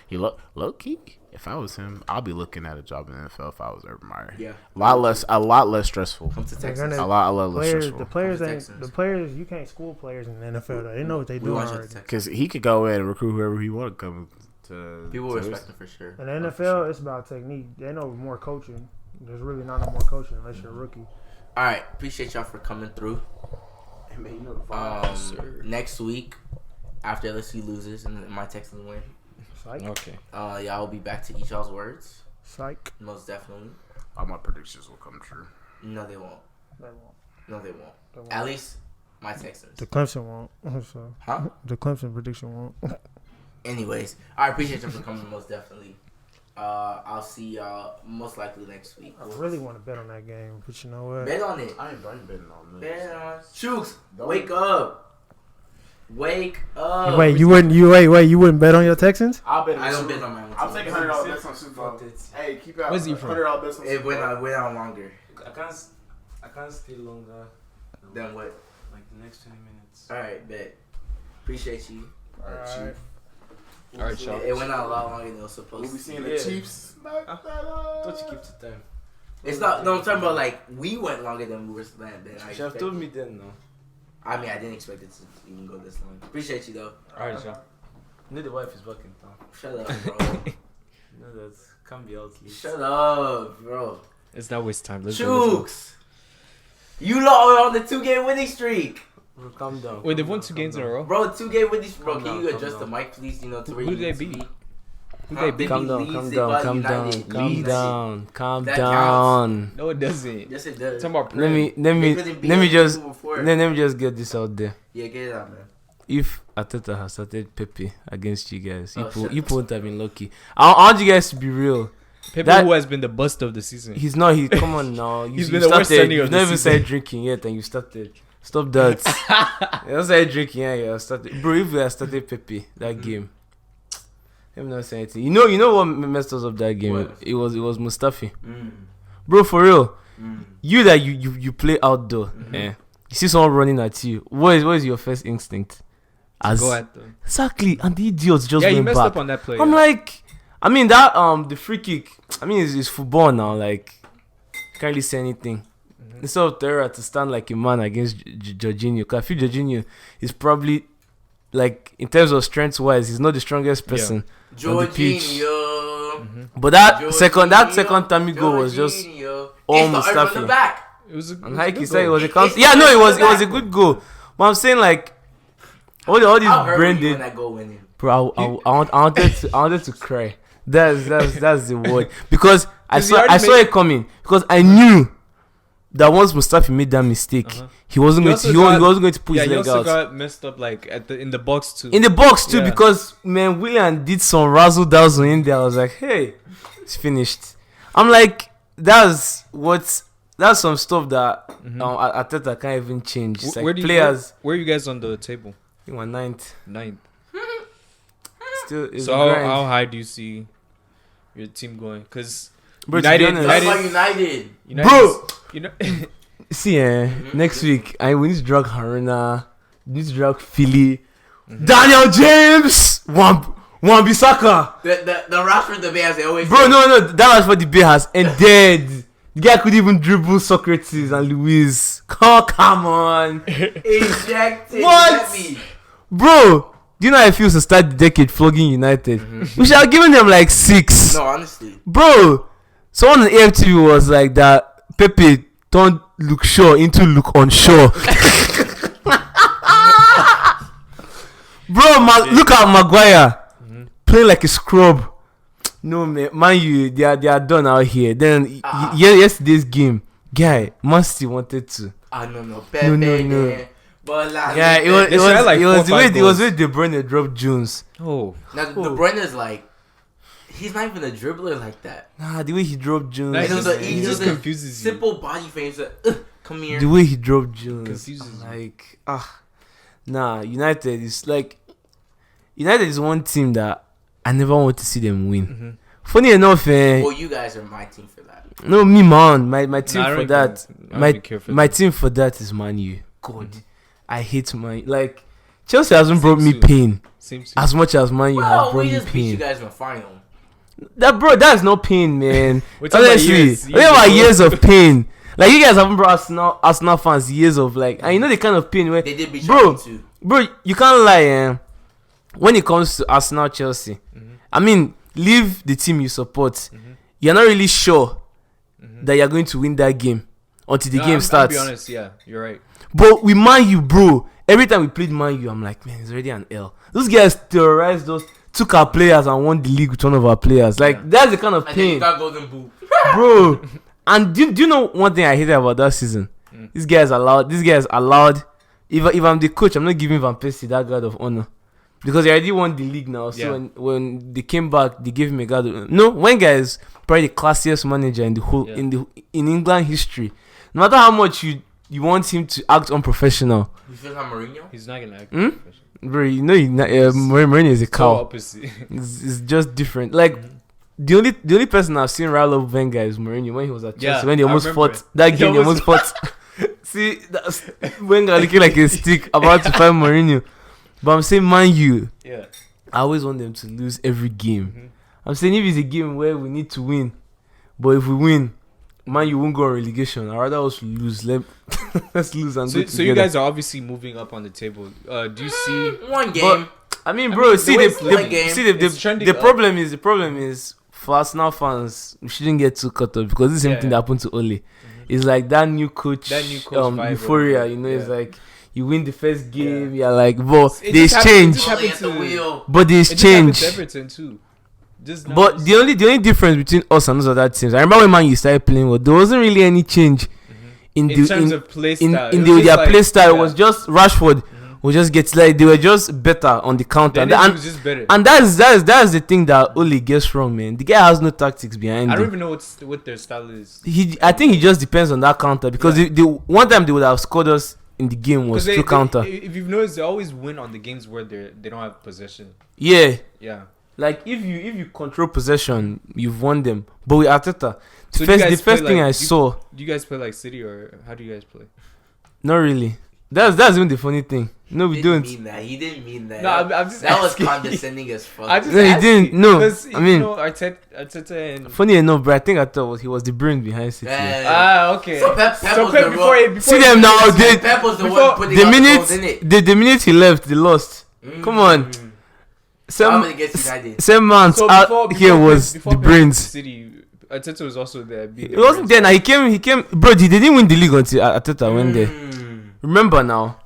He low key. If I was him, I'll be looking at a job in the NFL if I was Urban Meyer. Yeah. A lot less stressful. Come to Texas. A lot less stressful. The players, you can't school players in the NFL. Though. They know what they do already. Because he could go in and recruit whoever he want to come to. People respect him for sure. In the NFL, it's about technique. They know more coaching. There's really not no more coaching unless you're a rookie. All right. Appreciate y'all for coming through. Next week, after LSU loses and my Texans win. Psych. Okay. Y'all will be back to each y'all's words. Psych. Most definitely. All my predictions will come true. No, they won't. No, they won't. At least my Texans. The Clemson won't. So. Huh? The Clemson prediction won't. Anyways, I appreciate you for coming. Most definitely. I'll see y'all most likely next week. I really want to bet on that game, but you know what? Bet on it. I ain't betting on this. Bet on Chuks. Wake up. Wake up. Wait, you wouldn't bet on your Texans? I don't bet on my own. I'm taking $100 bets on Super Bowl. Hey, keep out. Where's he from? $100 bets on Super Bowl. It went on longer. I can't stay longer. Then what? Like the next 20 minutes. All right, bet. Appreciate you. All right, Chief. All right, Chuks. It went on a lot longer than it was supposed to. We'll be seeing the Chiefs. Thought you keep the time. It's not. No, I'm talking about like we went longer than we were planned. You should have told me then, no. I mean, I didn't expect it to even go this long. Appreciate you though. All right, Chuks. You know the wife is working, Tom. Shut up, bro. You know that can't be out late. Shut up, bro. It's not waste time. Chuks, you lot are on the 2-game winning streak. Bro, calm down. Wait, they've won 2 games in a row? Bro, 2-game winning streak. Bro, can you adjust the mic, please? You know, to where who you did they beat? Calm down. No, it doesn't. Yes, it does. About let me just get this out there. Yeah, get it out, man. If Ateta has started Pepe against you guys, you won't have been lucky. I want you guys to be real. Pepe, who has been the bust of the season. He's not. Come on now. He's been the worst signing of the season. You've never started drinking yet, and you started. Stop that. You don't started drinking yet. You started. Bro, if we had started Pepe that game, Let me not say anything. You know what messed us up that game? What? It was Mustafi. Bro, for real. You that you play outdoor. You see someone running at you. What is your first instinct? Go at them. Exactly. And the idiots just he went messed back. up on that play. I'm like, I mean that the free kick. I mean it's football now. Like, can't really say anything. Instead of Terra to stand like a man against Jorginho, because I feel Jorginho is probably, like, in terms of strength wise, he's not the strongest person on the pitch. But that second time goal was just all Mustafi. It was And like he said, it was a counter. Yeah, no, it was a good goal. But I'm saying, like, all these brain dead. Bro, I wanted to cry. That's the word, because I saw it coming, because I knew that once Mustafi made that mistake, he wasn't going to put his leg out. He also got messed up, like, in the box too. In the box too, because man, Willian did some razzle dazzle in there. I was like, hey, it's finished. I'm like, that's some stuff that Arteta can't even change. It's like players. Where are you guys on the table? You were ninth. Still, it's so how high do you see your team going? Because United. Bro, see, next week we need to drag Haruna, we need to drag Philly, Daniel James, Wan-Bissaka. The Rashford debate, as they always bro, say. No, that Rashford debate has ended. The guy could even dribble Socrates and Luis. Oh, come on. Ejected. What? Bro, do you know how I feel to start the decade flogging United? We should have given them like 6. No, honestly. Bro, someone on AFTV was like that Pepe turned Luke Shaw into Luke Unsure. Bro, look at Maguire playing like a scrub. No, man, they are done out here. Then yesterday's game, guy, Man City wanted to. No. Yeah, it was with De Bruyne dropped Jones. Now De Bruyne is like, he's not even a dribbler like that. Nah, the way he dropped Jones. He just confuses you. Simple body frame. Come here. The way he dropped Jones. Confuses like, nah, United is one team that I never want to see them win. Funny enough, well, you guys are my team for that. No, me, man. My team for that. My team for that is Man U. God, I hate Man U. Like, Chelsea hasn't brought me pain as much as Man U has brought me pain. We just beat you guys in the final. That's no pain, man. Honestly, we have years of pain. Like, you guys haven't brought Arsenal fans years of, like, and you know the kind of pain where they did beat you too. Bro, you can't lie, when it comes to Arsenal, Chelsea. I mean, leave the team you support. You're not really sure that you're going to win that game until the game starts. I'll be honest, yeah, you're right. But with Man U, bro, every time we played Man U, I'm like, man, it's already an L. Those guys terrorized us, took our players and won the league with one of our players. Like, that's the kind of pain. You got golden boot. Bro. And do you know one thing I hated about that season? These guys allowed. If I'm the coach, I'm not giving Van Persie that guard of honor. Because he already won the league now. So when they came back, they gave him a guard of honor. No, Wenger is probably the classiest manager in the whole in England history. No matter how much you want him to act unprofessional. You feel like Mourinho? He's not gonna act unprofessional. Bro, you know Mourinho is a cow. It's just different. Like the only person I've seen rile up Wenger is Mourinho when he was at Chelsea, when they almost fought that game. They almost fought. See, that's Wenger looking like a stick about to fight Mourinho. But I'm saying Man U. Yeah. I always want them to lose every game. I'm saying if it's a game where we need to win, but if we win, Man U won't go on relegation. I'd rather us lose. Let's lose and go together. So you guys are obviously moving up on the table. Do you see one game? But, I mean, bro, the problem is for Arsenal fans, we shouldn't get too caught up because this is the same thing that happened to Ole. It's like that new coach euphoria, you know, it's like you win the first game, you're like, but there's change. But there's change. Everton too. But the only difference between us and those other teams, I remember when Man U started playing, well, there wasn't really any change in terms of play style. In their play style. It was just Rashford would just get like they were just better on the counter. And was just better. And that's the thing that Ole gets wrong, man. The guy has no tactics behind him. I don't even know what their style is. I think he just depends on that counter because the one time they would have scored us in the game was through counter. If you've noticed, they always win on the games where they don't have possession. Yeah. Yeah. Like if you control possession, you've won them. But with Arteta, So the first thing I saw. Do you guys play like City or how do you guys play? Not really. That's even the funny thing. No, we don't. He didn't mean that. No, I'm just that was asking. condescending as fuck. I'm just No, he asking, didn't. No, because, I mean, Arteta and funny enough, but I think he was the brain behind City. okay. So Pep was Pep the before See them now. Pep was the before- one putting The out the goals in minute it. the minute he left, they lost. Come on. Probably against United. Same man So out here was before the Pep brains. City, Arteta was also there. He wasn't there now. He came. Bro, they didn't win the league until Arteta went there. Remember now.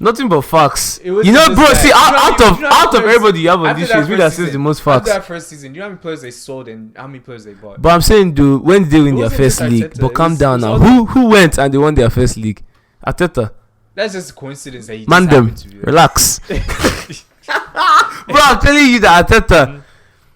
Nothing but facts. It was You know, just bro. that- See, you know how out many- of you know how many everybody you have on after this that show, it's me first that says season- the most After facts. that first season, do you know how many players they sold and how many players they bought? But I'm saying, dude, when did they win It their wasn't first just league? Arteta, But calm it's down now. all- Who went and they won their first league? Arteta. That's just a coincidence that he just Man them. happened to be there. Relax. Bro, I'm telling you that Arteta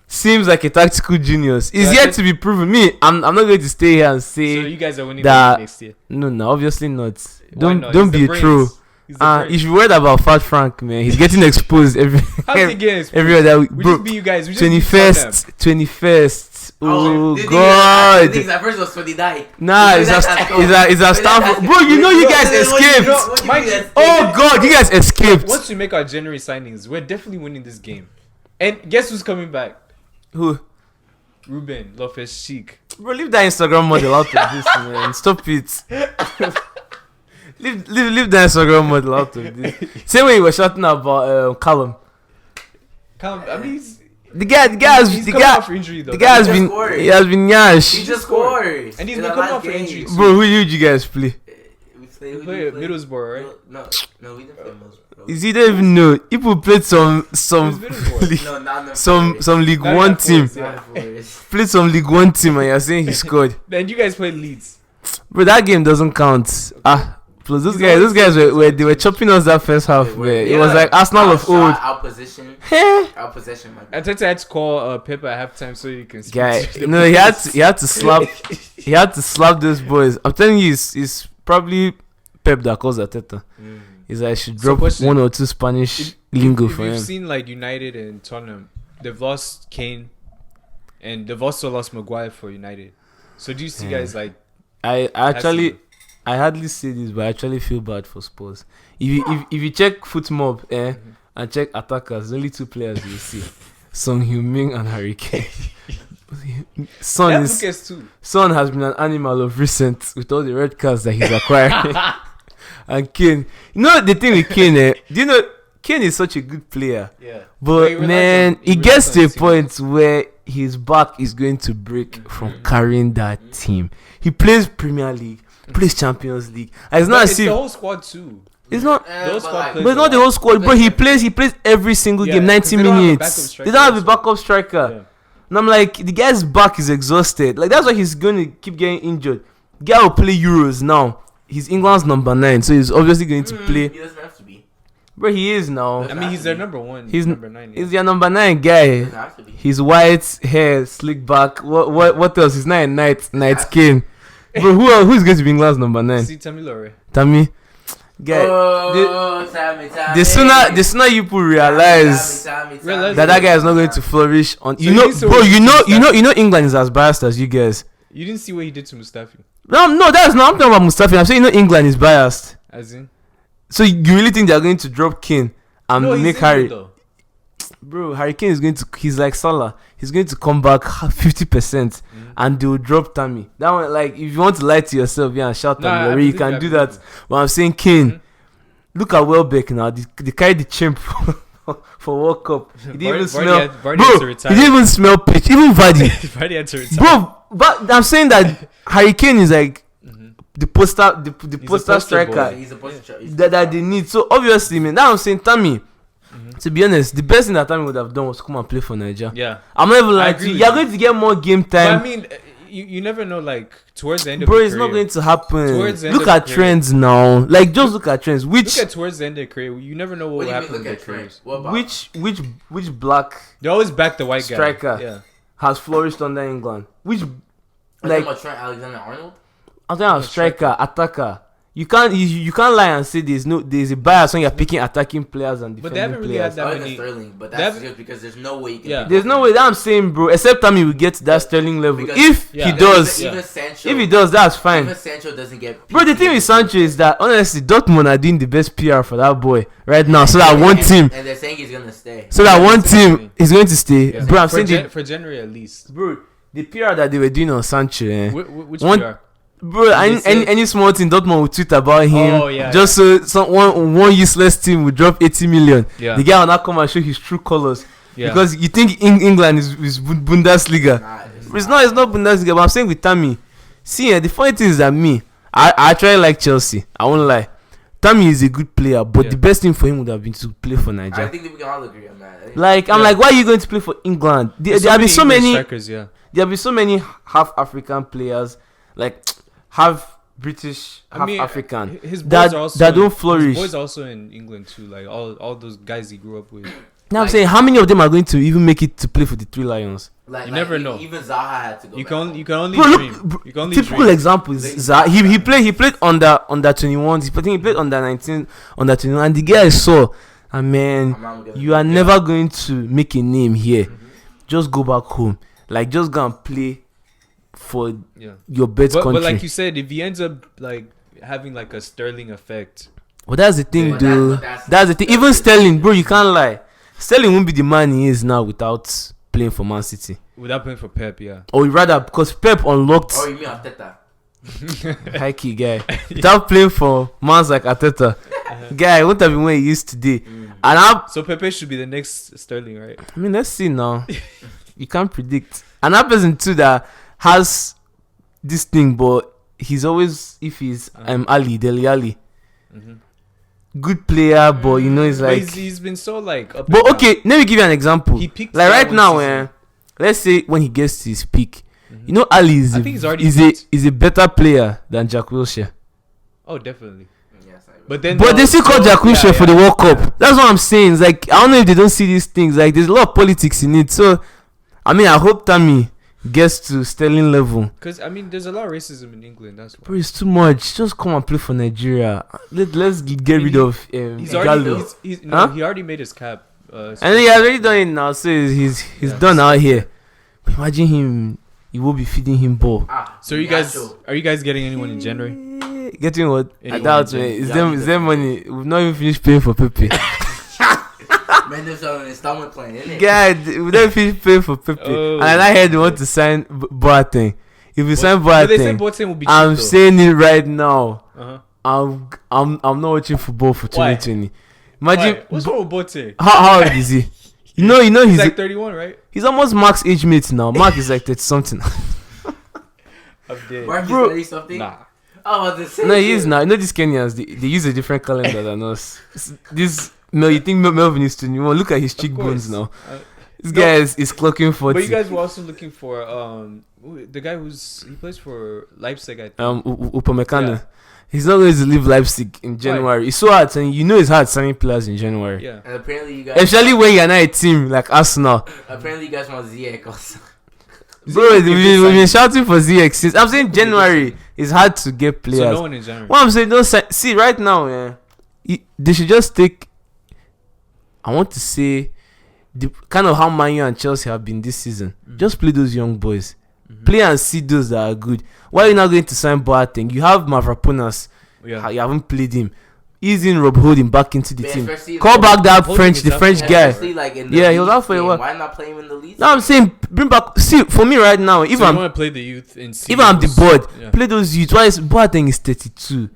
seems like a tactical genius. It's So yet Arteta- to be proven. I'm not going to stay here and say So you guys are winning that- the league next year. no, obviously not. Why Don't not? don't He's be the a brains. troll. He's the brains. You should be worried about Fat Frank, man. He's getting exposed every How's he getting exposed? every other week. We Bro, just beat you guys. We just beat Tottenham. 21st. Oh the God. thing is, at first it was 29. Nah, it's a staff. Bro, you know you guys escaped. Oh God, you guys escaped. Once we make our January signings, we're definitely winning this game. And guess who's coming back? Who? Ruben Loftus-Cheek. Bro, leave that Instagram model out of this, man. Stop it. leave that Instagram model out of this. Same way you were shouting about Callum. I mean, The guy he's coming off injury though. the guy has He just been scored. he has been yash. He just scored. And he's In been the coming last off game. injury too. Bro, who did you guys play? We Play at Middlesbrough, right? No, we didn't play Middlesbrough. Is he don't even know? People played some It was Middlesbrough. league, No, not some League Not One enough team. points, yeah. Played some League One team, and you're saying he scored. Then you guys played Leeds. Bro, that game doesn't count. Plus those guys were chopping us that first half. Where it was like Arsenal of old. Our possession, my I tried to had to call Pep at halftime so you can speak Guy, to the no, he had to slap those boys. I'm telling you, it's probably Pep that calls Arteta. He's like, I should So drop question, one or two Spanish lingo if for you've him. seen like United and Tottenham, they've lost Kane, and they've also lost Maguire for United. So do you see guys like? I hardly say this, but I actually feel bad for Spurs. If you check FootMob and check attackers, only two players you see: Son Heung-min and Harry Kane. Son has been an animal of recent with all the red cards that he's acquiring. And Kane, you know the thing with Kane, do you know Kane is such a good player? Yeah. But man, it gets to a point where his back is going to break from carrying that team. He plays Premier League, plays Champions League. And it's not as it's if the whole squad too. it's not. Those squad But it's not the whole squad, bro. He plays every single game, 90 minutes. They don't have a backup striker. Yeah. And I'm like, the guy's back is exhausted. Like, that's why he's going to keep getting injured. The guy will play Euros now. He's England's number 9, so he's obviously going to play. He doesn't have to be. Bro, he is now. I mean, he's their number one. He's number 9. He's your number 9 guy. He doesn't have to be. His white hair, slick back. What else? He's not a night skin. Bro, who's going to be England's number 9? See Tamilore. Tammy. Guy, Sammy. the sooner you people realize that guy is not going to flourish on. So You know, you saw bro. what he You know, England is as biased as you guys. You didn't see what he did to Mustafi, No, that's not. I'm talking about Mustafi. I'm saying, you know, England is biased. as in. So you really think they're going to drop Kane and No, he's make injured, Harry? though. Bro, Harry Kane is going to. He's like Salah. He's going to come back 50%, and they'll drop Tammy. That one, like, if you want to lie to yourself, and shout Nah, I Tammy, you believe can you, I do believe that. you. But I'm saying Kane. Look at Welbeck now. They carried the champ for World Cup. He didn't even smell. Vardy had to Bro, he retire. didn't even smell pitch. Even Vardy. Vardy had to retire. Bro, but I'm saying that Harry Kane is like the poster, the He's a poster poster striker boy. He's a poster. that they need. So obviously, man, that I'm saying, Tammy. To be honest, the best thing that Tammy would have done was come and play for Nigeria. Yeah. I'm not even I lying agree to you. with You're you. going to get more game But I time. mean, you never know, like, towards the end Bro, of it's the not career. going to happen. Towards the end Look of at the career. trends now. Like, just look at trends. Look at towards the end of the career. You never know what What will do you happen mean with look their at careers. Trent? What about? which black They always back the white guy. Striker. Yeah. has flourished under England? Which, Like like, about Trent Alexander-Arnold? I'm talking about striker, attacker. You can't lie and say there's a bias when you're picking attacking players and defending But they haven't really had players. that Other than many. Sterling, but that's just because there's no way you can. Yeah. There's no way that I'm saying, bro. Except Tammy will get to that Sterling level. Because- If Yeah. he does, Even Sancho, if he does, that's fine. even Sancho doesn't get. Bro, the thing with Sancho is that honestly, Dortmund are doing the best PR for that boy right now. So that one team, and they're saying he's gonna stay. so that one team is going to stay. Yeah. Bro, I'm for, saying for January at least. bro, the PR that they were doing on Sancho, Which One- PR? bro, They said- any small thing Dortmund will tweet about him. Oh, yeah, just so one useless team will drop 80 million. Yeah. The guy will not come and show his true colors Yeah. because you think England is Bundesliga. Nah, It's not Bundesliga. But I'm saying with Tammy, see, the funny thing is that I actually like Chelsea. I won't lie. Tammy is a good player, but Yeah. the best thing for him would have been to play for I Nigeria. think that we can all agree on that. Like I'm Yeah. like, why are you going to play for England? There have been so English many. strikers, yeah. There have been so many half African players, like half British, half African. His boys that- are also that don't flourish. His boys are also in England too. Like all those guys he grew up with. Now I'm Like- saying, how many of them are going to even make it to play for the Three Lions? Like, You never know. Even Zaha had to go. You back can home. only, you can only Bro, dream. look, You can only typical dream. example is Zaha. He played under 21s. He played under 19, under 21, and the guy saw, and man, I'm not gonna- you are never going to make a name here. Just go back home. Like just go and play for Yeah. your best country. But like you said, if he ends up like having like a Sterling effect, Well, that's the thing, But though. That's the thing. Even Sterling, bro, you can't lie. Sterling won't be the man he is now without playing for Man City. without playing for Pep, yeah. Or rather, because Pep unlocked Oh, you mean Arteta? high key guy without playing for mans like Arteta. Guy won't have been where he is today. And So Pepe should be the next Sterling, right? I mean, let's see now. You can't predict. Another person too that has this thing, but he's always, if he's Ali Deli Ali, good player, but you know, he's But like. he's been so like. Up But and down. okay, let me give you an example. He peaked Like that right one now, season. let's say when he gets to his peak, you know, Ali is I a, think he's already is peaked. a better player than Jack Wilshere. Oh, definitely. Yes, I will. But then, But they still call Jack Wilshere yeah, for the World Cup. That's what I'm saying. It's like I don't know if they don't see these things. Like there's a lot of politics in it. So, I mean, I hope Tammy gets to Sterling level. Because I mean, there's a lot of racism in England. That's why. Bro, it's too much. Just come and play for Nigeria. Let's get rid of He's already. Gallo. No, Huh? he already made his cap. And then he has already done it now. So he's Yeah. done out here. But imagine him. You will be feeding him ball. So are you guys getting anyone in January? Getting what? I Anyone doubt, in man. January. It's them money. We've not even finished paying for Pepe. Man, there's an installment plan, isn't it? God, we've not finished paying for Pepe. Oh. And I heard they want to sign Boateng. If we sign But they said Boateng, Boateng will be cheap. I'm saying it right now. Uh-huh. I'm not watching football for Why? 2020. Imagine Why? What's wrong with Boateng? how old is he? You know He's he's like 31, right? he's almost Mark's age mate now. Mark is like 30 something. I'm dead. Mark is Bro. 30 something? Nah. Oh, I was just saying. No, he is now. You know these Kenyans, they use a different calendar than us. This no, you think Melvin is 21? Look at his cheekbones now. This no. guy is clocking 40. But you guys were also looking for the guy he plays for Leipzig. I think. Upamecano. Yeah. He's not going to leave Leipzig in January. It's so hard signing. You know it's hard signing players in January. Yeah. And apparently you guys. Especially when you're not a team like Arsenal. Apparently you guys want Ziyech also. Bro, we've been shouting for ZX since. I'm saying January is hard to get So players. no one in January. What I'm saying, don't see right now, they should just take. I want to say the kind of how Man U and Chelsea have been this season. Just play those young boys. Play and see those that are good. Why are you not going to sign Boateng? You have Mavropanos. Yeah. You haven't played him. Ease in Rob Holding back into the Yeah, team. especially Call back that Holding French, is the out French for- guy. Especially like in the Yeah, he was league out for a game. while. Why not play him in the league? No, I'm saying bring back. See, for me right now, if So you I'm want to play the youth and see if I'm the who's- board, yeah. play those youths. Why is Boateng is 32?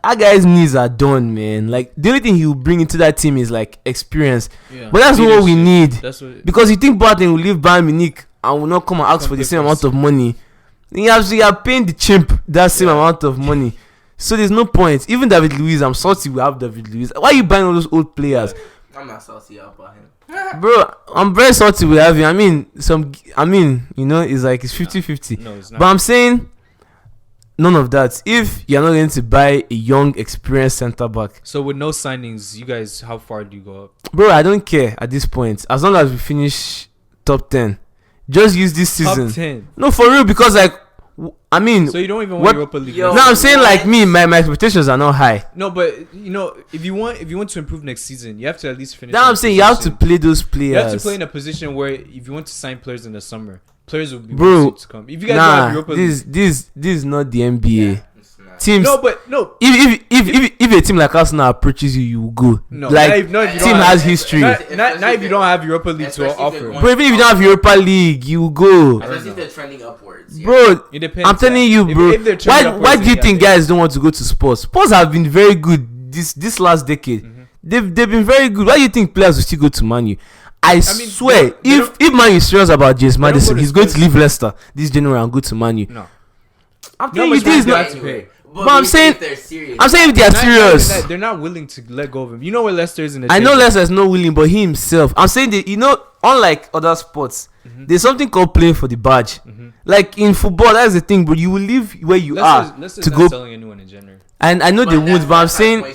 That guy's knees are done, man. Like the only thing he will bring into that team is like experience. Yeah. But that's not what we Leadership. need. That's what. Because you think Boateng will leave Bayern Munich and will not come and ask Come for the play same for amount us. of money. You are paying the chimp that same Yeah. amount of money. So there's no point. Even David Luiz, I'm salty we have David Luiz. Why are you buying all those old players? I'm not salty about him. Bro, I'm very salty we have him. I mean, you know, it's like it's 50-50. No, it's not. But I'm saying none of that. If you're not going to buy a young, experienced centre back, So with no signings, you guys, how far do you go up? bro, I don't care at this point. As long as we finish top 10, just use this season. Top 10. No, for real, because like I mean, So you don't even what- want Europa League. Yo. no, I'm saying like me, my expectations are not high. No, but if you want to improve next season, you have to at least finish. Now in I'm a saying you have to position- play those You have to players. play in a position where if you want to sign players in the summer, players will be Bro, willing to come. If you guys don't have Nah, Europa League, this is not the NBA. It's not. Teams. no. If a team like Arsenal approaches you, you will go. No, like not if you don't team have- has history. Not if you don't have Europa League to Especially if offer. they're Bro, even if you don't have Europa League, you go. Especially if they're trending upwards. Yeah. Bro, It depends. I'm telling you, If- bro. if they're trending Why upwards, do you then think yeah, guys don't want to go to sports? Sports have been very good this last decade. Mm-hmm. They've been very good. Why do you think players will still go to Man U? I mean, swear, they don't- if Man U is serious about James don't go Madison, to he's going to Spurs. leave Leicester this January and go to Man U. No. I'm No, telling but you, this is you not. have to pay. But I'm we saying- think they're serious. I'm saying if they are serious. They're not willing to let go of him. You know where Leicester is in the I know table. Leicester is not willing, but he himself. I'm saying that unlike other sports, there's something called playing for the badge. Like in football, that's the thing, but you will leave where you Leicester's are to not go. selling anyone in January. And I know they won't, but I'm saying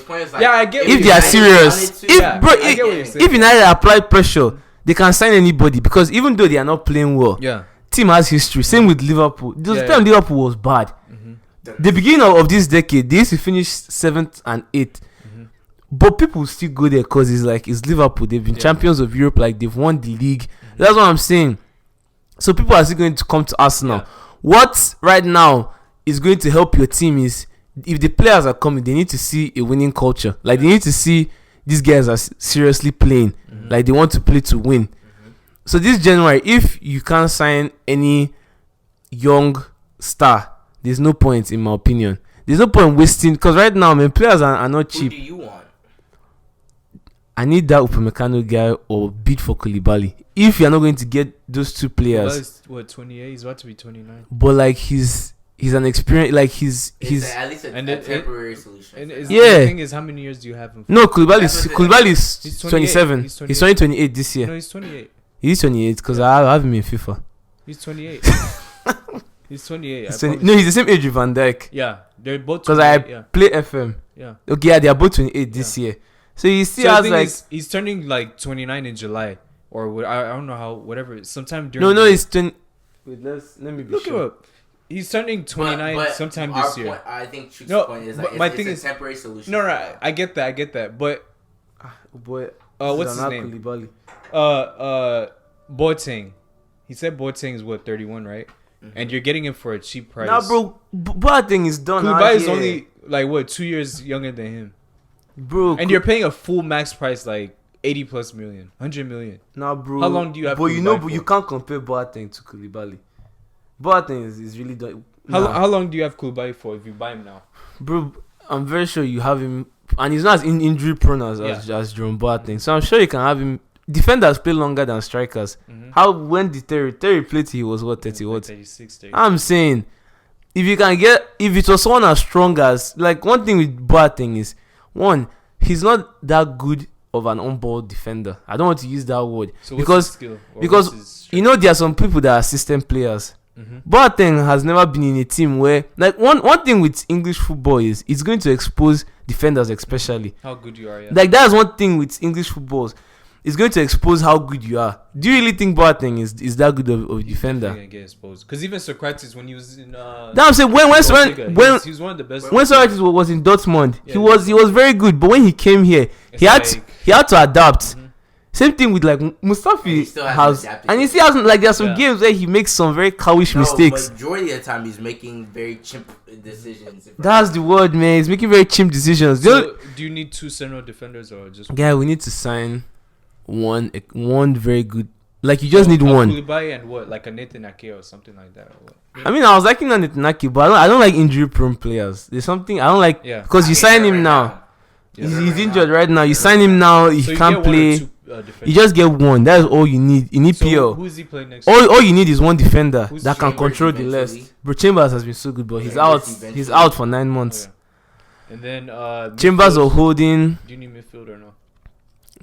Yeah, I get if what they are you're saying. serious, if Yeah, bro, I get what you're saying. if United apply pressure, they can sign anybody because even though they are not playing well, Yeah. team has history. Same with Liverpool. The Yeah, time yeah. Liverpool was bad. The beginning of this decade, they used to finish 7th and 8th. But people still go there because it's Liverpool. They've been champions of Europe, like they've won the league. That's what I'm saying. So people are still going to come to Arsenal. Yeah. What right now is going to help your team is if the players are coming, they need to see a winning culture. Like they need to see these guys are seriously playing. Like they want to play to win. So this January, if you can't sign any young star, there's no point in my opinion. There's no point wasting because right now, man, players are not Who cheap. do you want? I need that Upamecano guy or bid for Koulibaly. If you're not going to get those two players, He's, what, 28? He's about to be 29. but like he's an experience, like he's At least a and temporary solution. And the Yeah. thing is, how many years do you have him for? no Koulibaly That's what Koulibaly is He's 28. 27. He's He's turning 28 this year. No, he's 28. He's 28 because I have him in FIFA. He's 28. He's 28. He's I 20 promise. no, he's the same age with Van Dijk Yeah, they're both because 28. I Yeah, play FM. yeah. Okay, yeah, they are both 28 this year. So he still So the has thing like is, he's turning like 29 in July, or I don't know how. Whatever, sometime during. no, the- it's 20. Wait, let me be Look sure. him up. He's turning 29 But sometime our this year. Point, I think Chuks' No, point is but like my it's thing a is- temporary solution. No, for no, now. I get that. But Oh boy, what's his name? Koulibaly. Boateng. He said Boateng is what 31, right? And you're getting him for a cheap price. Nah, bro, bad thing is done. Koulibaly out is here. only like what 2 years younger than him, bro, and you're paying a full max price like 80 plus million, 100 million. nah, bro. How long do you have But you know, Koulibaly but you for? can't compare Boateng to Koulibaly. Boateng is really done. How long do you have Koulibaly for if you buy him now? Bro, I'm very sure you have him, and he's not as injury prone as Jerome Boateng. So I'm sure you can have him. Defenders play longer than strikers. How when did Terry played? He was what 30 what? 36, 30. I'm saying, if it was someone as strong as like one thing with Boateng is one, he's not that good of an on-ball defender. I don't want to use that word So what's because his skill? Or because what's his strength? you know there are some people that are system players. Boateng has never been in a team where like one thing with English football is it's going to expose defenders especially. how good you are. Yeah. Like that's one thing with English footballs. It's going to expose how good you are. Do you really think Boateng is that good of a Definitely defender? gonna get exposed. Because even Socrates, when he was in That I'm saying when he was one of the best. when Socrates was in Dortmund, Yeah, he was very good. But when he came here, It's he like- had to adapt. Same thing with like Mustafi And he still hasn't adapted and he yet. still hasn't like there are some Yeah. games where he makes some very cowish mistakes. But majority of the time he's making very chimp decisions. That's the word, man. He's making very cheap decisions. The only- So, do you need two central defenders or just Guy, we need to sign one very good. Like you just need one. Koulibaly and what, like a Nathan Ake or something like that? Or what? I mean, I was liking Naki, but I don't like injury prone players. There's something I don't like Yeah. because you sign him now. Yeah. He's injured right now. You sign him now. He So you can't get one or play. two, defenders. You just get one. That's all you need. You need So PL. who is he playing next? All you need is one defender Who's that can Chambers control the eventually? rest. Bro, Chambers has been so good, but he's Chambers out. He's eventually. out for 9 months. Okay. And then Chambers or midfield, Holding. do you need midfield or no?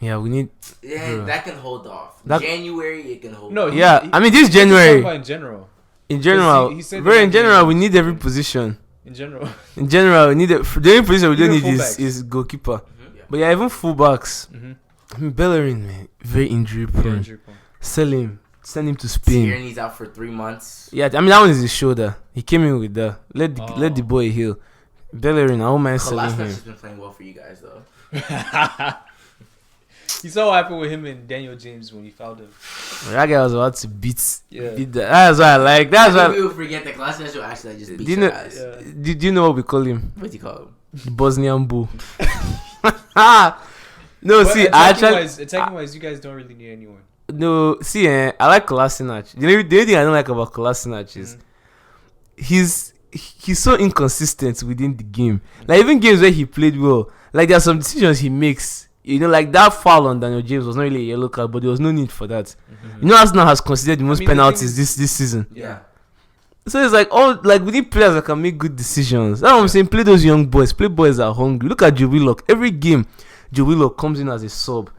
Yeah, we need. Yeah, Bro. that can hold off. That- January it can hold. No, off. Yeah, I mean this he's talking January. about in general. In general, he said bro. that In he- general, we need every position. In general. In general, we need the only position we don't need Even is fullbacks. goalkeeper. Yeah. But yeah, even fullbacks. Mm-hmm. I mean, Bellerin, man, very injury prone. Sell him. send him to Spain. Tierney's out for 3 months. Yeah, I mean that one is his shoulder. He came in with the let the boy heal. Bellerin, I don't mind selling him. Kolasinac has been playing well for you guys though. You saw what happened with him and Daniel James when he fouled him. That guy was about to beat Yeah. That's what I like. That's I what. think we will forget that Kolasinac will actually just beat Do you your know? ass. Yeah. Do you know what we call him? What do you call him? The Bosnian bull. No, But see, I actually attacking wise, you guys don't really need anyone. no see. I like Kolasinac. The only thing I don't like about Kolasinac is he's so inconsistent within the game. Like even games where he played well, like there are some decisions he makes. You know, like that foul on Daniel James was not really a yellow card, but there was no need for that. You know, Arsenal has considered the most penalties this season. Yeah. So it's like we need players that can make good decisions. That's what I'm saying. Play those young boys. Play boys that are hungry. Look at Joe Willock. Every game, Joe Willock comes in as a sub.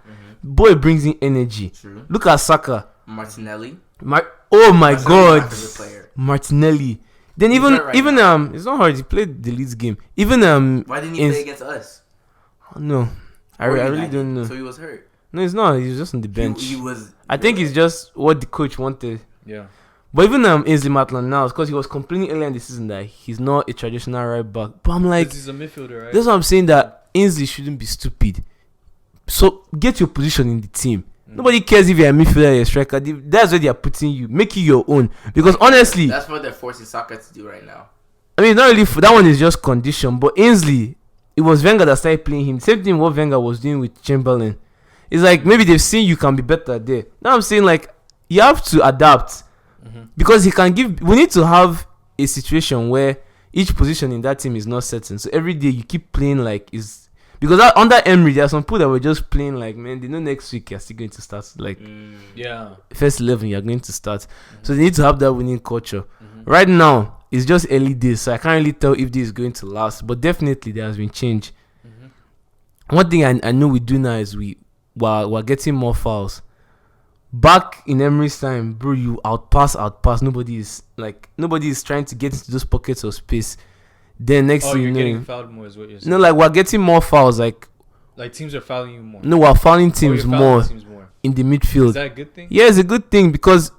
Boy brings in energy. True. Look at Saka. Martinelli. Oh my God, As a player. Martinelli. Then He's even hurt right it's not hard. He played the Leeds game. Even Why didn't he play against us? no, I Or really United? don't know. So he was hurt. No, it's not. He's just on the bench. He was. I think it's just what the coach wanted. Yeah. But even Ainsley Maitland now, because he was complaining earlier in the season that he's not a traditional right back. But I'm like, He's a midfielder, right? that's what I'm saying, that Ainsley shouldn't be stupid. So get your position in the team. Nobody cares if you're a midfielder or a striker. That's where they are putting you. Make it your own. Because honestly, That's what they're forcing Saka to do right now. I mean, not really. That one is just condition. But Ainsley, it was Wenger that started playing him. Same thing what Wenger was doing with Chamberlain. It's like maybe they've seen you can be better there. Now I'm saying like you have to adapt. Because he can give. We need to have a situation where each position in that team is not certain. So every day you keep playing like is because under Emery there are some people that were just playing like, man, they know next week you're still going to start like Yeah. first 11 you're going to start. So they need to have that winning culture. Right now it's just early days, so I can't really tell if this is going to last. But definitely there has been change. One thing I know we do now is we're getting more fouls. Back in Emery's time, bro, you outpass. Nobody is trying to get into those pockets of space. Then next thing you're you getting know, fouled more is what you're saying. no, like we're getting more fouls. Like teams are fouling you more. no, we're fouling You're teams fouling more teams more. in the Is midfield. that a good thing? Yeah, it's a good thing because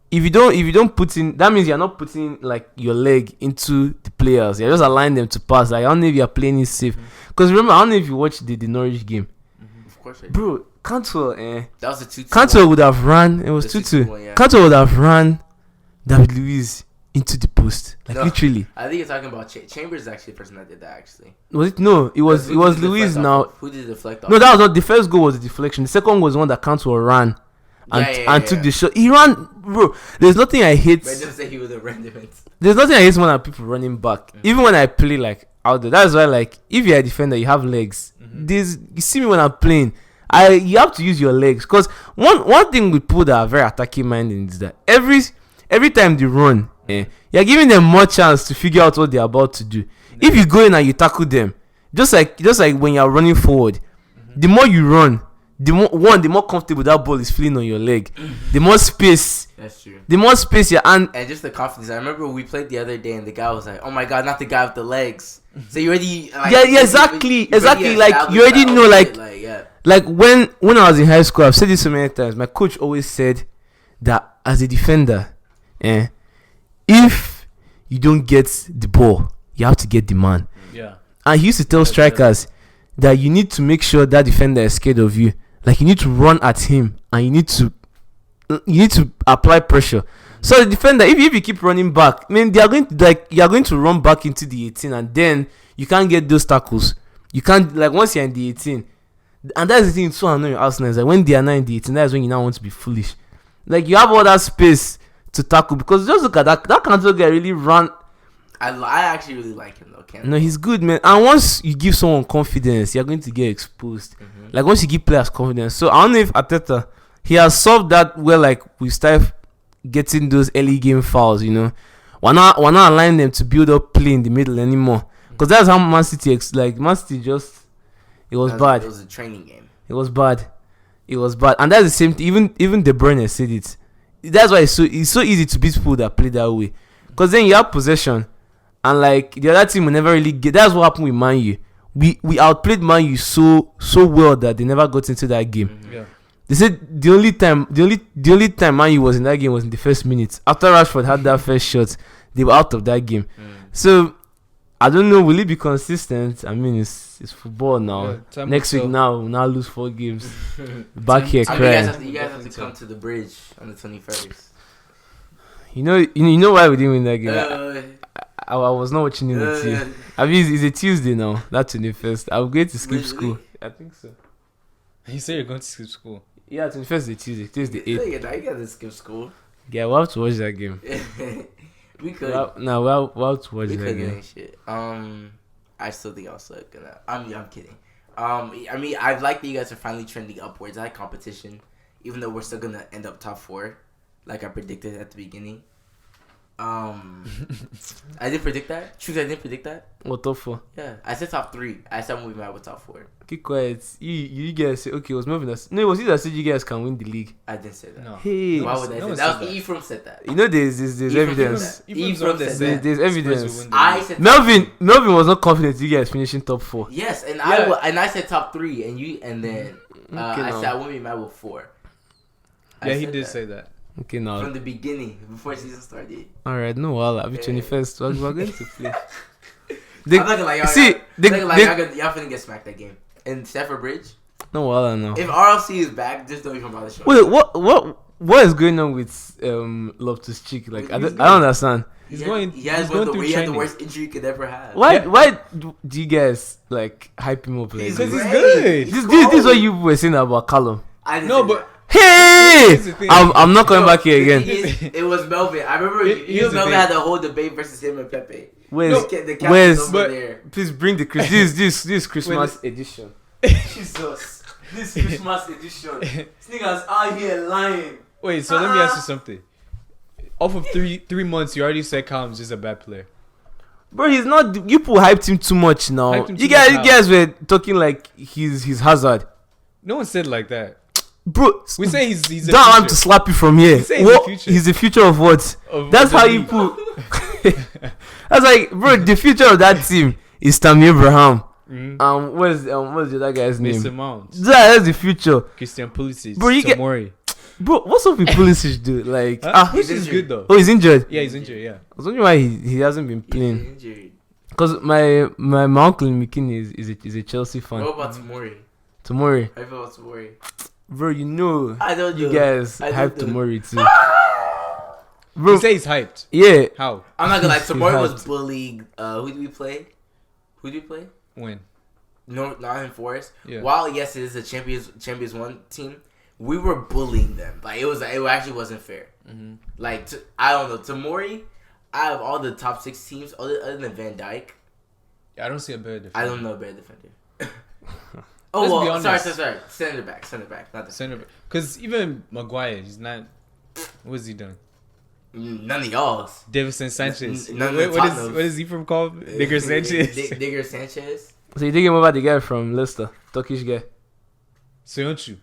if you don't put in, that means you're not putting like your leg into the players. You're just allowing them to pass. Like I don't know if you're playing it safe. Because remember, I don't know if you watched the Norwich game, Of course I did. bro. Cantwell, That was a 2-2. Cantwell would have ran. It was The 2-2. 2-2, yeah. Cantwell would have ran David Luiz into the post, like No. literally. I think you're talking about Chambers is actually the person that did that actually. Was it? No, it was Who did it Luiz deflect now. off of? Who did it deflect off? No, that was not the first goal. Was the deflection. The second was one that Cantwell ran and took the shot. He ran, bro. There's nothing I hate. But it doesn't say he was a random. There's nothing I hate more than people running back. Even when I play like out there, that's why like if you're a defender, you have legs. You see me when I'm playing. You have to use your legs because one thing with people that are very attacking minded is that every time they run, you're giving them more chance to figure out what they're about to do. If you go in and you tackle them, just like when you're running forward, the more you run, the more comfortable that ball is feeling on your leg, the more space. That's true. The more space And just the confidence. I remember we played the other day and the guy was like, "Oh my god, not the guy with the legs." So you already exactly. Like you already know, like when I was in high school, I've said this so many times. My coach always said that as a defender, if you don't get the ball, you have to get the man. Yeah. And he used to tell strikers that you need to make sure that defender is scared of you. Like you need to run at him and you need to apply pressure. So the defender, if you keep running back, I mean, you're going to run back into the 18 and then you can't get those tackles. You can't, like once you're in the 18, and that's the thing, it's so annoying Arsenal is like when they are not in the 18, that's when you now want to be foolish. Like you have all that space to tackle because just look at that Cantwell guy really ran. I actually really like him though. No, he's good, man. And once you give someone confidence, you're going to get exposed. Like once you give players confidence. So I don't know if Arteta, he has solved that where like we start getting those early game fouls, you know. We're not allowing them to build up play in the middle anymore. Because that's how Man City Man City just it was bad. It was a training game. It was bad. And that's the same thing. Even De Bruyne said it. That's why it's so easy to beat people that play that way. Because then you have possession. And like the other team will never really get. That's what happened with Man U. We outplayed Man U so well that they never got into that game. Yeah. They said the only time Man U was in that game was in the first minute. After Rashford had that first shot, they were out of that game. So I don't know. Will it be consistent? I mean, it's football now. Yeah, Next week now we'll now lose 4 games. Back here crying. You guys have to come to the bridge on the 21st. You know why we didn't win that game? I was not watching it with you. I mean, it's a Tuesday now. That's 21st. I'm going to skip school. I think so. You say you're going to skip school? Yeah, 21st is a Tuesday. Tuesday 8th. Yeah, you gotta skip school. Yeah, we'll have to watch that game. We could. We'll have to watch We that could game. shit. I still think I'll suck. I'm kidding. I mean, I like that you guys are finally trending upwards. I like competition, even though we're still gonna end up top 4, like I predicted at the beginning. I did predict that. Chuks, I didn't predict that. What top 4? Yeah, I said top 3. I said we'll be mad with top 4. Keep quiet. You guys say, okay, it was Melvin that said, no, it was you that said you guys can win the league. I didn't say that. No. Hey, Why would I say that? Ephraim said that. you know there's evidence. Ephraim said that. There's evidence. I said Melvin was not confident you guys finishing top 4. yes, and Yeah. I said top 3, and then I said I wouldn't be mad with 4. Yeah, he did say that. Okay, now. From the beginning, before season started. Alright, no, well, I'll be 21st. We're going to play. I'm not gonna lie, y'all. Y'all finna get smacked that game. In Stafford Bridge. No, well, no. If RLC is back, just don't even bother showing. Wait, what is going on with Loftus Cheek? Like, I don't understand. He's going He had the worst injury you could ever have. Why do you guys like hype him up like He's this? Because he's great. good. This is what you were saying about Callum. I didn't No, say but that. Hey, Here's the thing. I'm not coming back here The again. thing is, it was Melvin. I remember you Here's and the Melvin thing. had the whole debate versus him and Pepe. Where's The captain's where's over but- there. please bring the this Christmas edition. Jesus. This Christmas edition. This nigga's out here lying. Wait, so let me ask you something. Off of three months, you already said Callum's just a bad player. Bro, he's not. You people hyped him too much now. Hyped him You too much guys, how? you guys were talking like he's Hazard. No one said like that. Bro, We say he's a don't have to future. slap you from here. We say he's the What? future. He's the future of what? That's the how you league. put. That's like, bro, the future of that team is Tammy Abraham. What's the other guy's Mason name? Mount, That's the future. Christian Pulisic, Bro, you get- Tomori. Bro, what's up with Pulisic, dude? Like, Pulisic is good though. oh, he's injured. Yeah, he's injured. Yeah. I was wondering why he hasn't been He's playing. injured. Because my uncle in McKinney is a Chelsea fan. What about Tamori? Tomori, I feel about Tamori. bro, you know I don't you know. guys I hype don't know. Tomori too. You Bro, say he's hyped. yeah, How? I'm not gonna lie. Tamori He was has- bullying. Who did we play? When? Nottingham Forest. Yeah. While yes, it is a Champions 1 team, we were bullying them. Like it actually wasn't fair. Like I don't know. Tamori, out of all the top 6 teams, other than Van Dijk, I don't see a better defender. I don't know a better defender. Let's be well, honest. sorry. Center back, not the Center. Because even Maguire, he's not. What's he done? None of y'all's. Davison Sanchez. None of the What Tottenhams. is he from called? Digger Sanchez. Digger Sanchez. so you thinking about the guy from Leicester, Turkish guy? Soyuncu.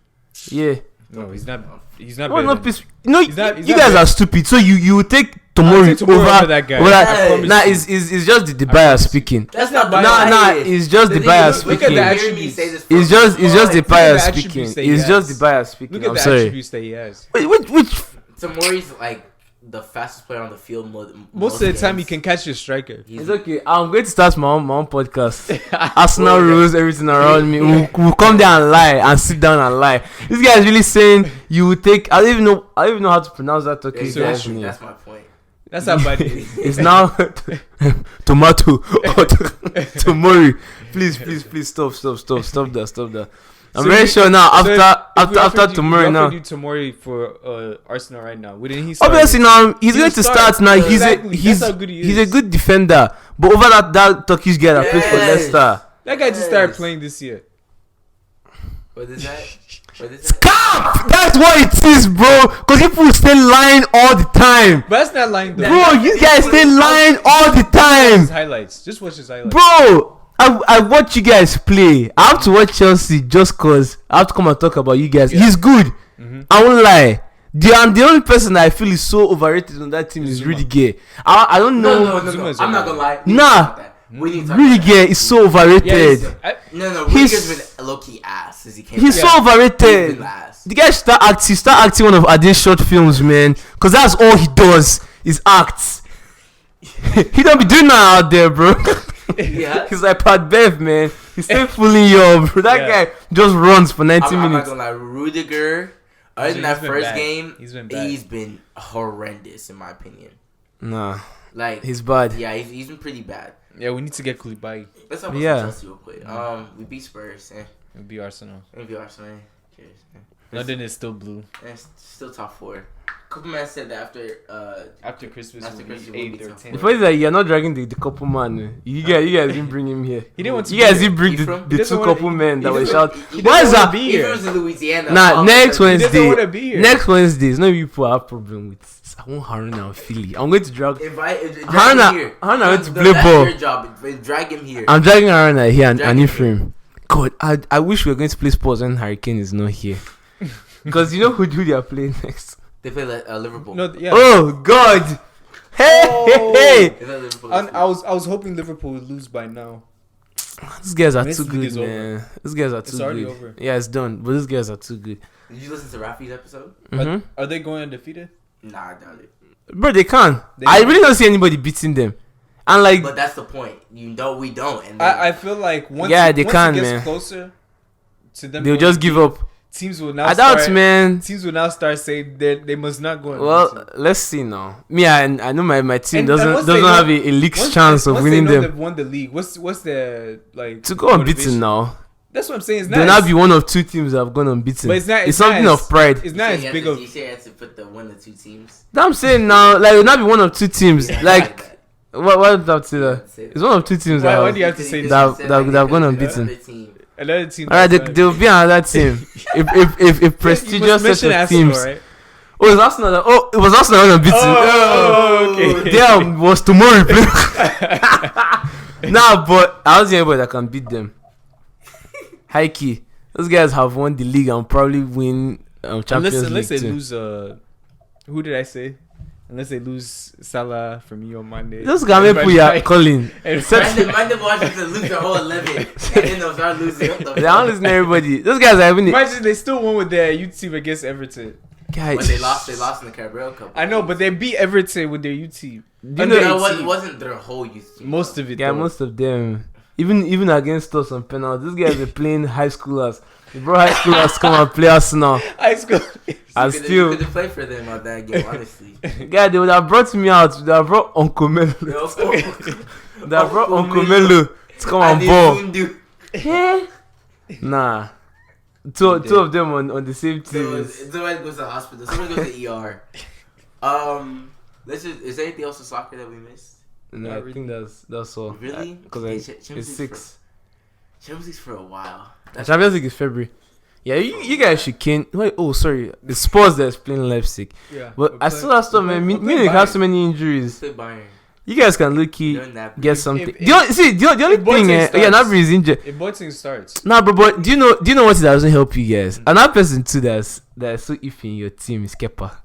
Yeah. No, he's not. He's not. Oh, better no, than- please. No, He's not- he's you not guys bad. are stupid. So you will take Tomori Tomori over that guy. I promise Nah, you. it's just the buyer speaking. That's not bias. Nah, it's just the buyer look at speaking. the attributes. It's just the buyer the speaking. attributes that he It's just has. the buyer speaking. Look at I'm the sorry. attributes that he has. Wait, which? Tamori's like the fastest player on the field. Most of the time, he games. can catch your striker. It's okay. I'm going to start my own podcast. Arsenal rules everything around me. We'll come there and lie and sit down and lie. This guy is really saying you will take. I don't even know how to pronounce that Turkish guy's Exactly. name. That's my point. That's how bad it is. It's now tomato or tomori. Please stop that. I'm So very if- sure now So after tomorrow now. you Tomori for Arsenal right now. Wouldn't he? Start? Obviously now he's He going will to start. start now. Exactly. He's That's how good he he's a is. good defender. But over that Turkish guy that plays for Yes. Leicester. That guy just started Yes. playing this year. What is that? Cap! That's what it is, bro. Because people stay lying all the time. But that's not lying though. Bro, you guys stay lying all the His time. highlights. Just watch his highlights. Bro, I watch you guys play. I have to watch Chelsea just cause I have to come and talk about you guys. Yeah. He's good. I won't lie. The only person I feel is so overrated on that team is Zuma. Rudiger. I don't know. No. Zuma's I'm not gonna lie. Nah. We need to talk about that. Rudiger is so overrated. I- No. He's- Rudiger's been low key ass since he came. He's back. so He's overrated. been ass. The guy start acting one of Ade's short films, man. Cause that's all he does is acts. He don't be doing that out there, bro. Yeah. He's like Pat Bev, man. He's still fooling you up, bro. That guy just runs for 90 I'm not minutes. gonna lie, Rudiger. Other than that first game, he's been horrendous in my opinion. Nah, Like he's bad. Yeah, he's been pretty bad. Yeah, we need to get Koulibaly. Let's talk about Chelsea real quick. We beat Spurs. It'll be Arsenal. Maybe Arsenal. Cheers. London is still blue. It's still top 4. Couple man said that After Christmas, After we'll Christmas, be we'll 8 be or top 10. The funny is that you're not dragging the couple man. You guys didn't bring him here. He didn't want to. You guys didn't bring Ephraim? the doesn't two wanna- couple men that he were doesn't- shout. he Why is doesn't wanna that? be If it here. was in Louisiana. Nah, next He doesn't Wednesday. want to be here. Next Wednesday, no people have problem with. I want Haruna and Philly. I'm going to drag. Drag Haruna him here. went to No, play that's ball. your job. Drag him here. I'm dragging Haruna here and Drag him Ephraim. God, I wish we were going to play sports when Hurricane is not here. Because you know who they are playing next. They play Liverpool. No, yeah. Oh God! Hey, Oh. hey, They play Liverpool. I was hoping Liverpool would lose by now. These guys are This too league good, is over. man. These guys are It's too already good. over. Yeah, it's done. But these guys are too good. Did you listen to Rafi's episode? Mhm. Are they going undefeated? Nah, I doubt it. Bro, they can. They I can. really don't see anybody beating them. And like, But that's the point. You know we don't. And then, I feel like once Yeah, they once can, it gets man. closer to them, they'll going just give up. Teams will now. I doubt, start, man. Teams will now start saying that they must not go. Well, unbeaten. let's see now. Me, I know my team And doesn't once they have know- a leaks Once- chance of once winning they know them. They've won the league. What's the like To go unbeaten motivation? now, That's what I'm saying. It's they'll not. not be one of two teams that have gone unbeaten. But it's not. It's something not of pride. It's not as big of. You say you had to put the one or two teams. That I'm saying now, like it'll not be one of two teams. Like what do I have to say that? It's one of two teams Why that do you have to say that this? have gone unbeaten. Another team. Alright, that's not- there will be another team. if You prestigious must set mention of teams. Arsenal, right? Oh, it's Arsenal. It was Arsenal that unbeaten. Oh, okay. Damn, was tomorrow. Nah, but I don't see anybody that can beat them. High key, those guys have won the league and probably win Champions Unless League they too. lose. Who did I say? Unless they lose Salah from you on Monday. Those guys may put your calling. Random watchers to lose their whole 11. And then they'll start losing. What the They don't listen to everybody. Those guys are having it. Imagine they still won with their youth team against Everton. Guys, But they lost in the Carabao Cup. I know, but they beat Everton with their youth team. you Under know, it 18. wasn't their whole youth team. Most of it. yeah, though. most of them, even against us on penalty, these guys are playing high schoolers. They brought high schoolers to come and play Arsenal. High school. And You still, could have played for them on that game, honestly. guy, they would have brought me out. They have brought Uncle Melo. They have brought Uncle Melo to come and ball. Nah, two of them on the same team. Somebody goes to the hospital. Somebody goes to ER. Is there anything else in soccer that we missed? No, I think that's all. Really? Because Champions it's League 6. Champions League for a while. Champions League is February. Yeah, you guys should can. Wait, oh sorry, the Spurs that's playing Leipzig. Yeah. But I still have some man. Munich have so many injuries. Play Bayern. You guys can look key They're in that- get something. if- The only if Boateng thing, yeah, starts- Nabry is injured. If Boateng starts. Nah, but do you know what that doesn't help you guys? Another person too that's so iffy in your team is Kepa.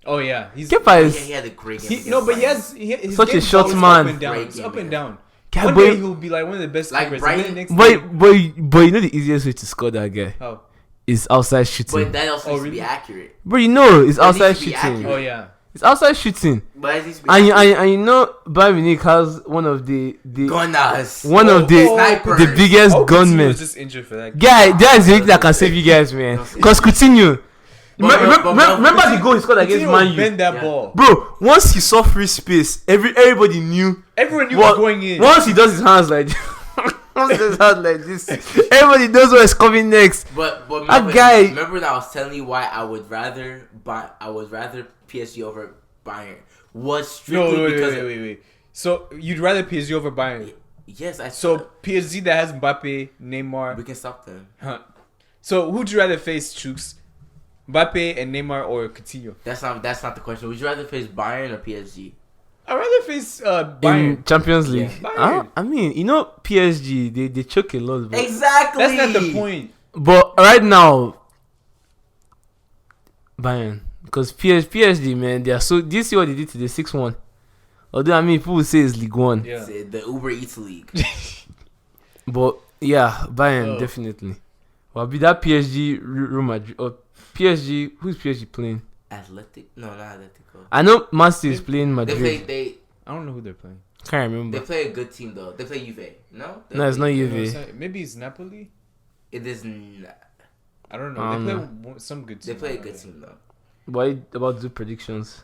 Oh yeah, Kepa Yeah, is he had a great game. No, but against his Such a game's short always man. Up and down. Great It's game, up and yeah. down. Yeah, One but- day he'll be like one of the best Like keepers. Brighton- And then the next day, but you know the easiest way to score that guy how? is outside But shooting. that also Oh, needs to be really? accurate. Bro, you know it's That needs outside to be shooting. accurate. Oh yeah. It's outside shooting. But it needs to be And accurate. you know Bayern Munich has one of the Gunners. one of the Snipers. the biggest Oh, Coutinho gunmen. was just injured for that. Guy, that is the only thing that can save you guys, man. Cause Coutinho, remember the goal he scored against Coutinho Man will U, bend that Yeah. ball. bro. Once he saw free space, everybody knew. Everyone knew What- was going in. Once he does his hands like, once he does his hands like this, everybody knows what is coming next. But That remember, guy- remember that I was telling you why I would rather PSG over Bayern was No, strictly because of, wait. So you'd rather PSG over Bayern? yes, I So PSG that has Mbappe, Neymar. we can stop them. Huh. So who'd you rather face, Chuks? Mbappe and Neymar or Coutinho? That's not the question. Would you rather face Bayern or PSG? I'd rather face In Bayern. Champions League, Yeah. Bayern. I mean, you know PSG, they choke a lot, bro. Exactly. That's not the point. But right now, Bayern, because PSG, man, they are so. Do you see what they did to the 6-1? Although I mean, people say it's League One, Yeah. It's the Uber Eats League. but yeah, Bayern Oh. definitely. Well, be that PSG, Real Madrid, or PSG. Who's PSG playing? No, not Atletico. I know Man City is playing Madrid. I don't know who they're playing. Can't remember. They play a good team though. They play Juve. No, No, it's not No, Juve. maybe it's Napoli. It is not. I don't know. They play some good team. They play a good team though. What about to do predictions?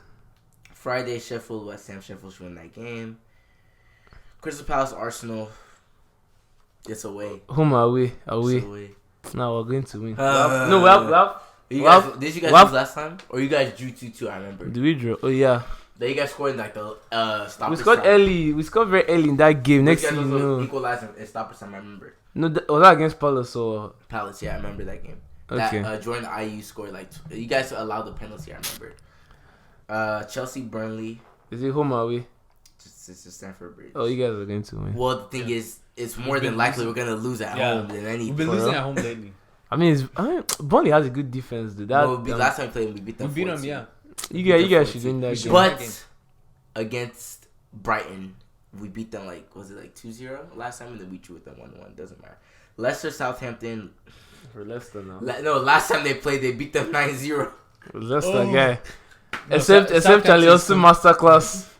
Friday, Sheffield, West Ham. Sheffield should win that game. Crystal Palace, Arsenal. It's away. Whom are we? Are It's we? away. No, we're going to win. No, we have. did you guys lose last time? Or you guys drew 2-2, I remember. Do we draw? Oh yeah. Then you guys scored in like the stoppage We scored time. early. We scored very early in that game. You Next guys thing you also know. equalized in stoppage time, I remember. No, was that against Palace or? Palace, yeah, I remember that game. Okay. That Jordan IU scored like you guys allowed the penalty, I remember. Chelsea, Burnley. Is it home or away? It's a Stamford Bridge. Oh, you guys are going to win. Well, the thing is, it's more than likely we're gonna lose at home than any. We've been losing at home lately. I mean, Burnley has a good defense, dude. That Last time we played, we beat them. We beat them, 4-2. yeah. you guys should win that We game. should. But against Brighton, we beat them was it 2-0 last time, and then we drew with them 1-1. Doesn't matter. Leicester, Southampton. For Leicester now. No, last time they played, they beat them 9-0. Leicester guy. No, Except Charlie Southampton's also masterclass.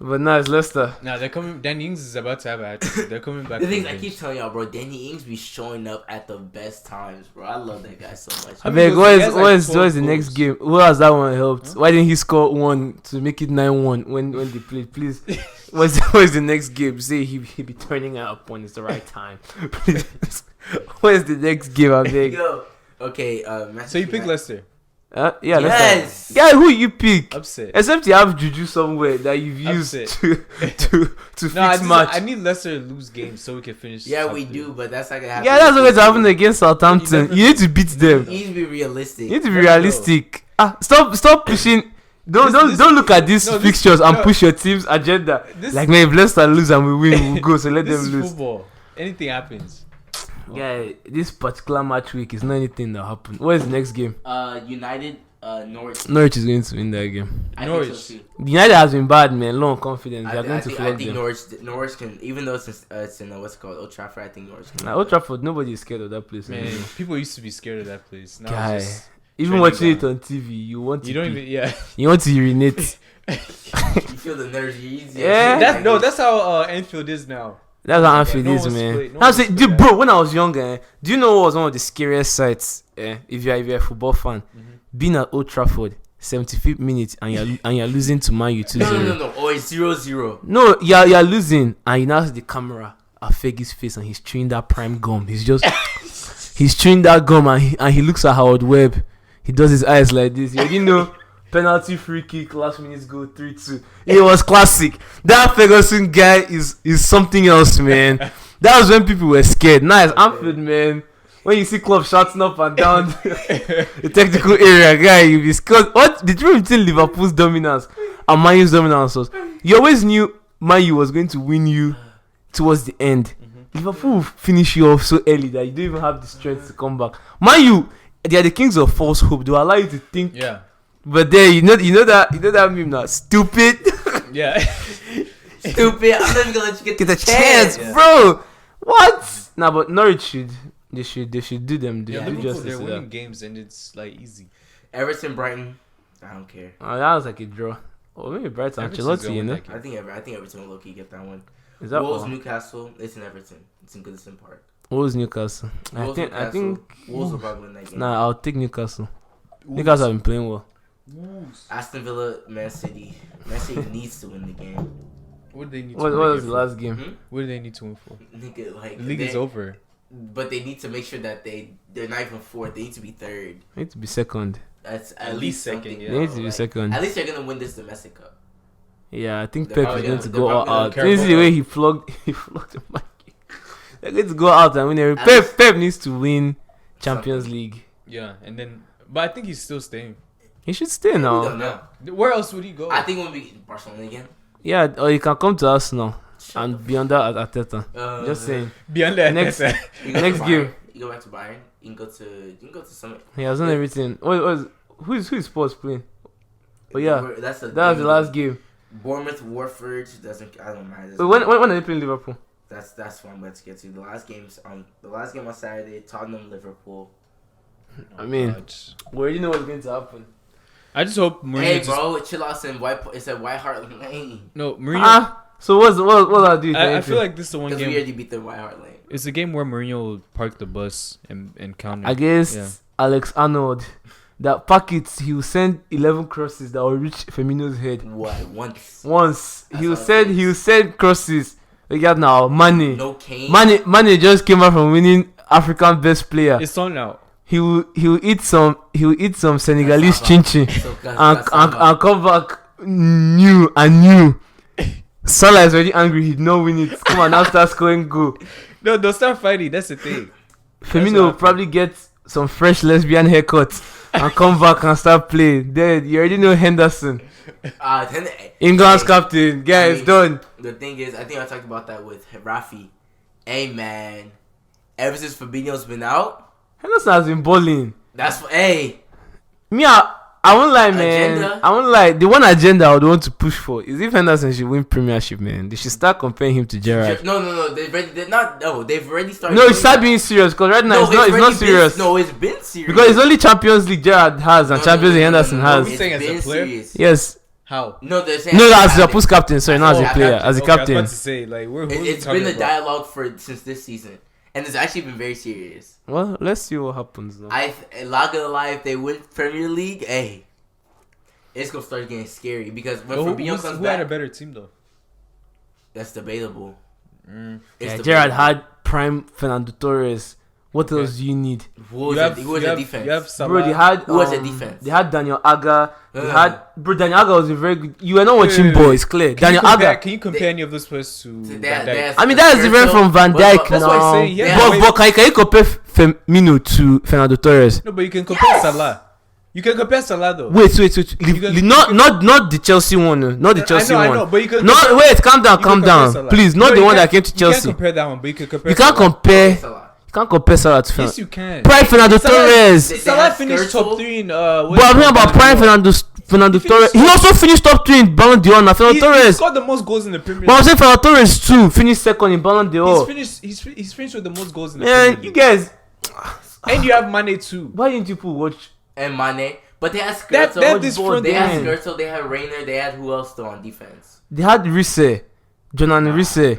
But now it's Leicester. Nah, they're coming. Danny Ings is about to have a hat-trick. They're coming back. The thing is, from I the keep bench. telling y'all, bro, Danny Ings be showing up at the best times, bro. I love that guy so much. I I mean, beg, he has like what is 12 the next goals. game? Who has that one helped? Why didn't he score one to make it 9-1 when they played? Please, what's the next game? Say he be turning up when it's the right time. Please, where's the next game? I beg. Yo, okay. So you pick Leicester. Yeah, Yes. Leicester. Guy, who you pick? Upset. Except you have Juju somewhere that you've used Upset. to fix match. I need Leicester to lose games so we can finish. Yeah, top we three. do, but that's not gonna happen. Yeah, that's what's happening against Southampton. You need to beat them. You need to be realistic. You need to be Let's go. realistic. Stop pushing. Don't look at these this- fixtures and no. push your team's agenda. This- Like, man, if Leicester lose and we win, we'll go. So let This them is lose. football. Anything happens. Yeah, this particular match week is not anything that happened. What is the next game? United, Norwich. Norwich is going to win that game. I Norwich. think so too. United has been bad, man. Low on confidence. They I are going to think flog them. Norwich can, even though it's in what's it called Old Trafford. I think Norwich can. Now, Old Trafford, nobody is scared of that place. Man, anymore. people used to be scared of that place. Now Guy, it's just, even training watching it ground. on TV, you want to. you don't pee. even. Yeah. You want to urinate. You feel the nerves. Yeah. That's how Anfield is now. That's how Anfield No is, one's man. played- no I one's say, played dude, that. bro, when I was younger, do you know what was one of the scariest sights? If you're a football fan, being at Old Trafford, 75th minute, and you're losing to Man U 2-0. No. Oh, it's 0-0. No, you're losing, and you now see the camera at Fergie's face, and he's chewing that prime gum. He's just he's chewing that gum, and he looks at Howard Webb. He does his eyes like this. You didn't know. Penalty, free kick, last minute goal, 3-2. It was classic. That Ferguson guy is something else, man. That was when people were scared. Nice, Anfield, man. When you see club shouting up and down the technical area, guy, you be scared. What the difference between Liverpool's dominance and Man U's dominance was? You always knew Man U was going to win you towards the end. Liverpool will finish you off so early that you don't even have the strength to come back. Man U, they are the kings of false hope. They will allow you to think. Yeah. But then you know that meme now. Stupid. Yeah. Stupid. I'm not even gonna let you Get a chance, Yeah. bro. What? Nah, but Norwich should do them. They Yeah, do Liverpool, justice they're to winning that. games and it's like easy. Everton, Brighton. I don't care. That was like a draw. Or maybe Brighton, Everton's Ancelotti, gonna you win know. that game. I think Everton will low key get that one. Is that Wolves, all? Newcastle. It's in Everton. It's in Goodison Park. Wolves, Newcastle. I Wolves, think Newcastle. Wolves will probably win that game. Nah, I'll take Newcastle. Newcastle have been playing well. Aston Villa, Man City. Man City needs to win the game. What do they need? What to was win the last game? Hmm? What do they need to win for? Nigga, like The league is over. But they need to make sure that they're not even fourth. They need to be third. They need to be second. That's at, At least least second, something, yeah. They need to be second. At least they're gonna win this domestic cup. Yeah, I think They're Pep probably is going gonna- to they're go probably all gonna out. care This is the about way he flogged the mic. They're going to go out and win every. At least- Pep needs to win Champions League. Yeah, and then, but I think he's still staying. He should stay We now. don't know. Where else would he go? I think when we Barcelona again. Yeah, or you can come to Arsenal Shut and the be under at Arteta. f- Just saying. Beyond that, Next- You go Next to game. Bayern, You go back to Bayern. You can go to some. He has done everything. Who is Spurs playing? Oh yeah, That's that was the last game. Bournemouth, Warford doesn't. I don't mind. Wait, when are they playing Liverpool? That's what I'm about to get to. The last game on Saturday. Tottenham, Liverpool. I mean, we already know what's going to happen. I just hope Mourinho. Hey, bro, chill out. It's a White Hart Lane. No, Mourinho. So what I do? I feel like this is the one Because we game. already beat the White Hart Lane. It's a game where Mourinho will park the bus and counter. Against Alex Arnold, that packet he will send 11 crosses that will reach Firmino's head. What? Once he will send crosses. Look at now, Mane. No Kane. Mane just came out from winning African best player. It's on now. He will eat some Senegalese chinchin and come back new. Salah is already angry. He'd not win it. Come on, now start scoring goal. No, they'll start fighting. That's the thing. Firmino will probably get some fresh lesbian haircuts and come back and start playing. Then you already know Henderson, England's captain. It's done. The thing is, I think I talked about that with Rafi. Hey man, ever since Fabinho's been out, Henderson has been balling. Me, I won't lie, man. Agenda? I won't lie. The one agenda I would want to push for is if Henderson should win Premiership, man. They should start comparing him to Gerrard. No. They've already started. No, start being serious because right now it's not serious. It's been serious. Because it's only Champions League Gerrard has and Champions League Henderson has. Are we saying as a player? Serious. Yes. How? No, they're saying as a post captain. Sorry, not as a player, as a I was captain. about to say, like, it's been the dialogue since this season, and it's actually been very serious. Well, let's see what happens. Though. Not gonna lie, if they win Premier League, it's gonna start getting scary because when Fabinho comes who back, had a better team though? That's debatable. Gerrard had prime Fernando Torres. What else do you need? Who was a defense? You have Salah. Bro, they had Who was a defense? They had Daniel Agger. Daniel Agger was a very good. You were not watching boys, clear. Daniel Agger. Can you compare any of those players to Van Dijk? I mean, that is different from Van Dijk That's now. what I'm saying. Yeah, But can you compare Firmino to Fernando Torres? No, but you can compare Salah. You can compare Salah though. Wait. Not the Chelsea one. Not the Chelsea one. I know, but you can. Wait, calm down. Please, not the one that came to Chelsea. You can't compare that one, but you can compare. You can't compare Salah to Fernando. Yes, you can. Prime Fernando Torres. Salah finished top 3 in. But I'm talking about prime Fernando Torres. He also finished top 3 in Ballon d'Or. Fernando Torres. He scored the most goals in the Premier League. But I'm saying Fernando Torres too finished second in Ballon d'Or. He's finished with the most goals in the Premier Man, League. you guys. And you have Mane too. Why didn't you watch? And Mane. But they had Skirtle. They had Skirtle. They had Rayner. They had who else though on defense? They had Risse. Jonan Risse.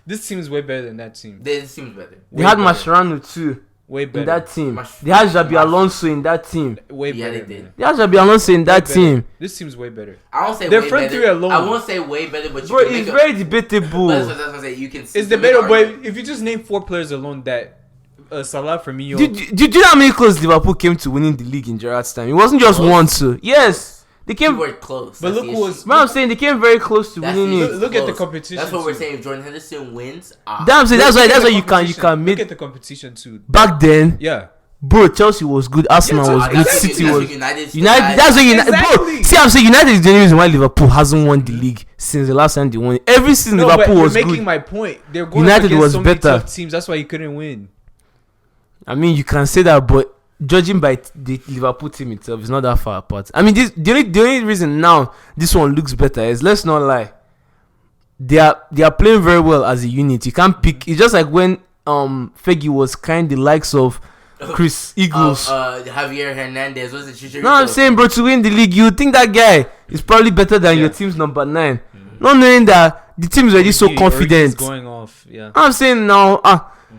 This team is way better than that team. This seems better. They had Mascherano too. Way better. In that team. They had Xabi Alonso in that team. Way Yeah, better. they did. They had Xabi Alonso in that team. This team's way better. I won't say Their way front better. three alone. I won't say way better, but Bro, it's very debatable. That's what I'm saying. You can. It's debatable, but if you just name 4 players alone that Salah, Firmino. Did you know how many close Liverpool came to winning the league in Gerrard's time? It wasn't just one, two. Yes, they We came. were close. But look who was. But I'm saying they came very close to That's winning the it. issue. Look at the Close. competition. That's what we're too. saying. If Jordan Henderson wins, That's why you can Look make. at the competition too. Back then, Yeah. bro, Chelsea was good, Arsenal was good, That's City what was. United. That's what United. Exactly. Bro, see, I'm saying United is the only reason why Liverpool hasn't won the league since the last time they won it. Every season No, but Liverpool you're was making good. my point. They're going United up against was so many better. tough teams. That's why you couldn't win. I mean, you can say that, but judging by the Liverpool team itself, it's not that far apart. I mean, the only reason now this one looks better is, let's not lie, they are playing very well as a unit. You can't pick. It's just like when Fergie was kind of likes of Chris Eagles. Javier Hernandez was it? No, I'm saying, bro, to win the league, you think that guy is probably better than your team's number 9. Not knowing that the team is already so confident. Going off, yeah. I'm saying now,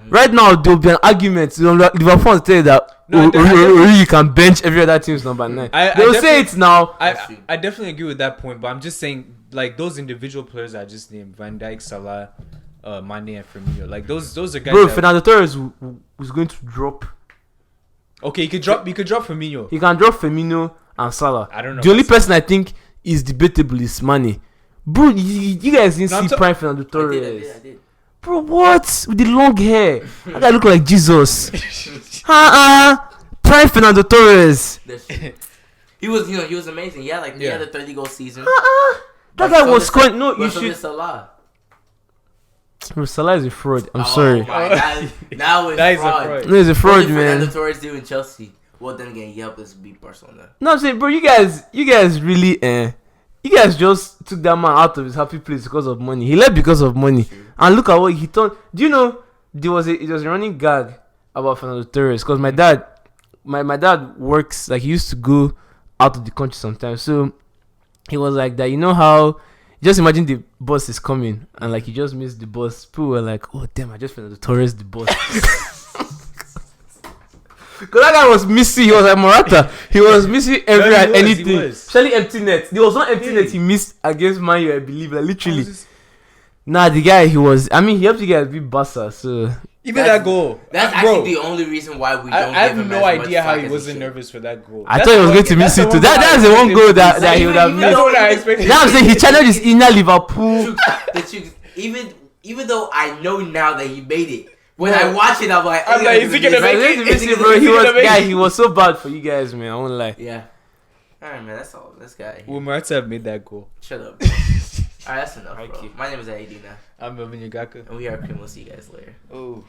right now there'll be an argument. Liverpool will tell you that you can bench every other team's number 9. They'll say it now. I definitely agree with that point, but I'm just saying, like, those individual players I just named, Van Dijk, Salah, Mane, and Firmino, like those are guys. Bro, Fernando Torres was going to drop. Okay, you could drop Firmino. He can drop Firmino and Salah. I don't know. The only person I think is debatable is Mane. Bro, you guys didn't see prime Fernando Torres. I did. Bro, what? With the long hair. That guy look like Jesus. Prime Fernando Torres. He was amazing. Yeah, like he had a 30-goal season. That guy was scoring. No, you should. Salah. Bro, Salah is a fraud. I'm sorry. Now it's fraud. No, he's a fraud, What did man. Fernando Torres do in Chelsea? Well, then again, he helped us beat Barcelona. No, I'm saying, bro, you guys really, you guys just took that man out of his happy place because of money. He left because of money. True. And look at what he turned. Do you know, it was a running gag about Fernando Torres, because my dad my dad works, like, he used to go out of the country sometimes. So he was like that. You know how? Just imagine the bus is coming and like you just missed the bus. People were like, "Oh damn! I just found the tourist the bus." Because that guy was missing. He was like Morata. He was missing anything. Especially empty net. There was one empty net he missed against Man U, I believe. Like literally. Nah, the guy he helped you guys beat Barca. So even that goal. That's actually the only reason why we don't. I have no idea how he wasn't nervous for that goal. I thought he was going to miss it too. That's the one goal that he would have missed. That's what I expected. Now I'm saying he challenged his inner Liverpool. Even though I know now that he made it. When I watch it, I'm like, is he gonna make it? Bro, he was so bad for you guys, man. I won't lie. Yeah. All right, man. That's all. This guy. Will Morata have made that goal? Shut up. All right, that's enough, bro. My name is Aidina. I'm Melvin Yagaka. And we are Cream. We'll see you guys later. Oh.